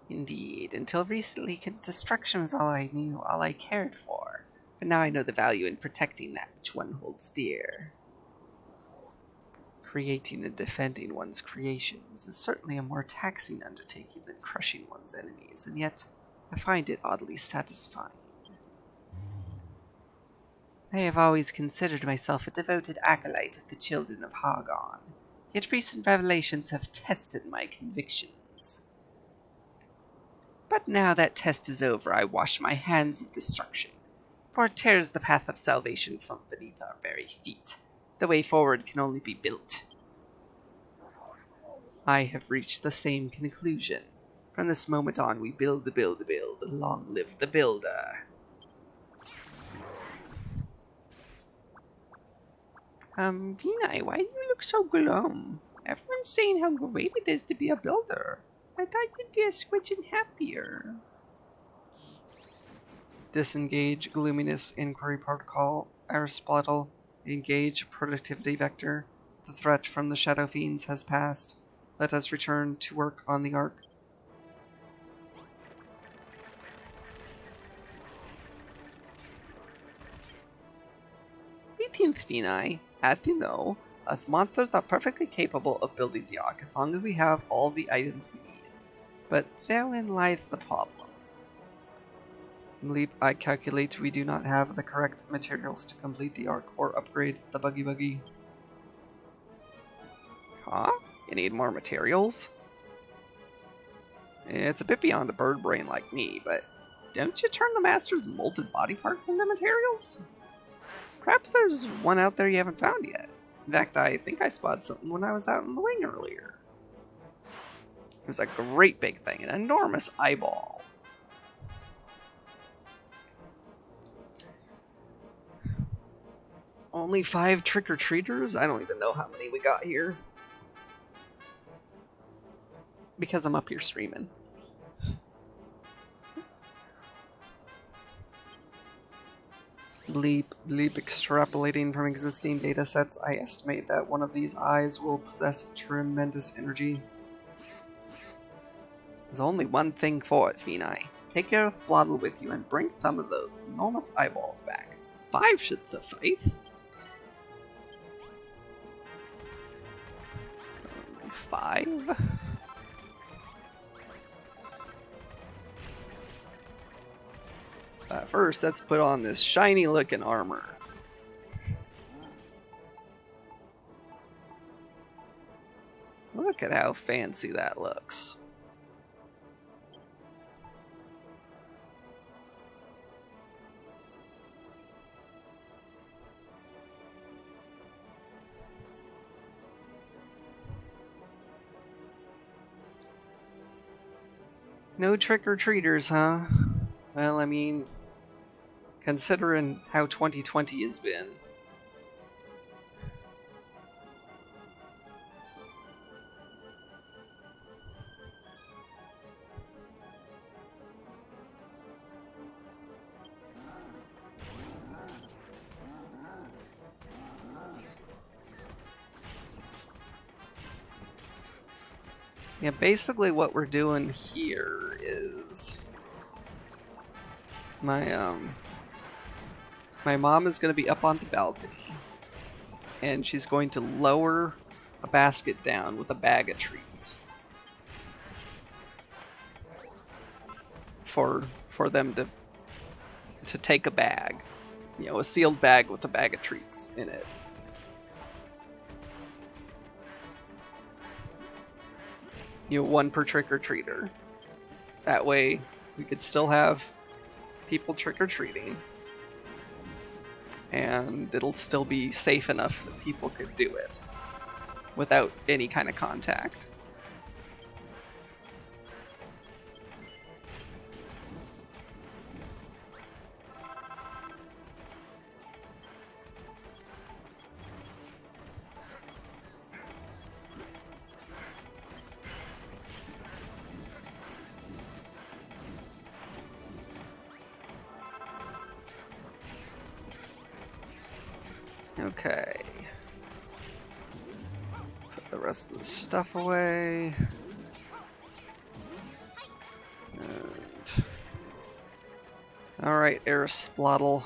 Indeed, until recently, destruction was all I knew, all I cared for. But now I know the value in protecting that which one holds dear. Creating and defending one's creations is certainly a more taxing undertaking than crushing one's enemies, and yet I find it oddly satisfying. I have always considered myself a devoted acolyte of the children of Hagon, yet recent revelations have tested my convictions. But now that test is over, I wash my hands of destruction, for it tears the path of salvation from beneath our very feet. The way forward can only be built. I have reached the same conclusion. From this moment on, we build, long live the builder. Vinay, why do you look so glum? Everyone's saying how great it is to be a builder. I thought you'd be a squidgen happier. Disengage gloominess inquiry protocol. Aristotle. Engage productivity vector. The threat from the shadow fiends has passed. Let us return to work on the Ark. Vinay, as you know, us monsters are perfectly capable of building the Ark as long as we have all the items we need. But therein lies the problem. I calculate we do not have the correct materials to complete the Ark or upgrade the buggy. Huh? You need more materials? It's a bit beyond a bird brain like me, but don't you turn the Master's molded body parts into materials? Perhaps there's one out there you haven't found yet. In fact, I think I spotted something when I was out in the wing earlier. It was a great big thing, an enormous eyeball. Only 5 trick-or-treaters? I don't even know how many we got here. Because I'm up here streaming. Bleep, extrapolating from existing datasets, I estimate that one of these eyes will possess tremendous energy. There's only one thing for it, Vinay. Take your Splottle with you and bring some of those enormous eyeballs back. 5 should suffice. 5? First, let's put on this shiny looking armor. Look at how fancy that looks. No trick-or-treaters, huh? Well, I mean, considering how 2020 has been. Yeah, basically what we're doing here is my mom is going to be up on the balcony, and she's going to lower a basket down with a bag of treats for them to take a bag, you know, a sealed bag with a bag of treats in it. You know, 1 per trick-or-treater. That way, we could still have people trick-or-treating, and it'll still be safe enough that people could do it without any kind of contact. Okay. rest of the stuff away. Alright, Aerosplotle.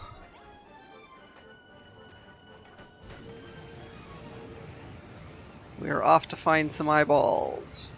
We are off to find some eyeballs.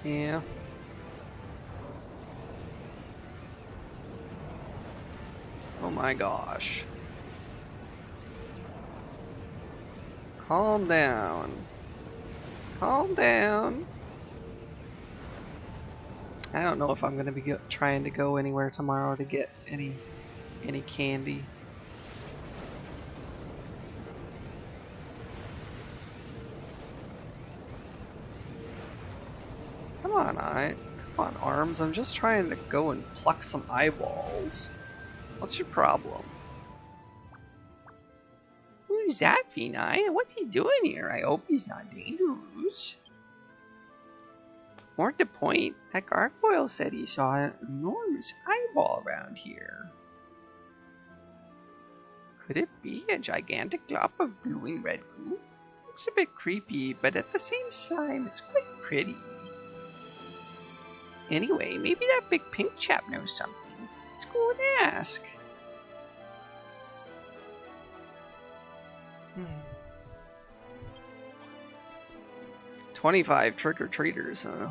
Yeah. Oh my gosh. Calm down. Calm down. I don't know if I'm gonna be trying to go anywhere tomorrow to get any candy. Come on, Arms. I'm just trying to go and pluck some eyeballs. What's your problem? Who's that, Vinay? What's he doing here? I hope he's not dangerous. More to the point, that gargoyle said he saw an enormous eyeball around here. Could it be a gigantic glop of glowing red goo? Looks a bit creepy, but at the same time, it's quite pretty. Anyway, maybe that big pink chap knows something. Let's go and ask. 25 trick-or-treaters, huh?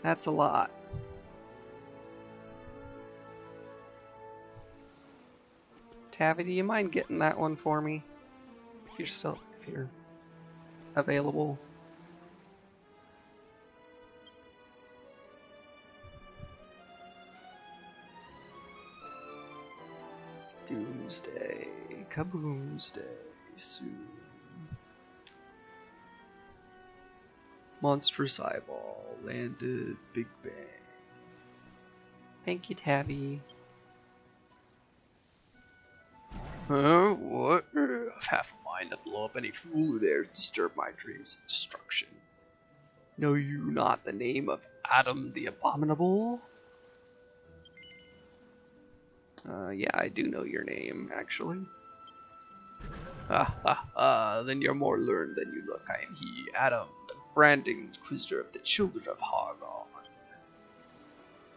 That's a lot. Tavi, do you mind getting that one for me? If you're available. Doomsday, kaboomsday, soon. Monstrous eyeball landed, Big Bang. Thank you, Tabby. What? I've half a mind to blow up any fool who dares disturb my dreams of destruction. Know you not the name of Adam the Abominable? Yeah, I do know your name, actually. Then you're more learned than you look. I am he, Adam, the branding inquisitor of the children of Hargon.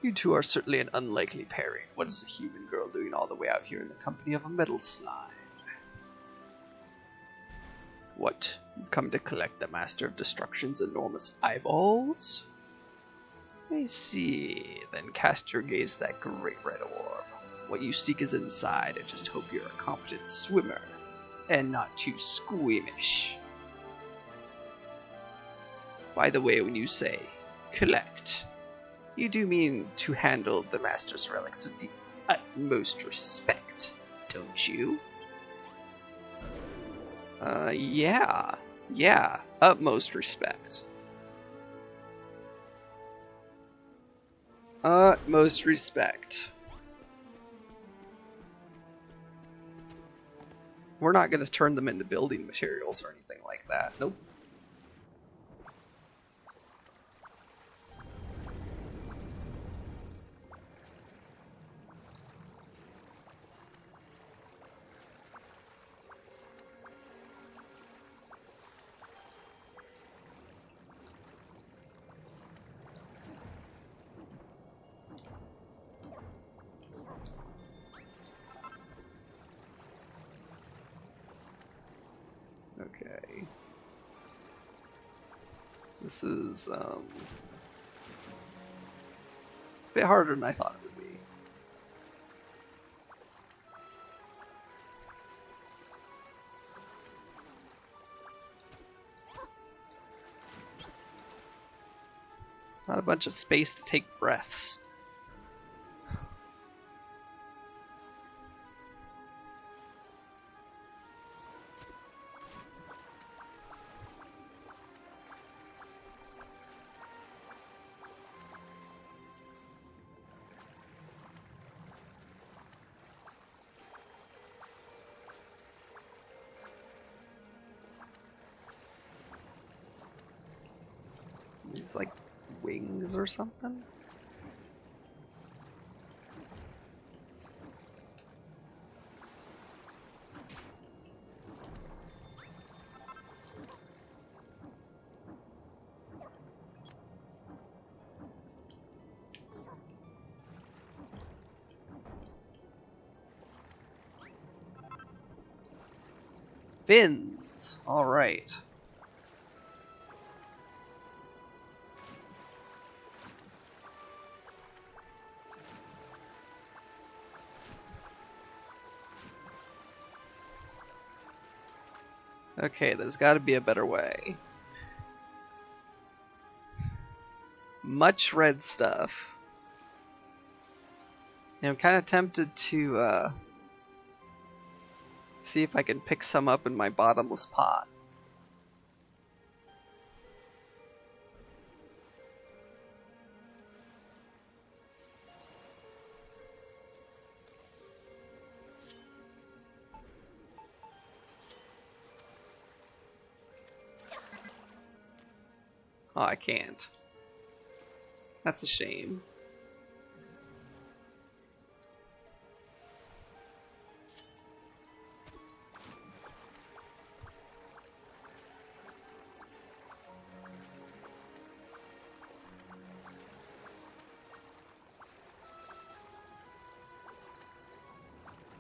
You two are certainly an unlikely pairing. What is a human girl doing all the way out here in the company of a metal slime? What? You've come to collect the Master of Destruction's enormous eyeballs? I see. Then cast your gaze that great red orb. What you seek is inside. I just hope you're a competent swimmer and not too squeamish. By the way, when you say collect, you do mean to handle the Master's relics with the utmost respect, don't you? Yeah, utmost respect. Utmost respect. We're not going to turn them into building materials or anything like that. Nope. Okay. This is a bit harder than I thought it would be. Not a bunch of space to take breaths. These like wings or something? Fins! Alright. Okay, there's got to be a better way. Much red stuff. And I'm kind of tempted to see if I can pick some up in my bottomless pot. Oh, I can't. That's a shame.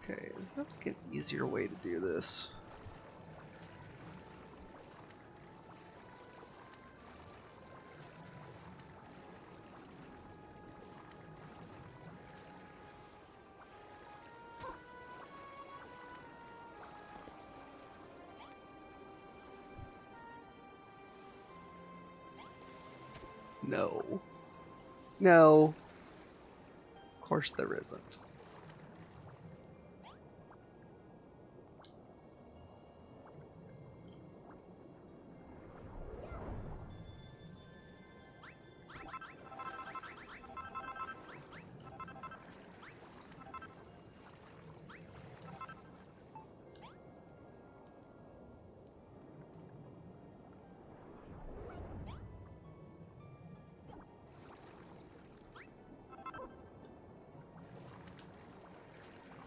Okay, is there like an easier way to do this? No. No. Of course there isn't.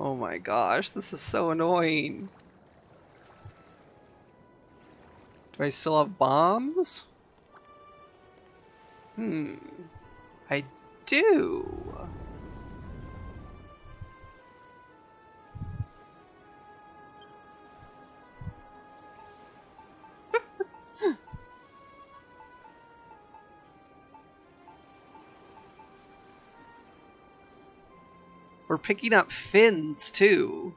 Oh my gosh, this is so annoying. Do I still have bombs? I do. We're picking up fins too.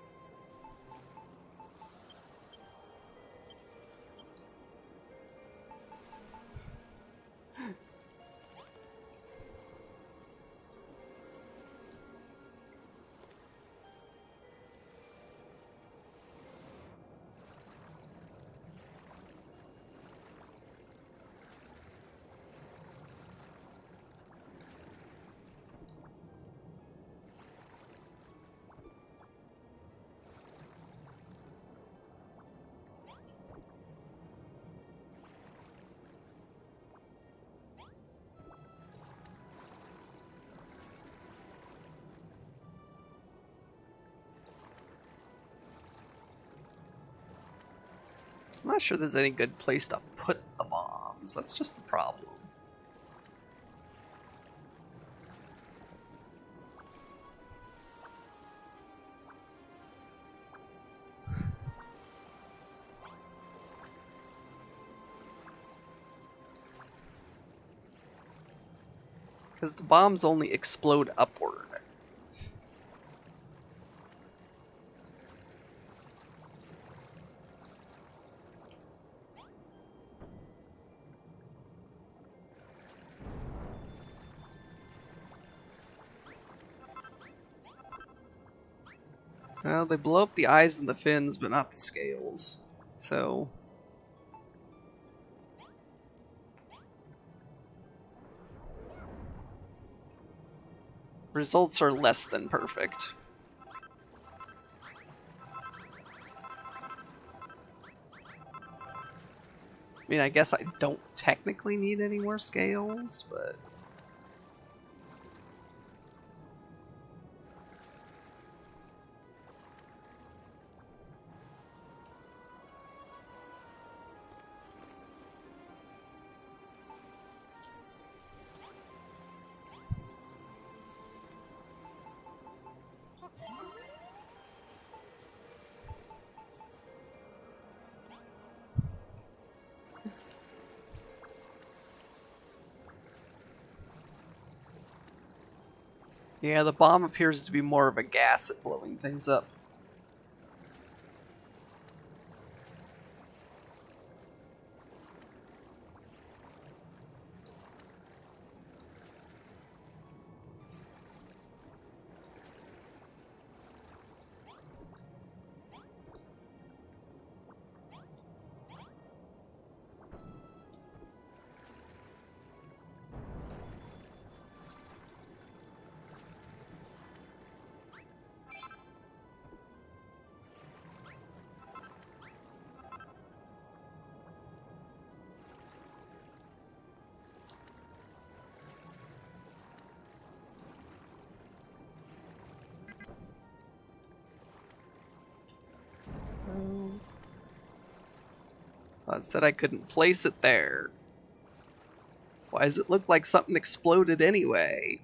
I'm not sure there's any good place to put the bombs. That's just the problem. Because the bombs only explode upward. Well, they blow up the eyes and the fins, but not the scales. So... results are less than perfect. I mean, I guess I don't technically need any more scales, but... yeah, the bomb appears to be more of a gas at blowing things up. It said I couldn't place it there. Why does it look like something exploded anyway?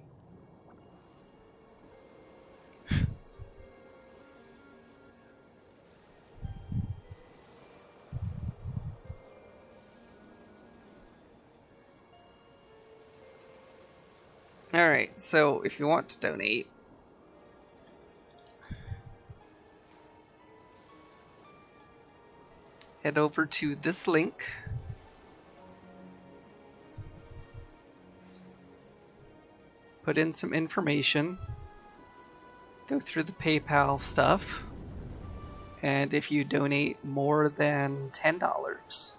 Alright, so if you want to donate, head over to this link. Put in some information. Go through the PayPal stuff. And if you donate more than $10,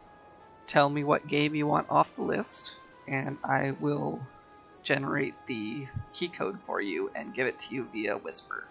tell me what game you want off the list, and I will generate the key code for you and give it to you via Whisper.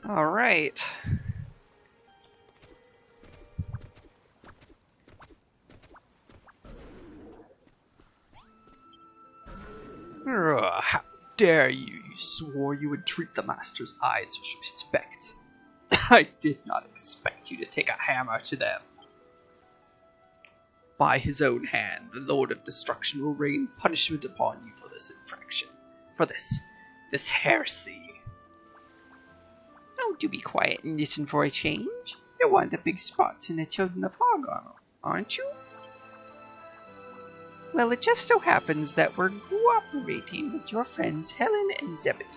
All right. How dare you? You swore you would treat the Master's eyes with respect. I did not expect you to take a hammer to them. By his own hand, the Lord of Destruction will rain punishment upon you for this infraction. For this heresy. want to be quiet and listen for a change. You're one of the big spots in the Children of Hargon, aren't you? Well, it just so happens that we're cooperating with your friends Helen and Zebedee.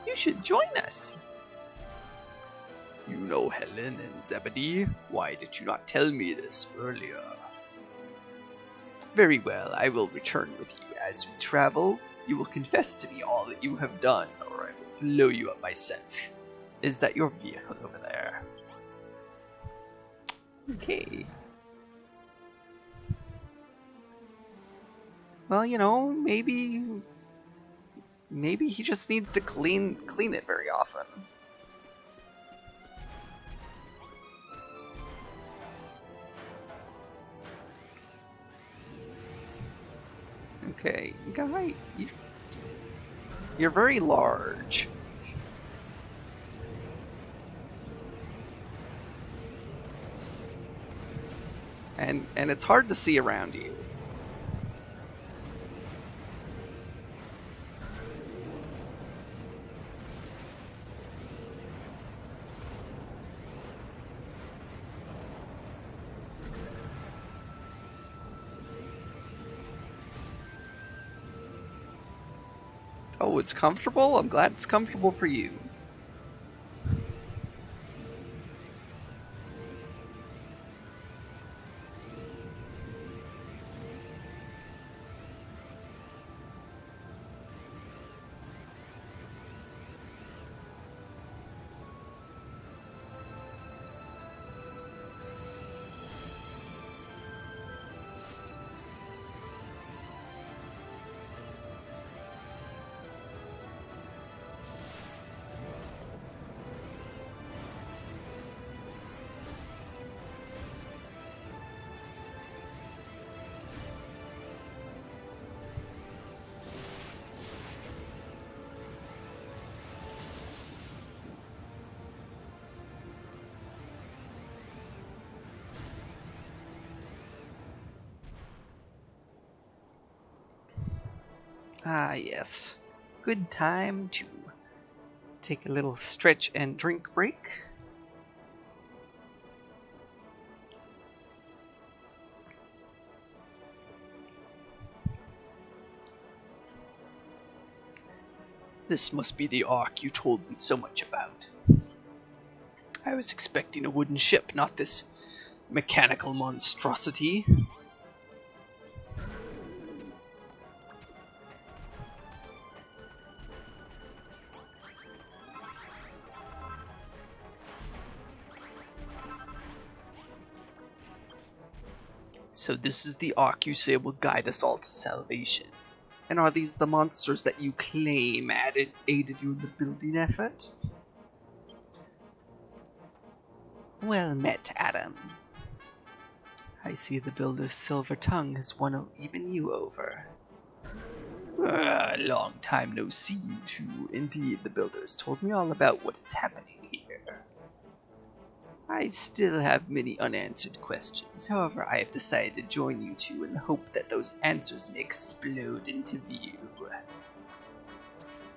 You should join us. You know Helen and Zebedee? Why did you not tell me this earlier? Very well, I will return with you as we travel. You will confess to me all that you have done, or I will blow you up myself. Is that your vehicle over there? Okay. Well, you know, maybe he just needs to clean it very often. Okay, guy, you're very large. And it's hard to see around you. Oh, it's comfortable? I'm glad it's comfortable for you. Ah, yes. Good time to take a little stretch and drink break. This must be the Ark you told me so much about. I was expecting a wooden ship, not this mechanical monstrosity. So this is the Ark you say will guide us all to salvation. And are these the monsters that you claim aided you in the building effort? Well met, Adam. I see the builder's silver tongue has won even you over. Long time no see, too. Indeed, the builders told me all about what is happening here. I still have many unanswered questions. However, I have decided to join you two in the hope that those answers may explode into view.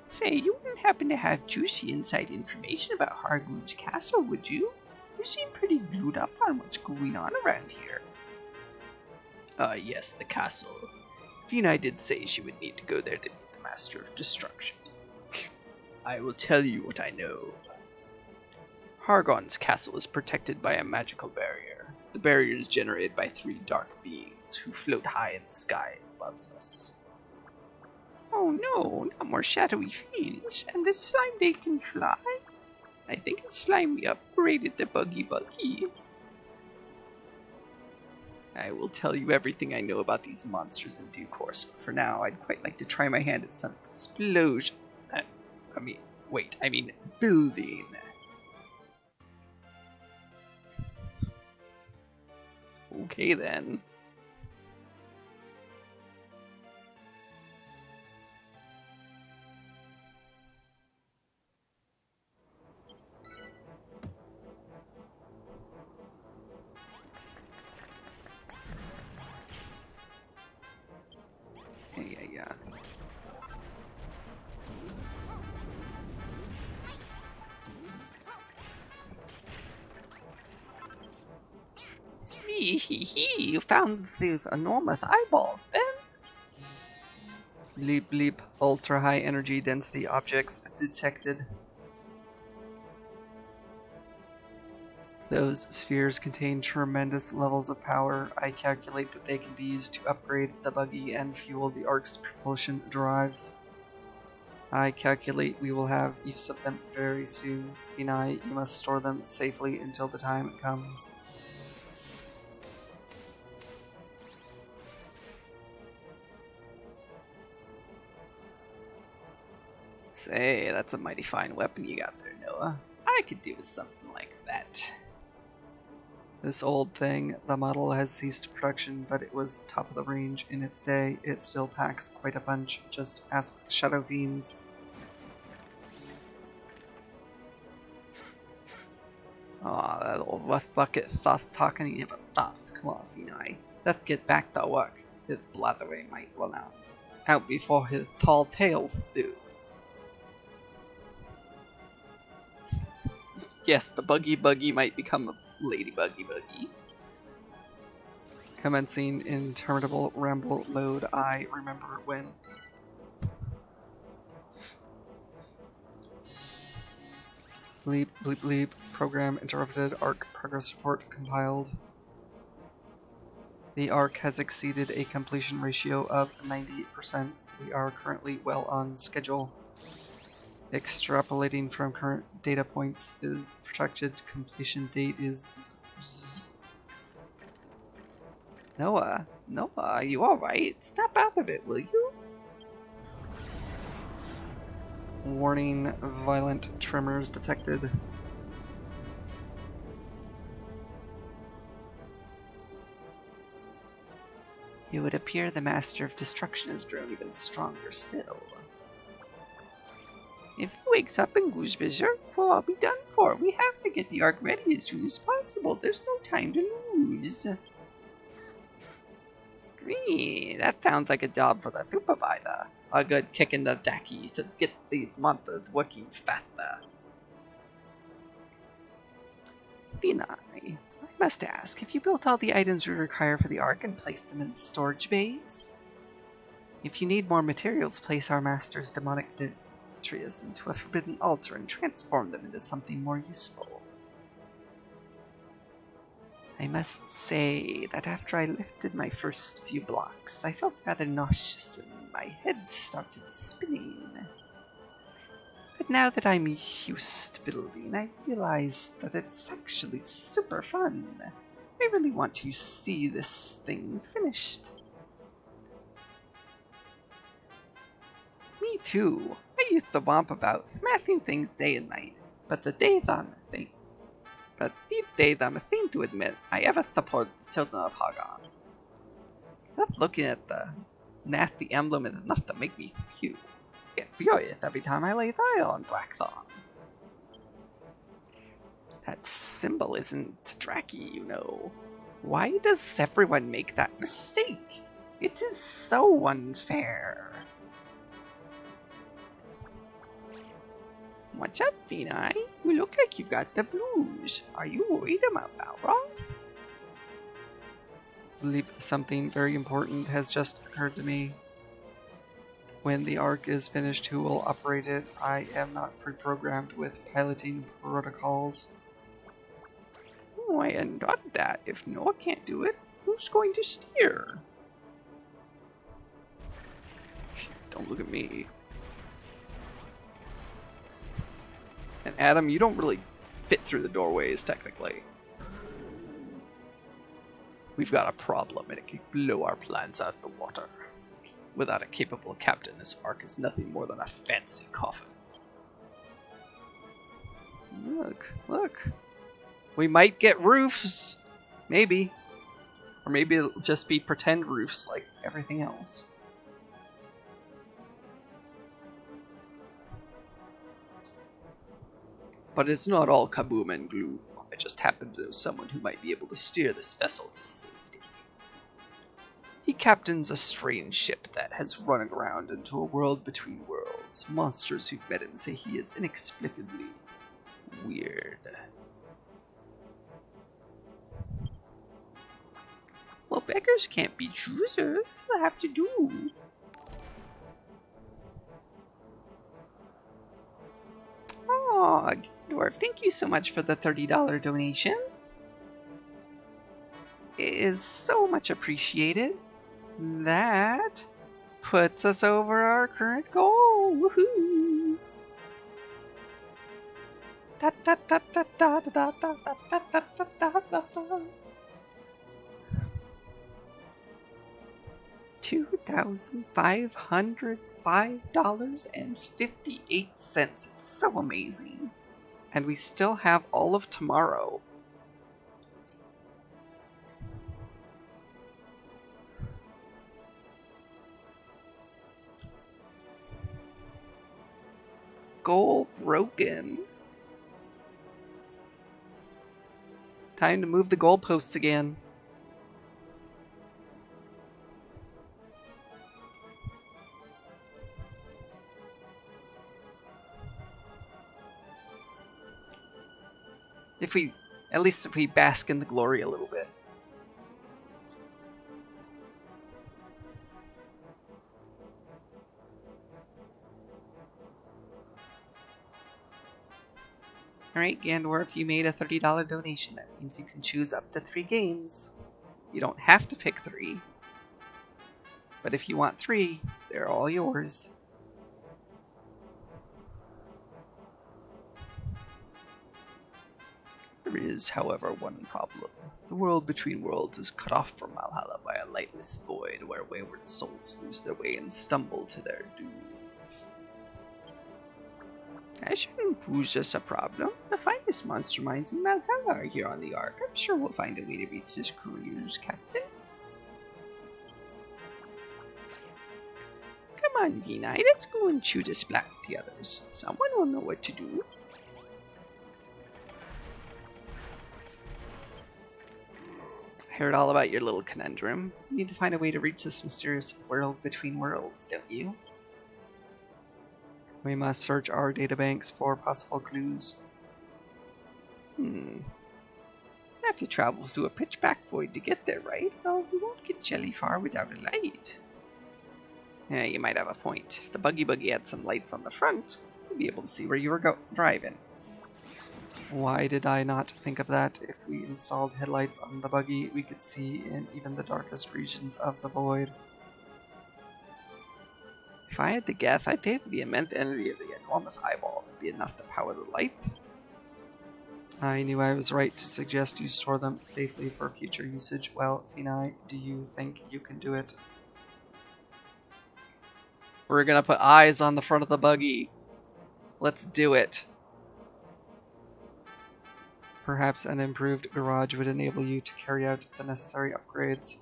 Say, you wouldn't happen to have juicy inside information about Hargoon's castle, would you? You seem pretty glued up on what's going on around here. Yes, the castle. Vina did say she would need to go there to meet the Master of Destruction. I will tell you what I know. Hargon's castle is protected by a magical barrier. The barrier is generated by 3 dark beings who float high in the sky above us. Oh no, not more shadowy fiends. And this slime they can fly? I think it's slime we upgraded to Buggy Buggy. I will tell you everything I know about these monsters in due course, but for now, I'd quite like to try my hand at some explosion. I mean, building. Okay then. Yeah. Hee hee hee, you found these enormous eyeballs then? Bleep bleep. Ultra high energy density objects detected. Those spheres contain tremendous levels of power. I calculate that they can be used to upgrade the buggy and fuel the Ark's propulsion drives. I calculate we will have use of them very soon. Finai, you must store them safely until the time comes. Say, that's a mighty fine weapon you got there, Noah. I could do with something like that. This old thing, the model has ceased production, but it was top of the range in its day. It still packs quite a punch. Just ask Shadow Fiends. Aw, that old rust bucket thought talking never stops. Come on, Finai. Let's get back to work. His blathering might run out before his tall tales do. Yes, the buggy might become a lady buggy. Commencing interminable ramble load. I remember when. Bleep, bleep, bleep. Program interrupted. Arc progress report compiled. The Arc has exceeded a completion ratio of 98%. We are currently well on schedule. Extrapolating from current data points, is projected completion date is... Noah, are you alright? Snap out of it, will you? Warning, violent tremors detected. It would appear the Master of Destruction has grown even stronger still. If he wakes up and goes berserk, we'll all be done for. We have to get the Ark ready as soon as possible. There's no time to lose. Scree, that sounds like a job for the supervisor. A good kick in the dacky to get these monsters working faster. Finai, I must ask, have you built all the items we require for the Ark and placed them in the storage bays? If you need more materials, place our master's demonic nutrius into a forbidden altar and transform them into something more useful. I must say that after I lifted my first few blocks, I felt rather nauseous and my head started spinning. But now that I'm used to building, I realize that it's actually super fun. I really want to see this thing finished. Me too. I used to womp about smashing things day and night, but these days I'm ashamed to admit I ever support the children of Hagan. Just looking at the nasty emblem is enough to make me get furious every time I lay eyes on Blackthorn. That symbol isn't Draki, you know. Why does everyone make that mistake? It is so unfair. What's up, Finai? You look like you've got the blues. Are you worried about Malroth? Something very important has just occurred to me. When the Ark is finished, who will operate it? I am not pre-programmed with piloting protocols. Oh, I hadn't thought of that. If Noah can't do it, who's going to steer? Don't look at me. And Adam, you don't really fit through the doorways, technically. We've got a problem, and it can blow our plans out of the water. Without a capable captain, this Ark is nothing more than a fancy coffin. Look. We might get roofs. Maybe. Or maybe it'll just be pretend roofs like everything else. But it's not all kaboom and gloom. I just happen to know someone who might be able to steer this vessel to safety. He captains a strange ship that has run aground into a world between worlds. Monsters who've met him say he is inexplicably weird. Well, beggars can't be choosers. They'll have to do. Oh, Dwarf, thank you so much for the $30 donation. It is so much appreciated. That puts us over our current goal. Woohoo! Da, da, da, da, da, da, da, da, da, da, da, da, da. $2,505.58. It's so amazing. And we still have all of tomorrow. Goal broken. Time to move the goalposts again. At least if we bask in the glory a little bit. Alright, Gandorf, you made a $30 donation. That means you can choose up to 3 games. You don't have to pick 3. But if you want 3, they're all yours. There is, however, one problem. The world between worlds is cut off from Valhalla by a lightless void where wayward souls lose their way and stumble to their doom. That shouldn't pose us a problem. The finest monster minds in Valhalla are here on the Ark. I'm sure we'll find a way to reach this cruise, Captain. Come on, Vinai, let's go and chew the splat with the others. Someone will know what to do. I heard all about your little conundrum. You need to find a way to reach this mysterious world between worlds, don't you? We must search our databanks for possible clues. I have to travel through a pitch-black void to get there, right? Well, we won't get jelly far without a light. Yeah, you might have a point. If the buggy had some lights on the front, we'd be able to see where you were driving. Why did I not think of that? If we installed headlights on the buggy, we could see in even the darkest regions of the void. If I had to guess, I'd say the immense energy of the enormous eyeball would be enough to power the light. I knew I was right to suggest you store them safely for future usage. Well, Finai, do you think you can do it? We're gonna put eyes on the front of the buggy. Let's do it. Perhaps an improved garage would enable you to carry out the necessary upgrades.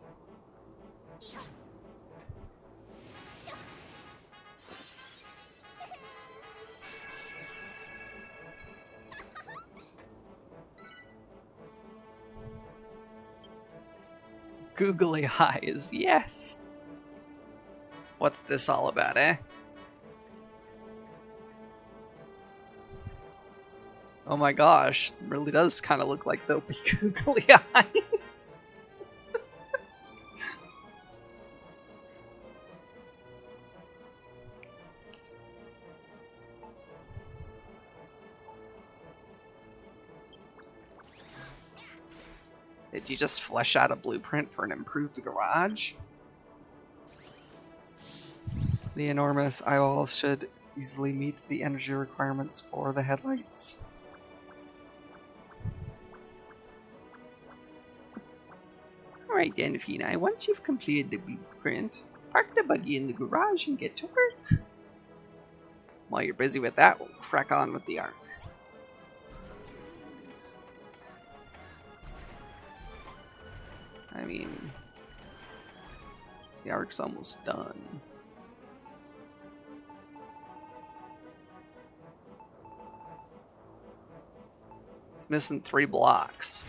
Googly eyes, yes! What's this all about, eh? Oh my gosh, it really does kind of look like they'll be googly eyes. Did you just flesh out a blueprint for an improved garage? The enormous eyeballs should easily meet the energy requirements for the headlights. Alright then, Finai, once you've completed the blueprint, park the buggy in the garage and get to work. While you're busy with that, we'll crack on with the Ark. I mean, the Ark's almost done. It's missing 3 blocks.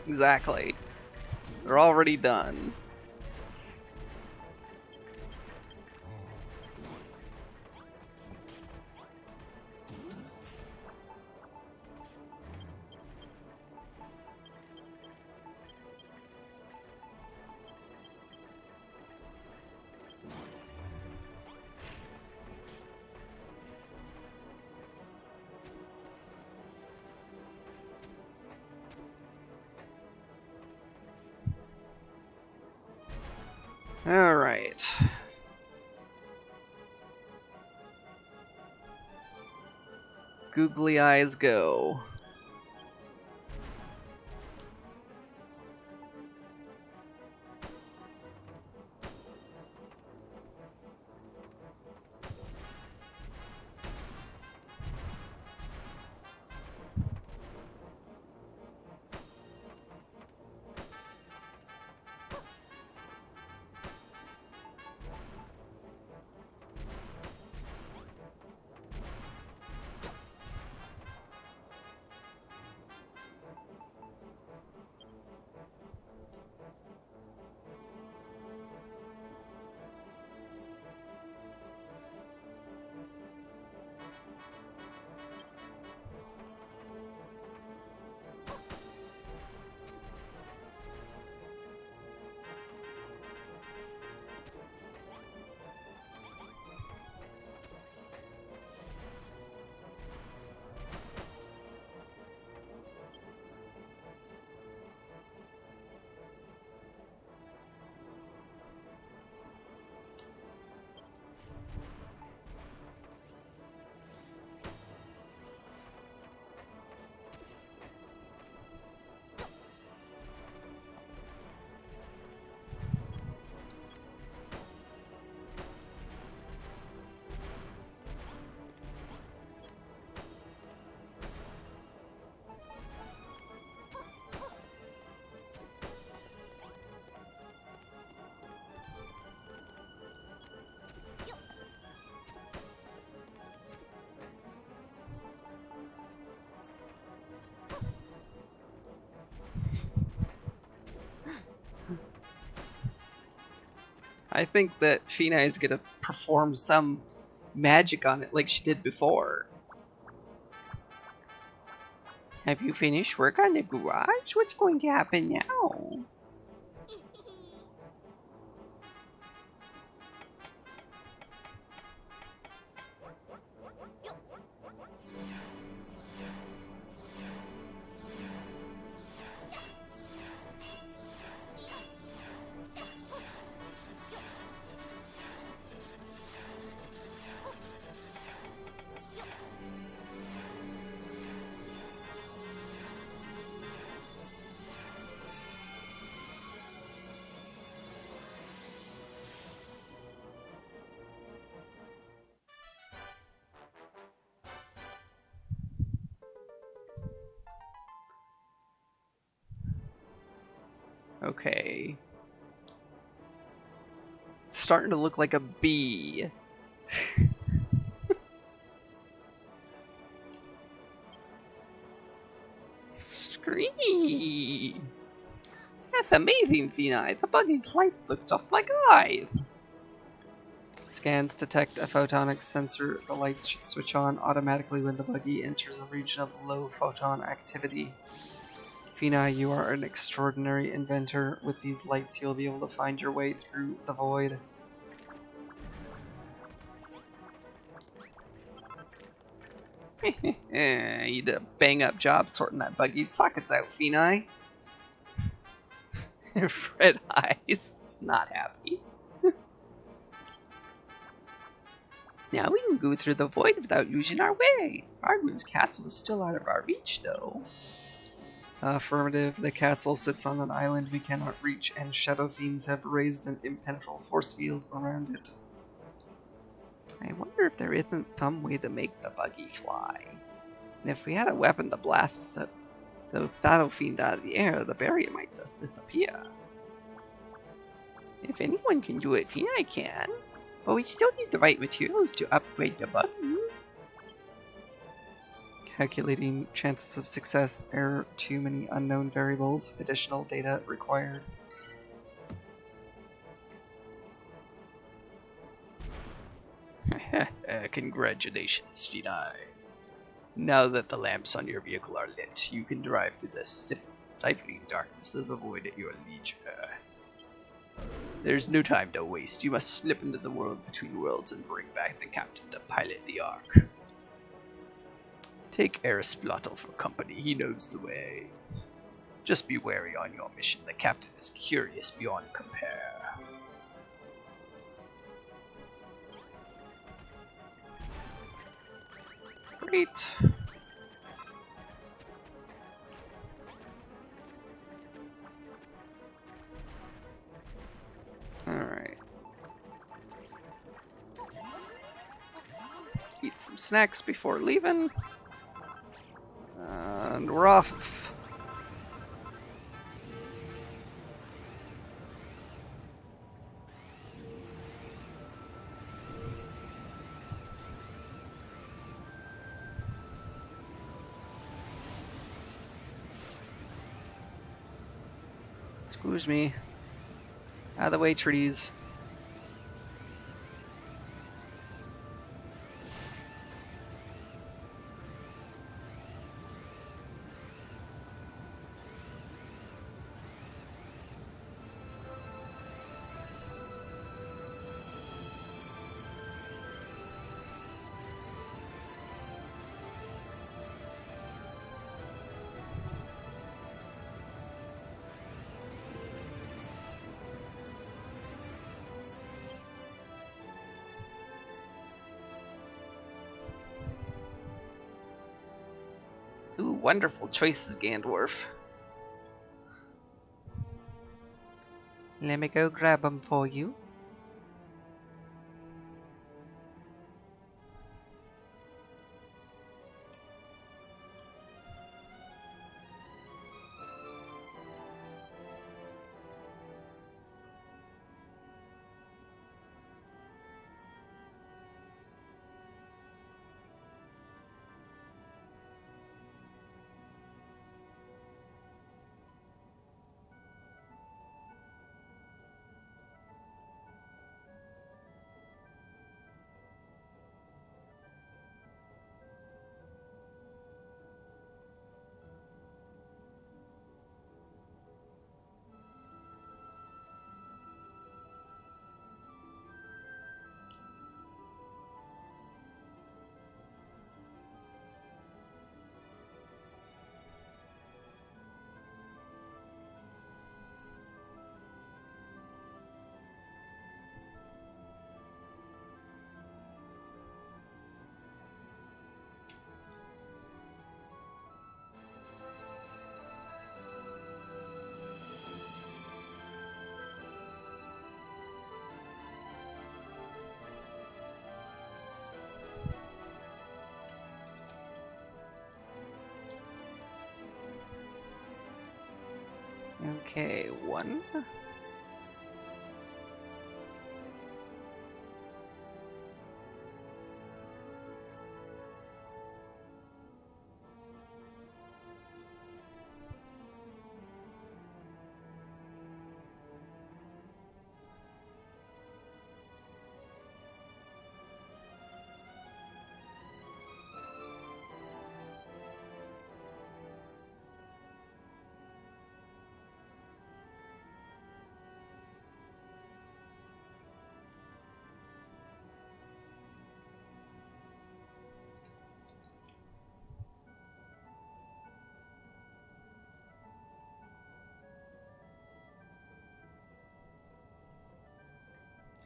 Exactly. They're already done. Alright. Googly eyes go. I think that Fina is gonna perform some magic on it like she did before. Have you finished work on the garage? What's going to happen now? Okay. It's starting to look like a bee. Scree! That's amazing, Fina. The buggy's light looks just like eyes. Scans detect a photonic sensor. The lights should switch on automatically when the buggy enters a region of low photon activity. Fina, you are an extraordinary inventor. With these lights, you'll be able to find your way through the void. You did a bang-up job sorting that buggy's sockets out, Fina. Red Eyes is not happy. Now we can go through the void without losing our way. Argun's castle is still out of our reach, though. Affirmative. The castle sits on an island we cannot reach, and shadow fiends have raised an impenetrable force field around it. I wonder if there isn't some way to make the buggy fly. And if we had a weapon to blast the shadow fiend out of the air, the barrier might just disappear. If anyone can do it, Fina can. But we still need the right materials to upgrade the buggy. Calculating chances of success. Error. Too many unknown variables. Additional data required. Congratulations, Finai. Now that the lamps on your vehicle are lit, you can drive through the stifling darkness of the void at your leisure. There's no time to waste. You must slip into the world between worlds and bring back the captain to pilot the Ark. Take Aristotle for company. He knows the way. Just be wary on your mission. The captain is curious beyond compare. Great. Alright. Eat some snacks before leaving. And we're off. Excuse me. Out of the way, trees. Ooh, wonderful choices, Gandorf. Let me go grab them for you. Okay, one.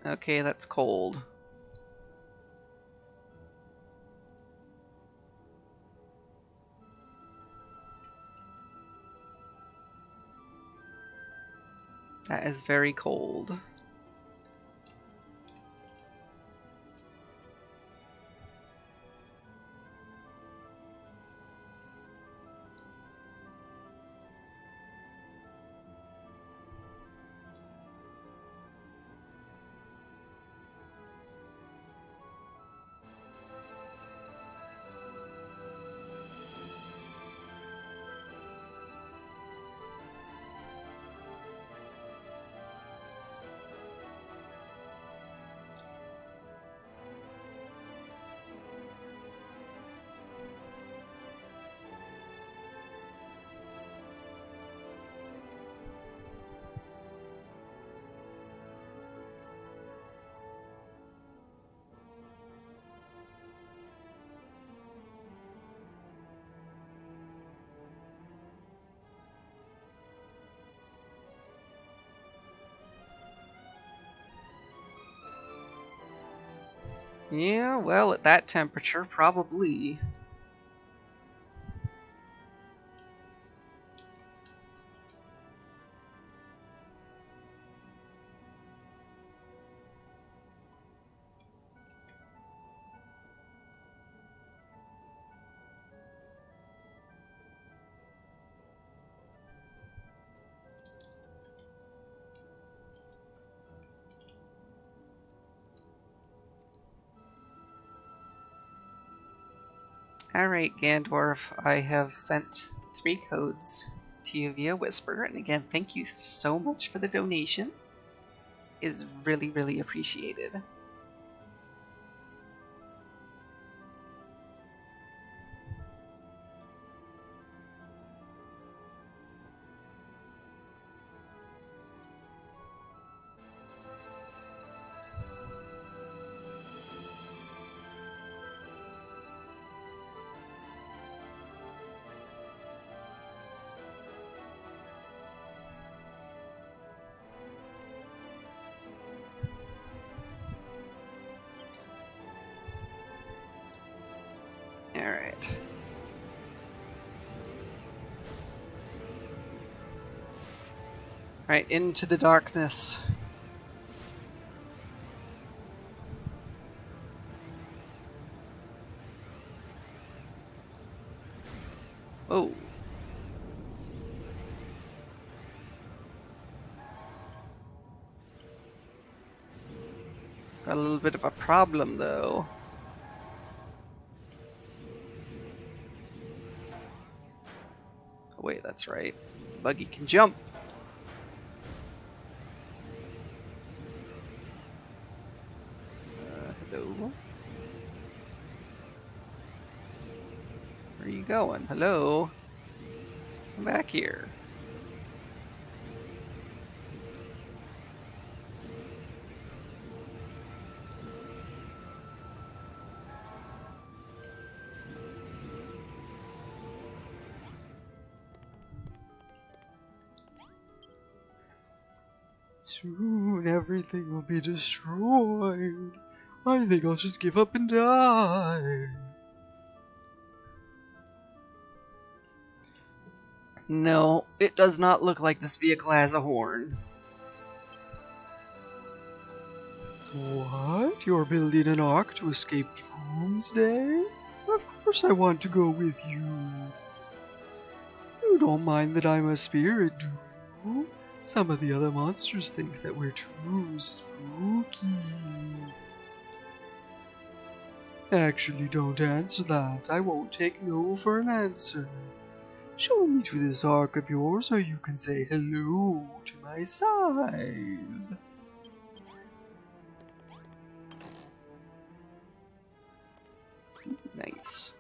Okay, that's cold. That is very cold. Yeah, well, at that temperature, probably. Alright, Gandorf, I have sent 3 codes to you via Whisper, and again, thank you so much for the donation. It is really, really appreciated. Alright. Right, into the darkness. Oh. Got a little bit of a problem, though. Oh, wait, that's right. Buggy can jump. Hello? Where are you going? Hello? Come back here. Soon everything will be destroyed. I think I'll just give up and die. No, it does not look like this vehicle has a horn. What? You're building an ark to escape Doomsday? Of course I want to go with you. You don't mind that I'm a spirit, do you? Some of the other monsters think that we're too spooky. Actually, don't answer that. I won't take no for an answer. Show me to this ark of yours so you can say hello to my scythe. Nice.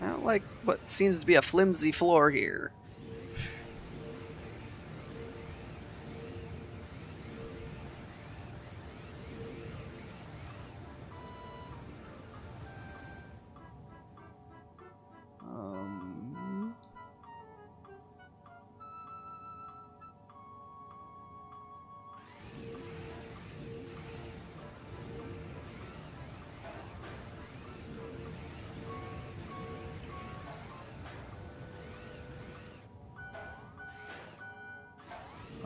I don't like what seems to be a flimsy floor here. Um...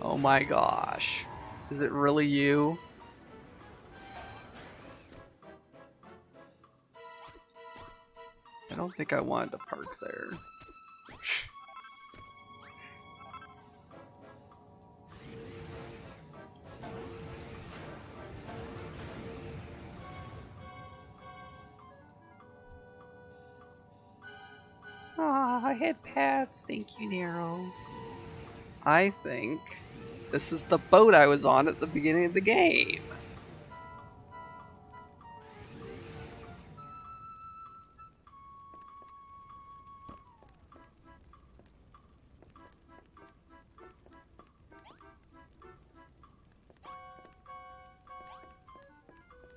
Oh my gosh. Is it really you? I don't think I wanted to park there. Ah, head pats. Thank you, Nero. I think this is the boat I was on at the beginning of the game.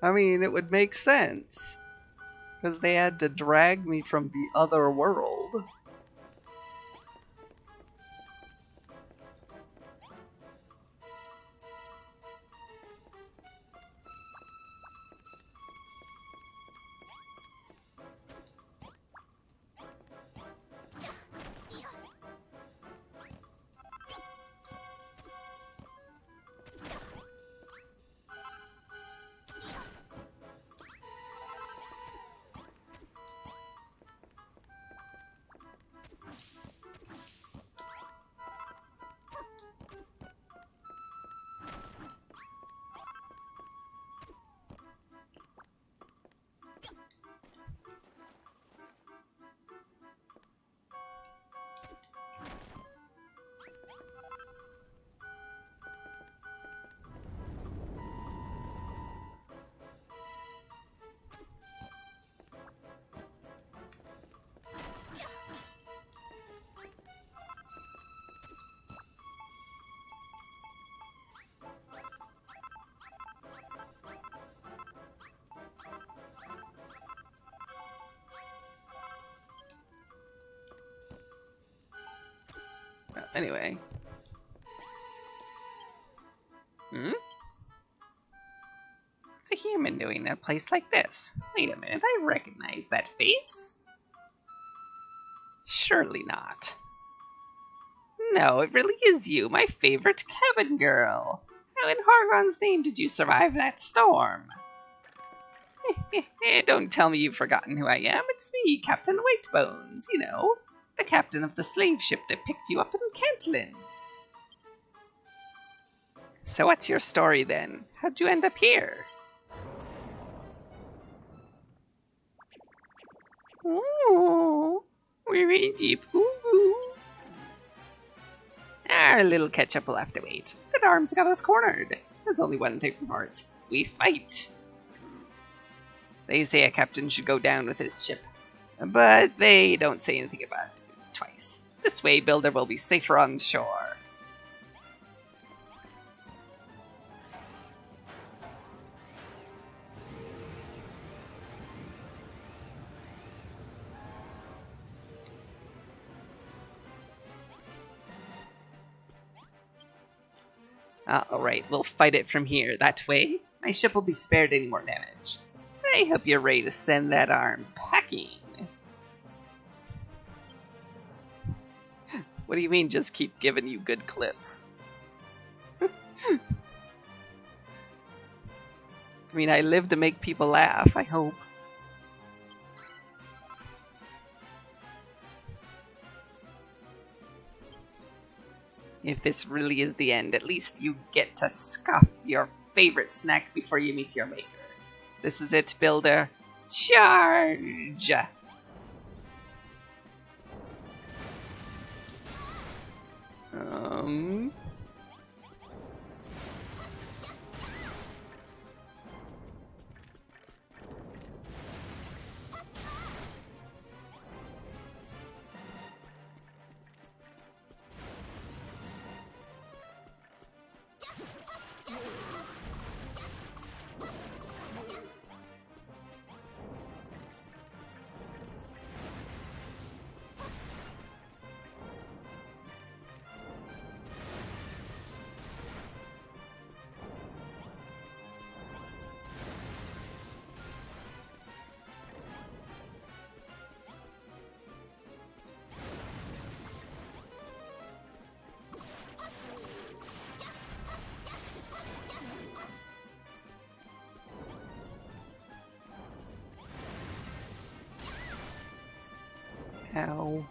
I mean, it would make sense. Because they had to drag me from the other world. Anyway. What's a human doing in a place like this? Wait a minute, I recognize that face. Surely not. No, it really is you, my favorite cabin girl. How in Hargon's name did you survive that storm? Don't tell me you've forgotten who I am. It's me, Captain Whitebones, you know, the captain of the slave ship that picked you up in Cantlin. So what's your story then? How'd you end up here? Ooh, we're in deep. Ooh. Our little ketchup will have to wait. Good Arm's got us cornered. There's only one thing for it. We fight. They say a captain should go down with his ship, but they don't say anything about it twice. This way, Builder will be safer on shore. Alright, we'll fight it from here. That way, my ship will be spared any more damage. I hope you're ready to send that arm packing. What do you mean, just keep giving you good clips? I mean, I live to make people laugh, I hope. If this really is the end, at least you get to scoff your favorite snack before you meet your maker. This is it, Builder. Charge! Ow.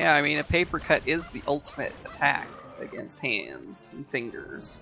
Yeah, I mean, a paper cut is the ultimate attack against hands and fingers.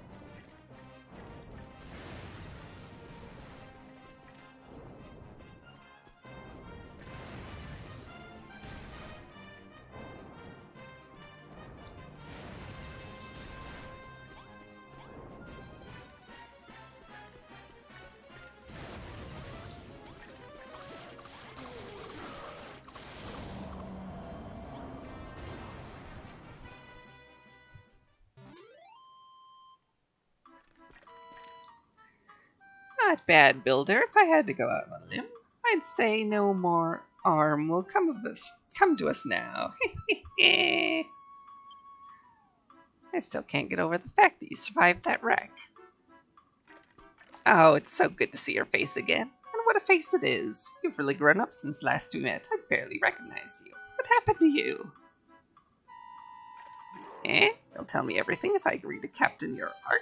Not bad, Builder. If I had to go out on a limb, I'd say no more harm will come to us now. I still can't get over the fact that you survived that wreck. Oh, it's so good to see your face again. And what a face it is. You've really grown up since last we met. I barely recognized you. What happened to you? You'll tell me everything if I agree to captain your ark?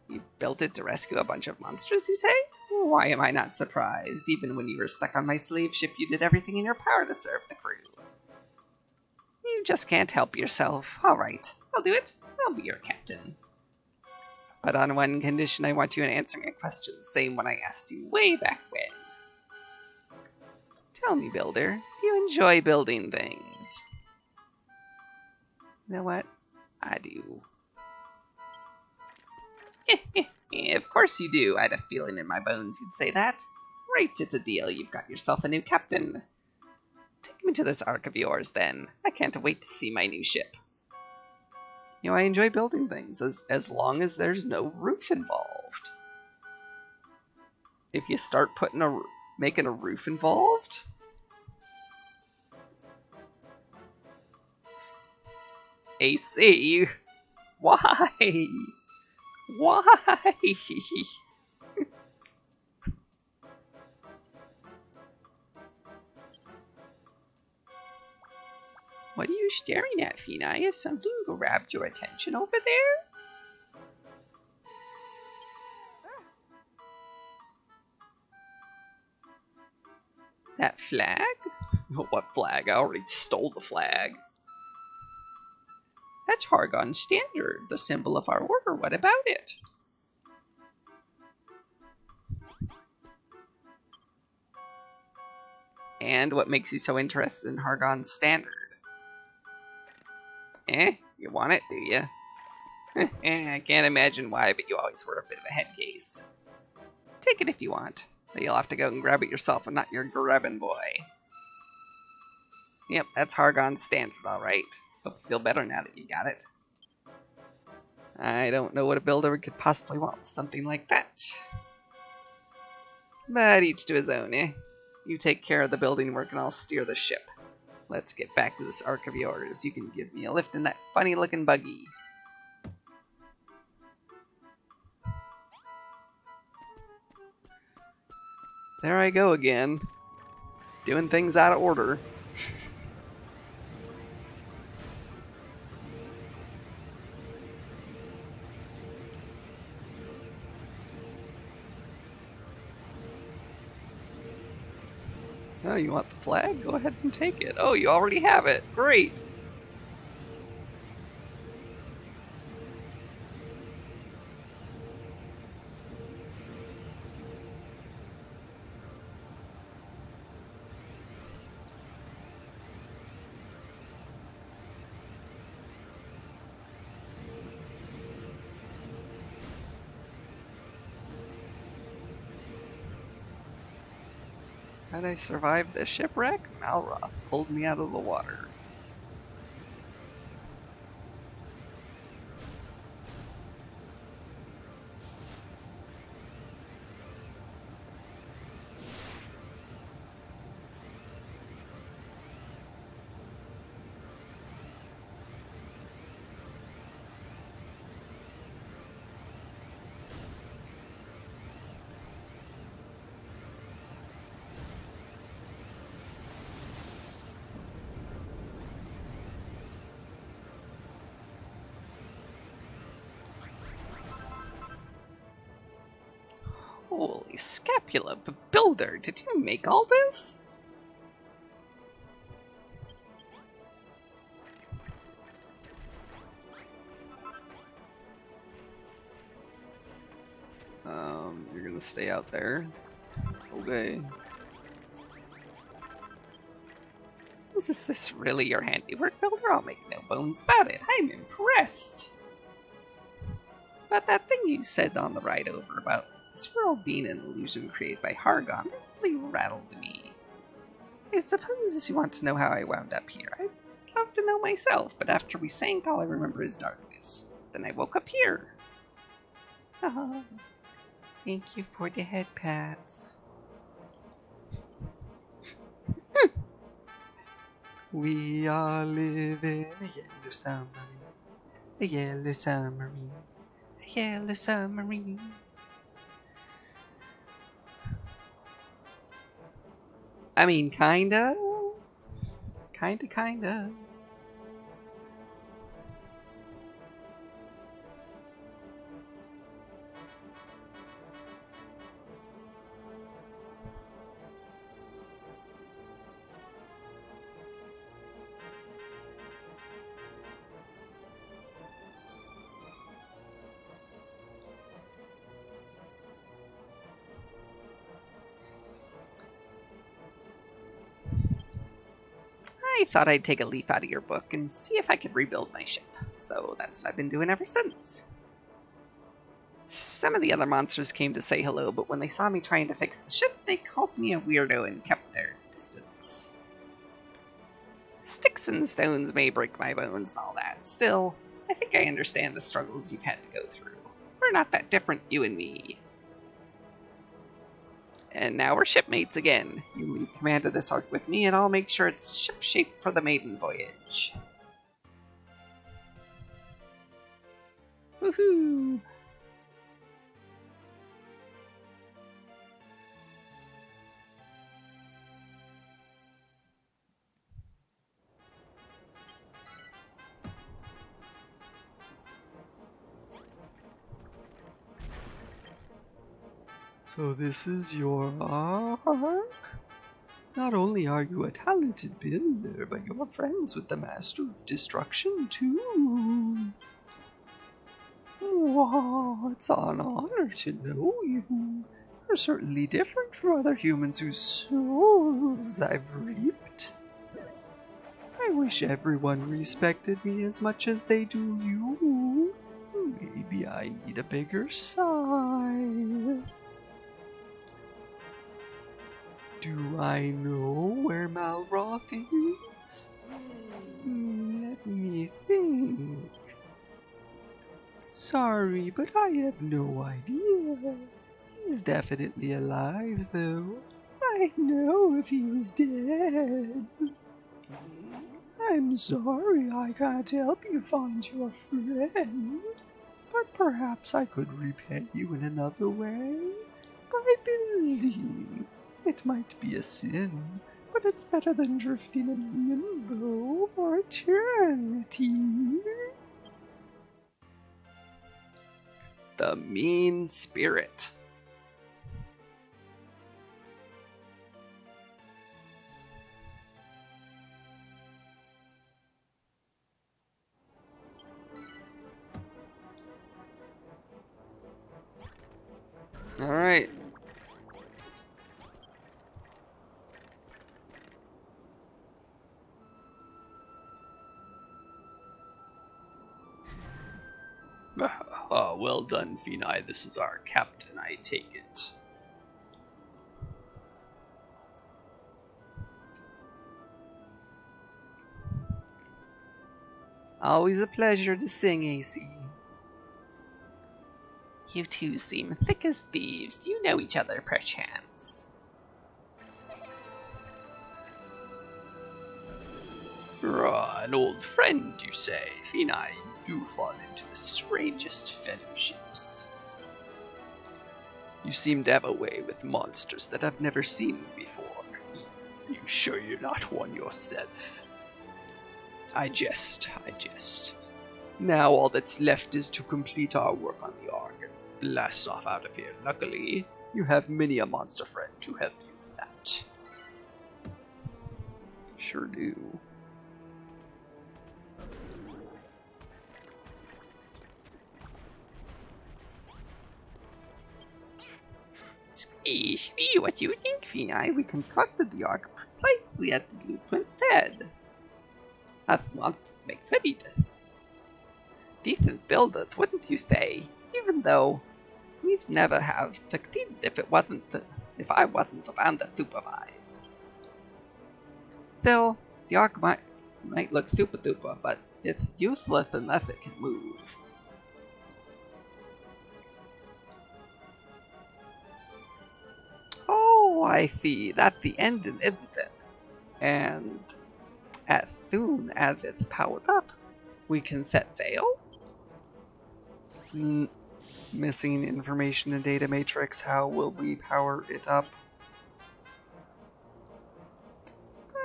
You built it to rescue a bunch of monsters, you say? Why am I not surprised? Even when you were stuck on my slave ship, you did everything in your power to serve the crew. You just can't help yourself. All right, I'll do it. I'll be your captain. But on one condition, I want you to answer me a question, the same one I asked you way back when. Tell me, Builder, do you enjoy building things? You know what? I do. Of course you do. I had a feeling in my bones you'd say that. Right, it's a deal. You've got yourself a new captain. Take me to this ark of yours, then. I can't wait to see my new ship. You know, I enjoy building things as long as there's no roof involved. If you start making a roof involved, AC, why? Why? What are you staring at, Fina? Has something grabbed your attention over there? That flag? What flag? I already stole the flag. That's Hargon's standard, the symbol of our order. What about it? And what makes you so interested in Hargon's standard? You want it, do you? I can't imagine why, but you always wear a bit of a head case. Take it if you want, but you'll have to go and grab it yourself and not your grabbing boy. Yep, that's Hargon's standard, alright. Hope you feel better now that you got it. I don't know what a builder could possibly want with something like that. But each to his own, eh? You take care of the building work and I'll steer the ship. Let's get back to this ark of yours. You can give me a lift in that funny-looking buggy. There I go again. Doing things out of order. Oh, you want the flag? Go ahead and take it. Oh, you already have it. Great. How'd I survive this shipwreck? Malroth pulled me out of the water. Holy scapula, Builder, did you make all this? You're gonna stay out there. Okay. Is this really your handiwork, Builder? I'll make no bones about it. I'm impressed. But that thing you said on the ride over about this world being an illusion created by Hargon, that really rattled me. I suppose you want to know how I wound up here. I'd love to know myself, but after we sank, all I remember is darkness. Then I woke up here. Thank you for the head pats. We all live in a yellow submarine. A yellow submarine. A yellow submarine. I mean, kinda. Kinda. I thought I'd take a leaf out of your book and see if I could rebuild my ship. So that's what I've been doing ever since. Some of the other monsters came to say hello, but when they saw me trying to fix the ship, they called me a weirdo and kept their distance. Sticks and stones may break my bones and all that. Still, I think I understand the struggles you've had to go through. We're not that different, you and me. And now we're shipmates again. You lead command of this ark with me, and I'll make sure it's ship-shaped for the maiden voyage. Woohoo! So this is your ark? Not only are you a talented builder, but you're friends with the Master of Destruction, too. Wow, it's an honor to know you. You're certainly different from other humans whose souls I've reaped. I wish everyone respected me as much as they do you. Maybe I need a bigger sigh. Do I know where Malroth is? Let me think. Sorry, but I have no idea. He's definitely alive, though. I know if he was dead. I'm sorry I can't help you find your friend, but perhaps I could repay you in another way. I believe it might be a sin, but it's better than drifting in limbo for eternity. The mean spirit. Alright. Well done, Finai. This is our captain, I take it. Always a pleasure to sing, AC. You two seem thick as thieves. Do you know each other, perchance? An old friend, you say? Finai, you do fall into the strangest fellowships. You seem to have a way with monsters that I've never seen before. You sure you're not one yourself? I jest. Now all that's left is to complete our work on the Ark and blast off out of here. Luckily, you have many a monster friend to help you with that. Sure do. What do you think, Finai? We constructed the Ark precisely as the blueprint said. Us wants to make readiness. Decent builders, wouldn't you say? Even though we'd never have succeeded if I wasn't around to supervise. Still, the Ark might look super duper, but it's useless unless it can move. Oh, I see. That's the engine, isn't it? And as soon as it's powered up, we can set sail? Missing information in data matrix. How will we power it up?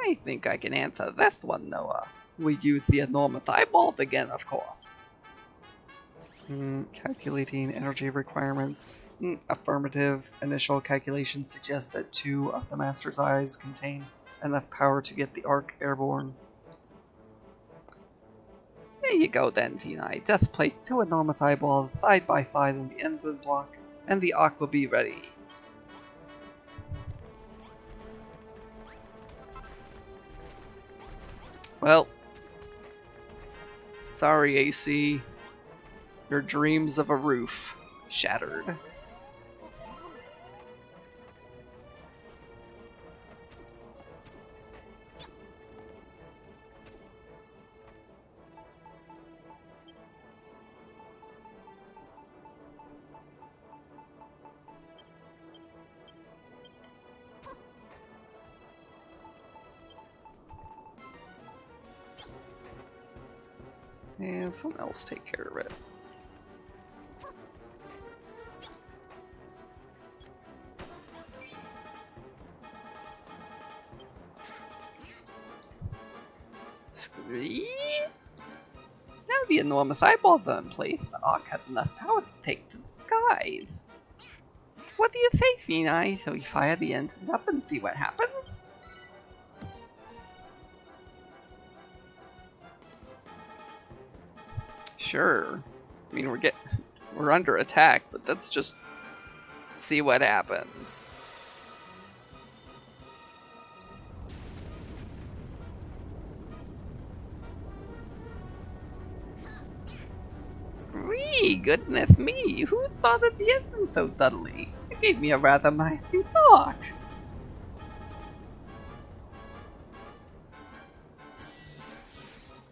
I think I can answer this one, Noah. We use the enormous eyeballs again, of course. Calculating energy requirements. Affirmative. Initial calculations suggest that 2 of the Master's eyes contain enough power to get the Ark airborne. There you go then, Tina. Just place 2 enormous eyeballs side by side on the engine block, and the Ark will be ready. Well, sorry, AC. Your dreams of a roof shattered. And someone else take care of it. Now the enormous eyeballs are in place, the Ark has enough power to take to the skies. What do you say, Finai? Shall we fire the engine up and see what happens? Sure. I mean, we're under attack, but let's just see what happens. Goodness me, who thought of the engine so subtly? It gave me a rather mighty thought.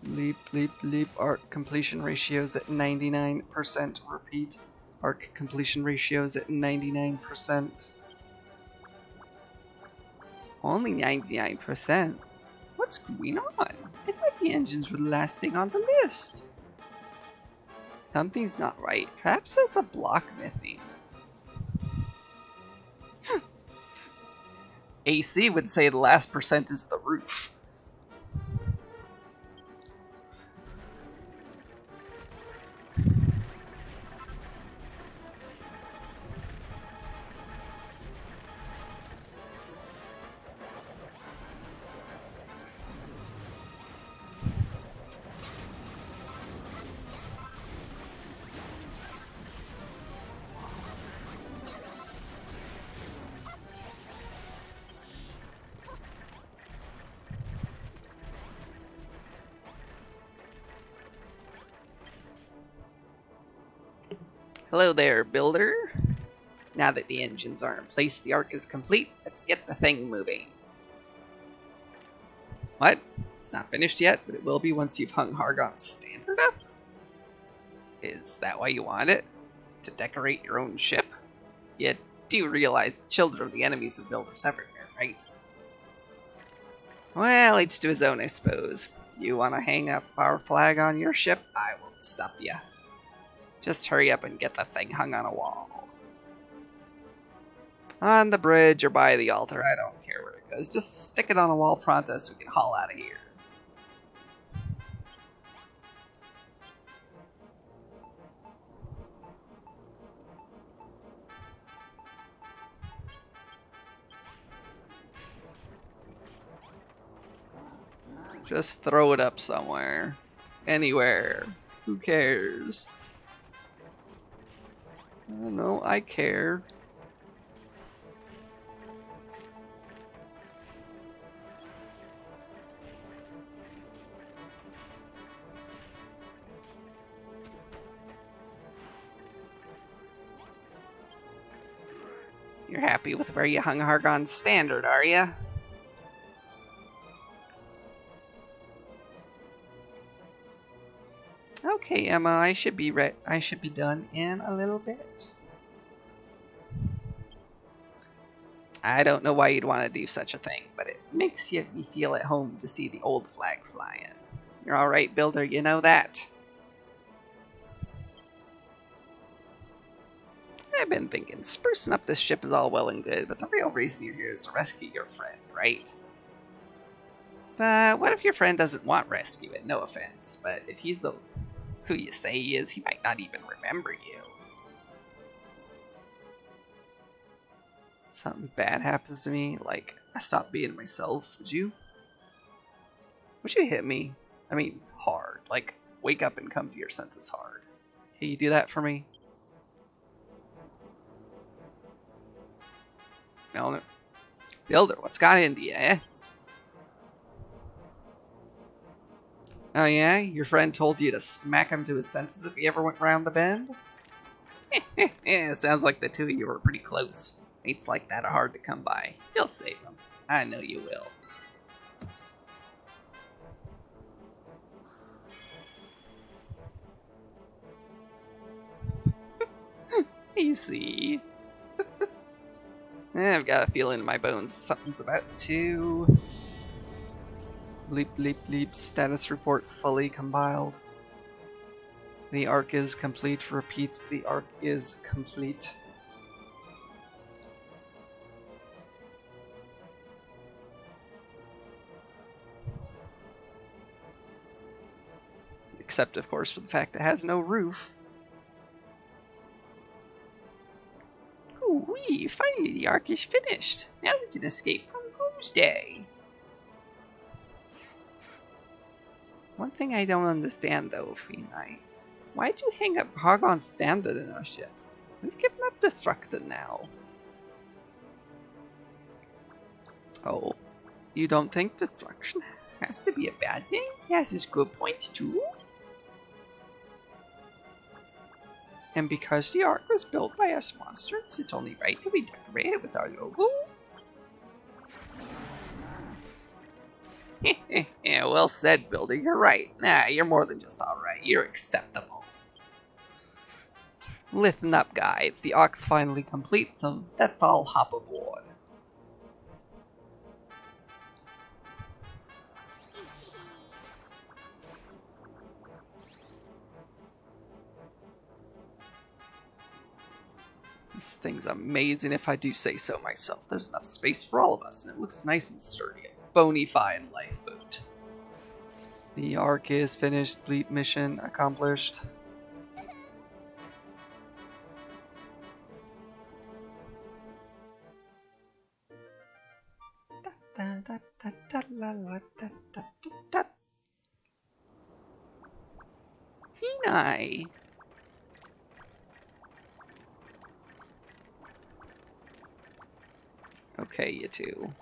Leap, leap, leap. Arc completion ratios at 99%. Repeat. Arc completion ratios at 99%. Only 99%? What's going on? I thought the engines were the last thing on the list. Something's not right. Perhaps there's a block missing. AC would say the last percent is the roof. Hello there, builder. Now that the engines are in place, the Ark is complete. Let's get the thing moving. What? It's not finished yet, but it will be once you've hung Hargon's standard up? Is that why you want it? To decorate your own ship? You do realize the children of the enemies of builders everywhere, right? Well, each to his own, I suppose. If you want to hang up our flag on your ship, I won't stop you. Just hurry up and get the thing hung on a wall. On the bridge or by the altar, I don't care where it goes. Just stick it on a wall pronto so we can haul out of here. Just throw it up somewhere. Anywhere. Who cares? I don't know, I care. You're happy with where you hung Hargon's standard, are you? Okay, Emma, I should be done in a little bit. I don't know why you'd want to do such a thing, but it makes you feel at home to see the old flag flying. You're all right, Builder, you know that. I've been thinking, sprucing up this ship is all well and good, but the real reason you're here is to rescue your friend, right? But what if your friend doesn't want rescuing? No offense, but if he's who you say he is, he might not even remember you. Something bad happens to me, like I stop being myself, would you? Would you hit me? I mean, hard. Like, wake up and come to your senses hard. Can you do that for me? No. Builder, what's got into you, eh? Oh yeah? Your friend told you to smack him to his senses if he ever went round the bend? Yeah, sounds like the two of you were pretty close. Mates like that are hard to come by. You'll save him. I know you will. Easy. I've got a feeling in my bones something's about to... Bleep, bleep, bleep. Status report fully compiled. The arc is complete. Repeat, the arc is complete. Except, of course, for the fact it has no roof. Ooh-wee, finally the arc is finished. Now we can escape from Doomsday. One thing I don't understand, though, Finai. Why'd you hang up Hargon's standard in our ship? We've given up destruction now. Oh, you don't think destruction has to be a bad thing? He has his good points too. And because the ark was built by us monsters, it's only right that we decorate it with our logo? Yeah, well said, Builder. You're right. Nah, you're more than just alright. You're acceptable. Listen up, guys. The ark's finally complete, so let's all hop aboard. This thing's amazing if I do say so myself. There's enough space for all of us, and it looks nice and sturdy. A bona fide lifeboat. The arc is finished. Bleep mission accomplished. Finai. Okay, you two.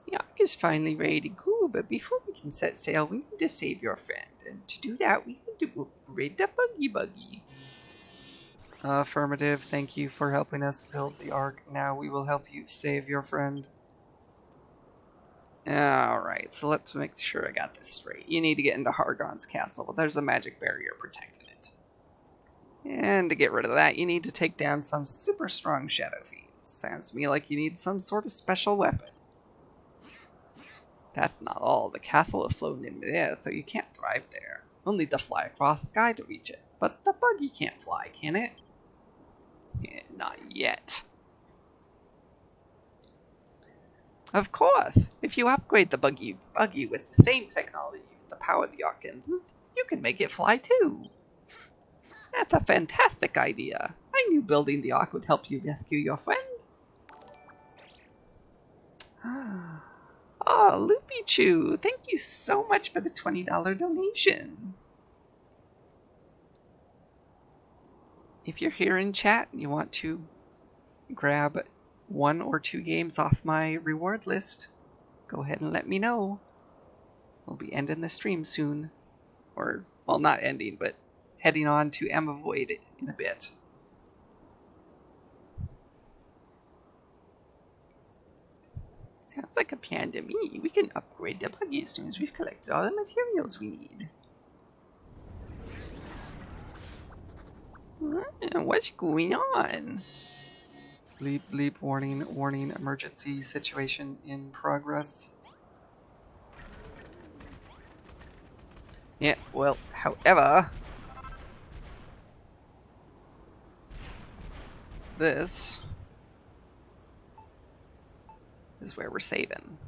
The arc is finally ready to go, but before we can set sail, we need to save your friend. And to do that, we need to upgrade the buggy. Affirmative. Thank you for helping us build the ark. Now we will help you save your friend. Alright, so let's make sure I got this straight. You need to get into Hargon's castle, but there's a magic barrier protecting it. And to get rid of that, you need to take down some super strong shadow fiends. Sounds to me like you need some sort of special weapon. That's not all. The castle is floating in midair, so you can't drive there. You'll need to fly across the sky to reach it. But the buggy can't fly, can it? Yeah, not yet. Of course, if you upgrade the buggy with the same technology with the power of the arc engine, you can make it fly too. That's a fantastic idea. I knew building the ark would help you rescue your friend. Oh, Loopy Choo, thank you so much for the $20 donation. If you're here in chat and you want to grab 1 or 2 games off my reward list, go ahead and let me know. We'll be ending the stream soon. Or, well, not ending, but heading on to Emma Void in a bit. Sounds like a plan to me. We can upgrade the buggy as soon as we've collected all the materials we need. What's going on? Bleep, bleep, warning, warning, emergency situation in progress. Yeah, well, however, this is where we're saving.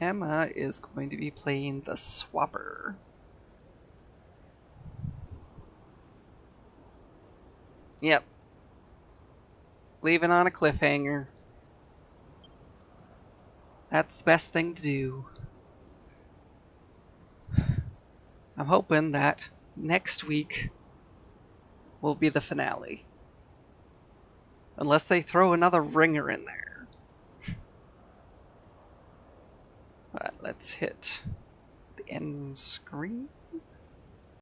Emma is going to be playing the Swapper. Yep. Leaving on a cliffhanger. That's the best thing to do. I'm hoping that next week will be the finale. Unless they throw another ringer in there. But let's hit the end screen.